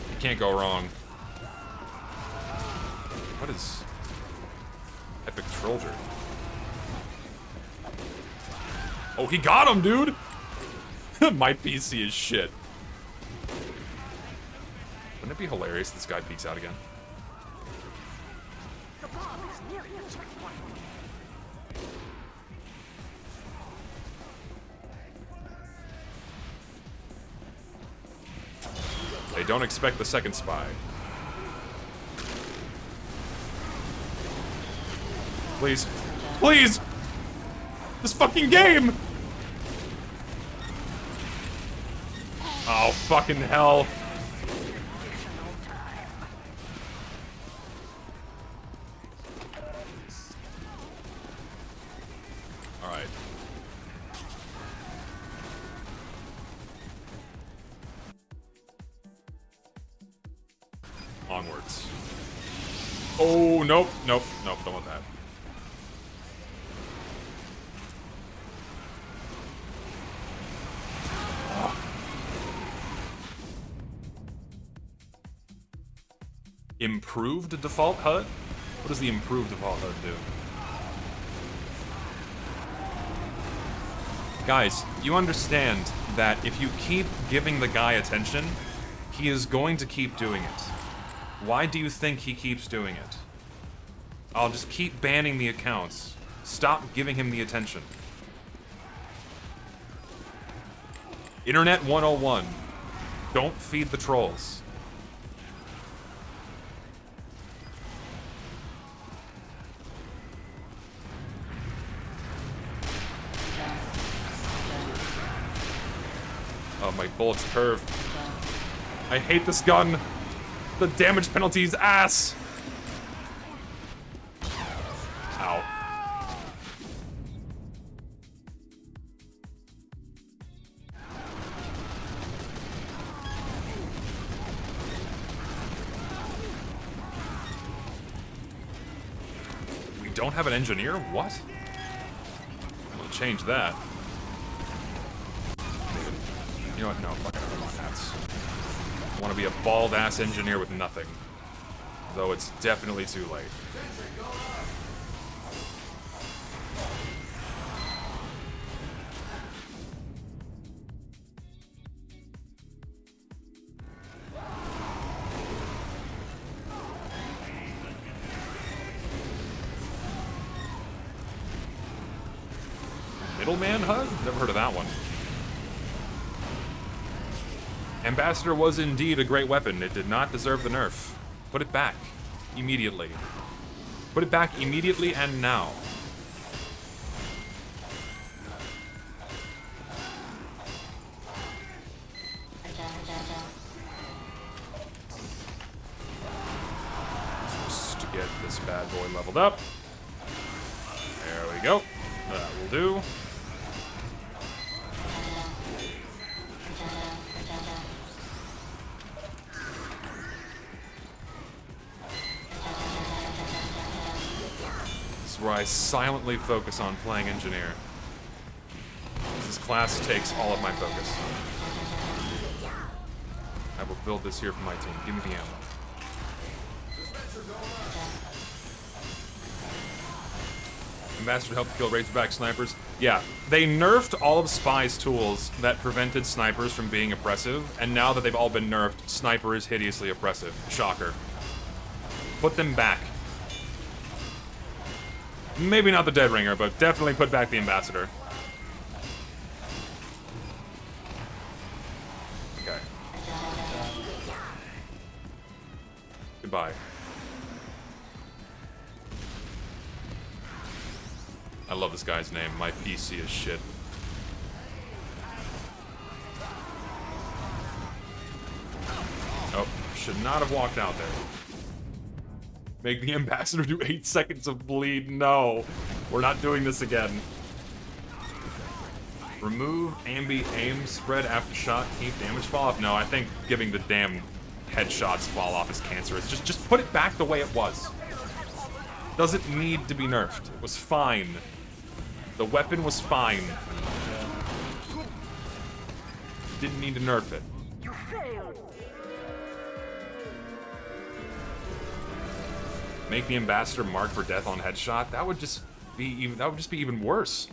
You can't go wrong. What is Epic Trollger? Oh, he got him, dude! My PC is shit. Wouldn't it be hilarious if this guy peeks out again? They don't expect the second Spy. Please. Please! This fucking game! Oh, fucking hell. onwards. Oh, nope, nope, nope, don't want that. Improved default HUD? What does the improved default HUD do? Guys, you understand that if you keep giving the guy attention, he is going to keep doing it. Why do you think he keeps doing it? I'll just keep banning the accounts. Stop giving him the attention. Internet 101. Don't feed the trolls. Oh, my bullets curve. I hate this gun. The damage penalty is ass. Ow. We don't have an engineer? What? We'll change that. You know what? No, fuck it. I don't want hats. I want to be a bald-ass engineer with nothing. Though it's definitely too late. Middleman HUD? Never heard of that one. Ambassador was indeed a great weapon. It did not deserve the nerf. Put it back. Immediately. Put it back immediately and now. Just to get this bad boy leveled up. There we go. That will do. Where I silently focus on playing engineer. This class takes all of my focus. I will build this here for my team. Give me the ammo. Ambassador helped kill Razorback snipers. Yeah, they nerfed all of Spy's tools that prevented snipers from being oppressive, and now that they've all been nerfed, Sniper is hideously oppressive. Shocker. Put them back. Maybe not the Dead Ringer, but definitely put back the Ambassador. Okay. Goodbye. I love this guy's name. My PC is shit. Oh, should not have walked out there. Make the Ambassador do 8 seconds of bleed. No, we're not doing this again. Remove ambi aim spread after shot. Keep damage fall off. No, I think giving the damn headshots fall off is cancerous. Just put it back the way it was. Doesn't need to be nerfed. It was fine. The weapon was fine. Didn't need to nerf it. You failed. Make the Ambassador mark for death on headshot. That would just be even worse.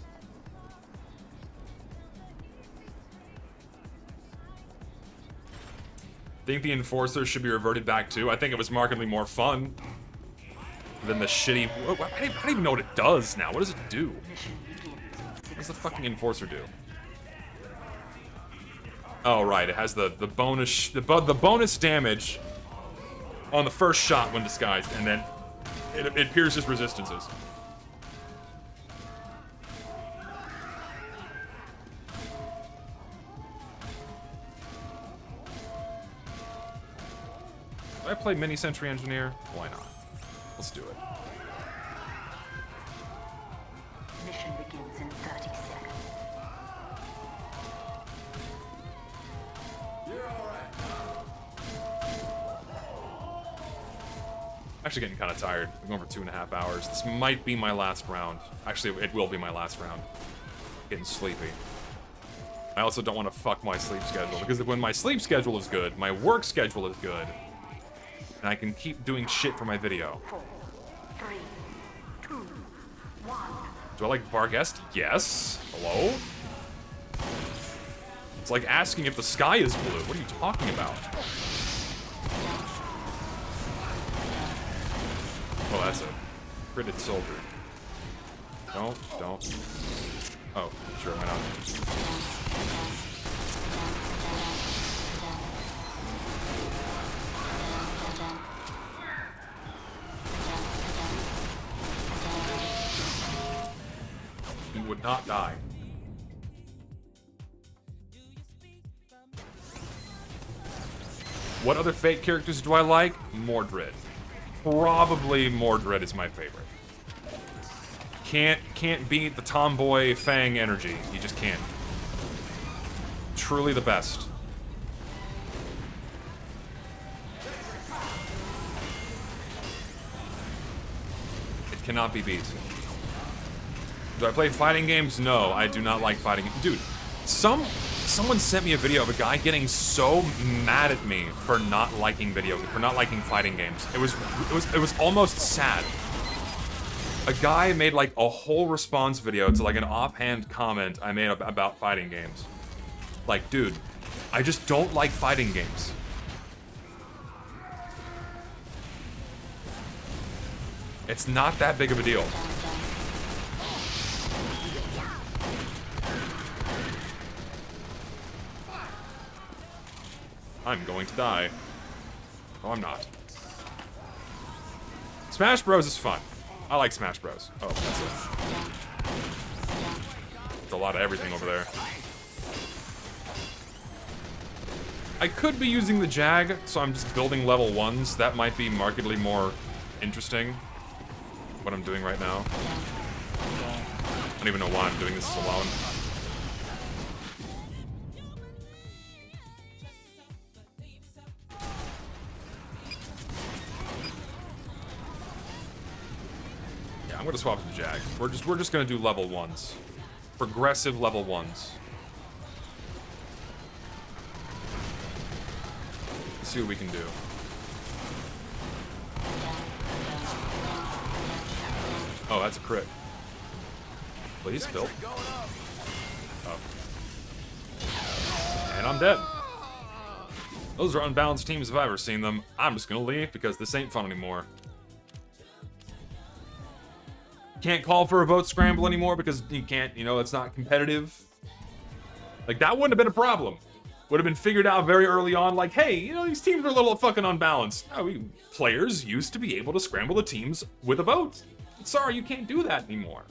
Think the Enforcer should be reverted back too. I think it was markedly more fun than the shitty. I don't even know what it does now. What does it do? What does the fucking Enforcer do? Oh right, it has the bonus the bonus damage on the first shot when disguised, and then it pierces resistances. Do I play Mini Sentry Engineer? Why not? Let's do it. Mission begins in 30 seconds. Actually getting kind of tired. I'm going for 2.5 hours. This might be my last round. Actually, it will be my last round. Getting sleepy. I also don't want to fuck my sleep schedule, because when my sleep schedule is good, my work schedule is good, and I can keep doing shit for my video. 4, 3, 2, 1. Do I like Barguest? Yes. Hello? It's like asking if the sky is blue. What are you talking about? Oh, that's a critted soldier. Don't. Oh, sure, why not? He would not die. What other Fate characters do I like? Mordred. Probably Mordred is my favorite. Can't beat the tomboy Fang energy. You just can't. Truly the best. It cannot be beat. Do I play fighting games? No, I do not like fighting. Dude, someone sent me a video of a guy getting so mad at me for not liking for not liking fighting games. It was almost sad. A guy made like a whole response video to like an offhand comment I made about fighting games. Like, dude, I just don't like fighting games. It's not that big of a deal. I'm going to die. Oh, I'm not. Smash Bros is fun. I like Smash Bros. Oh, that's it. There's a lot of everything over there. I could be using the Jag, so I'm just building level 1s. That might be markedly more interesting. What I'm doing right now. I don't even know why I'm doing this alone. I'm gonna swap to the Jag. We're just gonna do level 1s. Progressive level 1s. Let's see what we can do. Oh, that's a crit. Please, Bill. Oh. And I'm dead. Those are unbalanced teams if I've ever seen them. I'm just gonna leave because this ain't fun anymore. Can't call for a vote scramble anymore because you can't, it's not competitive. Like, that wouldn't have been a problem. Would have been figured out very early on, like, hey, these teams are a little fucking unbalanced. No, players used to be able to scramble the teams with a vote. Sorry, you can't do that anymore.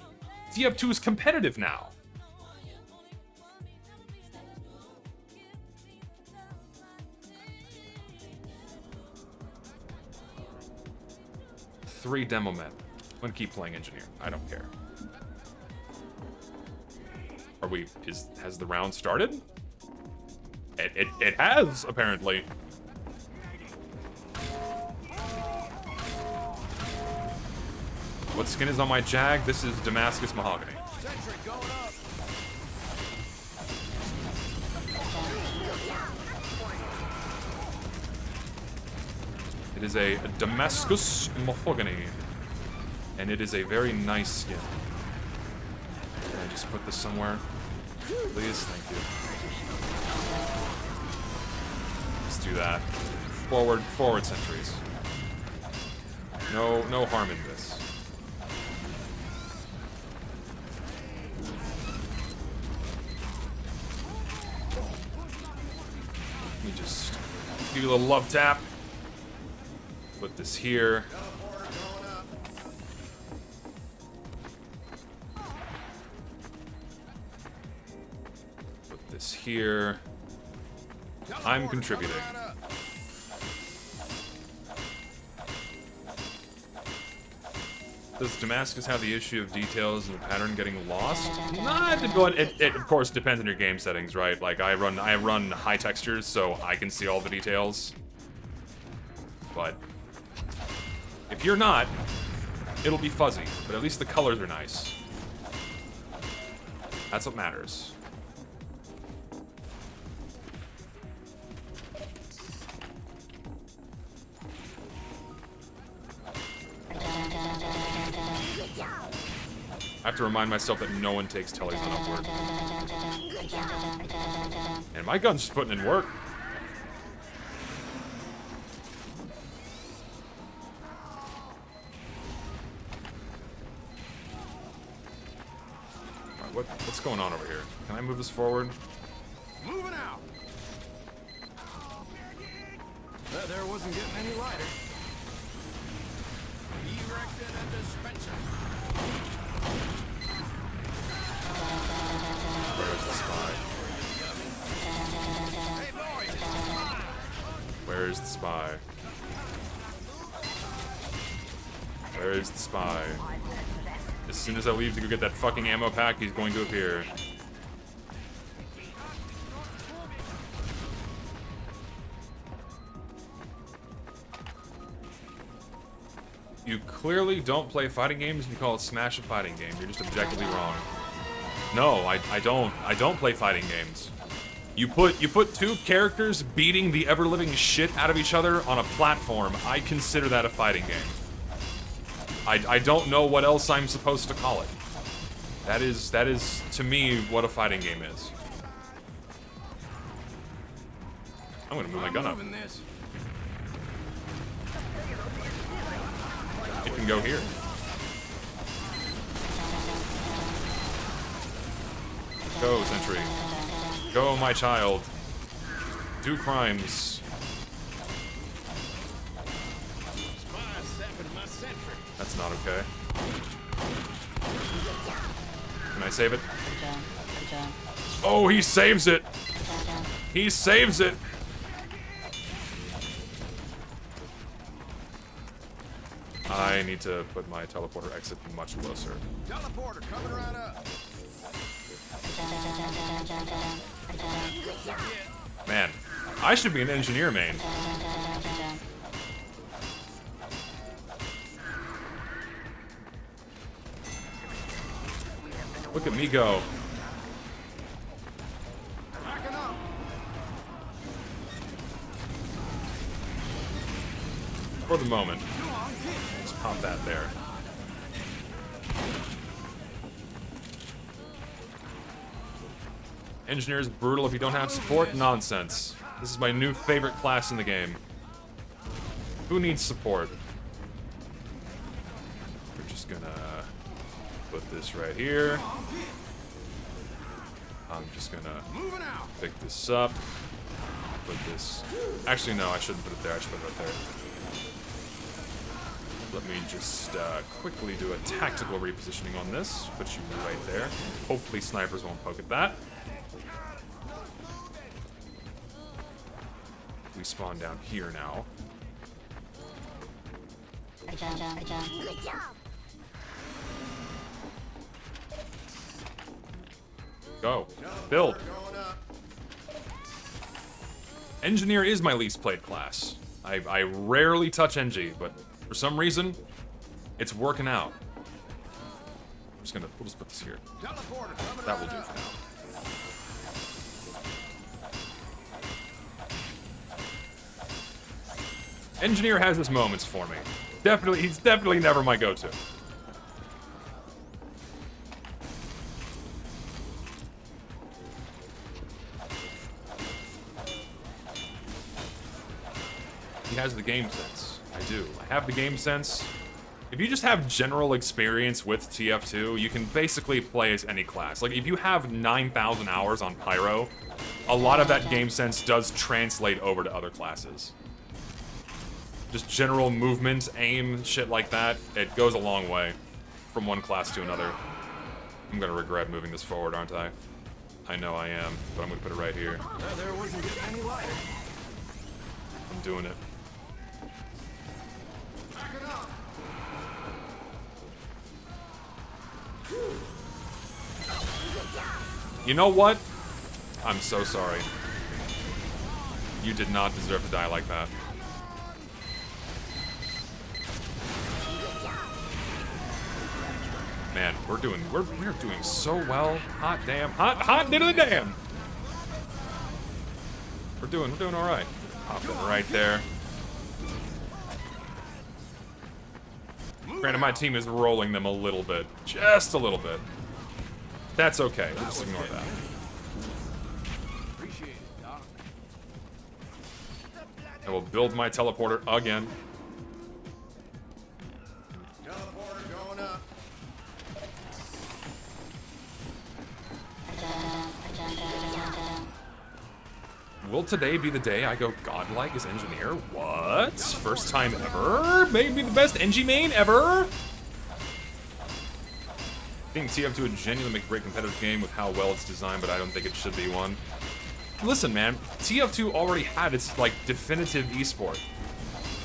TF2 is competitive now. Three demo men. I'm gonna keep playing engineer. I don't care. Has the round started? It has, apparently. What skin is on my Jag? This is Damascus Mahogany. It is a Damascus Mahogany. And it is a very nice skin. Can I just put this somewhere? Please? Thank you. Let's do that. Forward sentries. No harm in this. Let me just give you a little love tap. Put this here. This here. I'm contributing. Does Damascus have the issue of details and the pattern getting lost? Not it of course depends on your game settings, right? Like I run high textures, so I can see all the details. But If you're not, it'll be fuzzy, but at least the colors are nice. That's what matters. I have to remind myself that no one takes tellies when I'm working. And my gun's just putting in work. Alright, what's going on over here? Can I move this forward? Moving out. That there wasn't getting any lighter. Erected a dispenser. Where's the spy? Hey boys, it's mine. Where's the spy? Where is the spy? As soon as I leave to go get that fucking ammo pack, he's going to appear. You clearly don't play fighting games and you call it Smash a fighting game. You're just objectively wrong. No, I don't play fighting games. You put two characters beating the ever-living shit out of each other on a platform. I consider that a fighting game. I don't know what else I'm supposed to call it. That is to me what a fighting game is. I'm gonna move my gun up. Moving this. It can go here. Go, Sentry. Go, my child. Do crimes. That's not okay. Can I save it? Oh, he saves it! He saves it! I need to put my teleporter exit much closer. Teleporter coming right up. Man, I should be an engineer main. Look at me go. Backing up. For the moment. Let's pop that there. Engineer is brutal if you don't have support? Nonsense. This is my new favorite class in the game. Who needs support? We're just gonna put this right here. I'm just gonna pick this up. Put this... Actually, no, I shouldn't put it there. I should put it right there. Let me just quickly do a tactical repositioning on this. Put you right there. Hopefully snipers won't poke at that. We spawn down here now. Go. Build. Engineer is my least played class. I rarely touch Engie, but for some reason, it's working out. We'll just put this here. That will do for now. Engineer has his moments for me. He's definitely never my go-to. He has the game sense. I do. I have the game sense. If you just have general experience with TF2, you can basically play as any class. Like, if you have 9,000 hours on Pyro, a lot of that game sense does translate over to other classes. Just general movement, aim, shit like that, it goes a long way from one class to another. I'm gonna regret moving this forward, aren't I? I know I am, but I'm gonna put it right here. There wasn't getting any lighter. I'm doing it. Backing up. You know what? I'm so sorry. You did not deserve to die like that. Man, we're doing so well. Hot damn. Hot diddly damn. We're doing all right. Pop it right there. Granted, my team is rolling them a little bit. Just a little bit. That's okay. We'll just ignore that. I will build my teleporter again. Teleporter going up. Will today be the day I go godlike as engineer? What? First time ever? Maybe the best Engie main ever? I think TF2 would genuinely make a great competitive game with how well it's designed, but I don't think it should be one. Listen, man, TF2 already had its, like, definitive esport.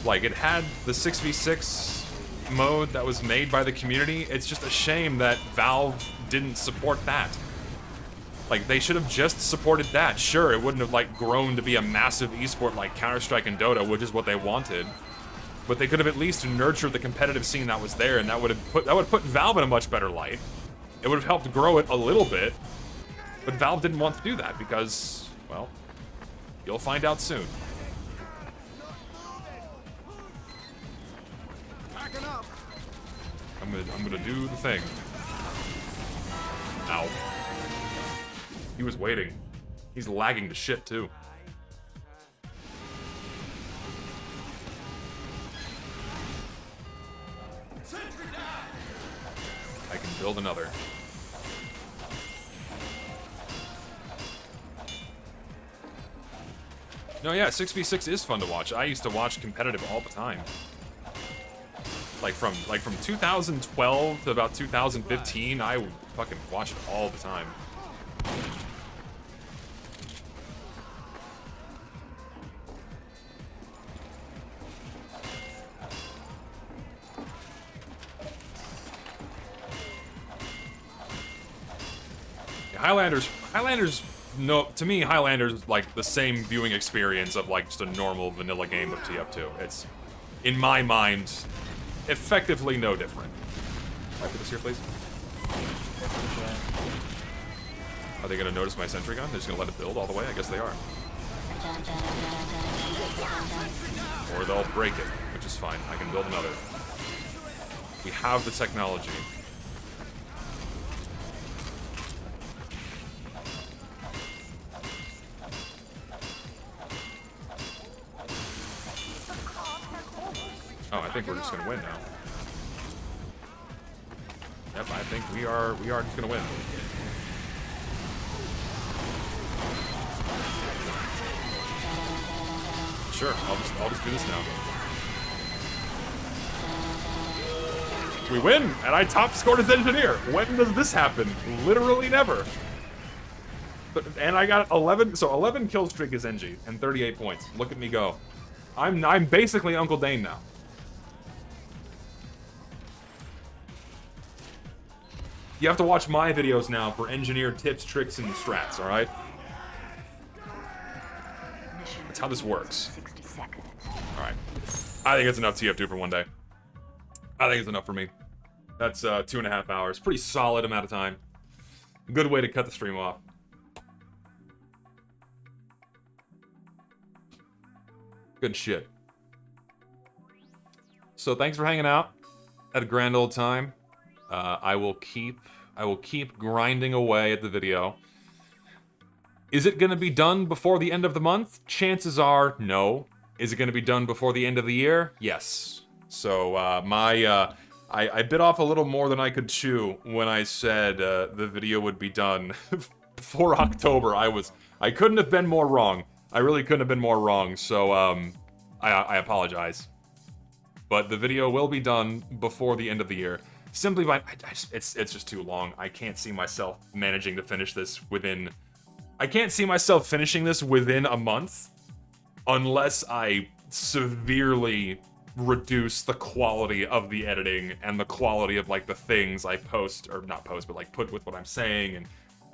Like, it had the 6v6 mode that was made by the community. It's just a shame that Valve didn't support that. Like, they should have just supported that. Sure, it wouldn't have, like, grown to be a massive esport like Counter-Strike and Dota, which is what they wanted. But they could have at least nurtured the competitive scene that was there, and that would have put Valve in a much better light. It would have helped grow it a little bit. But Valve didn't want to do that because, well, you'll find out soon. Backing up. I'm gonna do the thing. Ow. He was waiting. He's lagging to shit, too. I can build another. No, yeah, 6v6 is fun to watch. I used to watch competitive all the time. Like from 2012 to about 2015, I would fucking watch it all the time. Highlanders, no, to me, Highlanders like the same viewing experience of like just a normal vanilla game of TF2. It's, in my mind, effectively no different. Can I put this here, please? Are they gonna notice my sentry gun? They're just gonna let it build all the way? I guess they are. Or they'll break it, which is fine. I can build another. We have the technology. Oh, I think we're just gonna win now. Yep, I think we are just gonna win. Sure, I'll just do this now. We win, and I top scored as engineer. When does this happen? Literally never. And I got 11, so 11 kill streak as Engie and 38 points. Look at me go. I'm basically Uncle Dane now. You have to watch my videos now for engineer tips, tricks, and strats, alright? That's how this works. Alright. I think it's enough TF2 for one day. I think it's enough for me. That's 2.5 hours. Pretty solid amount of time. Good way to cut the stream off. Good shit. So thanks for hanging out. Had a grand old time. I will keep grinding away at the video. Is it gonna be done before the end of the month? Chances are, no. Is it gonna be done before the end of the year? Yes. So, I bit off a little more than I could chew when I said, the video would be done before October. I couldn't have been more wrong. I really couldn't have been more wrong, so, I apologize. But the video will be done before the end of the year. Simply by, it's just too long. I can't see myself managing to finish this within... I can't see myself finishing this within a month unless I severely reduce the quality of the editing and the quality of like the things I post, or not post, but like put with what I'm saying,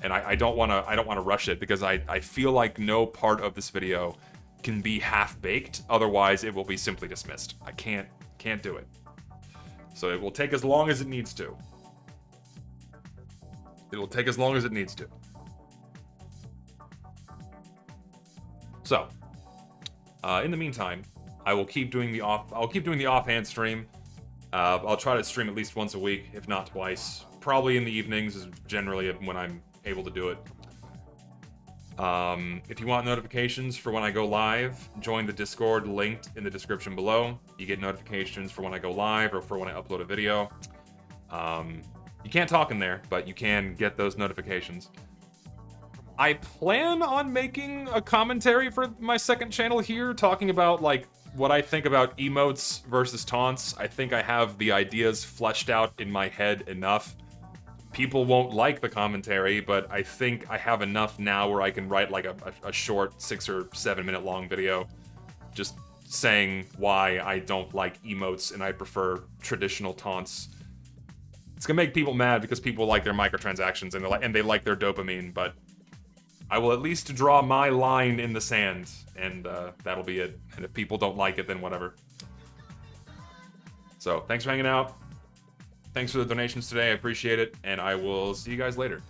and I don't want to rush it because I feel like no part of this video can be half-baked, otherwise it will be simply dismissed. I can't do it. So it will take as long as it needs to. It will take as long as it needs to. So, in the meantime, I will keep doing the offhand stream. I'll try to stream at least once a week, if not twice. Probably in the evenings is generally when I'm able to do it. If you want notifications for when I go live, join the Discord linked in the description below. You get notifications for when I go live or for when I upload a video. You can't talk in there, but you can get those notifications. I plan on making a commentary for my second channel here, talking about, like, what I think about emotes versus taunts. I think I have the ideas fleshed out in my head enough. People won't like the commentary, but I think I have enough now where I can write, like, a short 6 or 7 minute long video just saying why I don't like emotes and I prefer traditional taunts. It's gonna make people mad because people like their microtransactions and they like their dopamine, but I will at least draw my line in the sand, and that'll be it. And if people don't like it, then whatever. So, thanks for hanging out. Thanks for the donations today, I appreciate it, and I will see you guys later.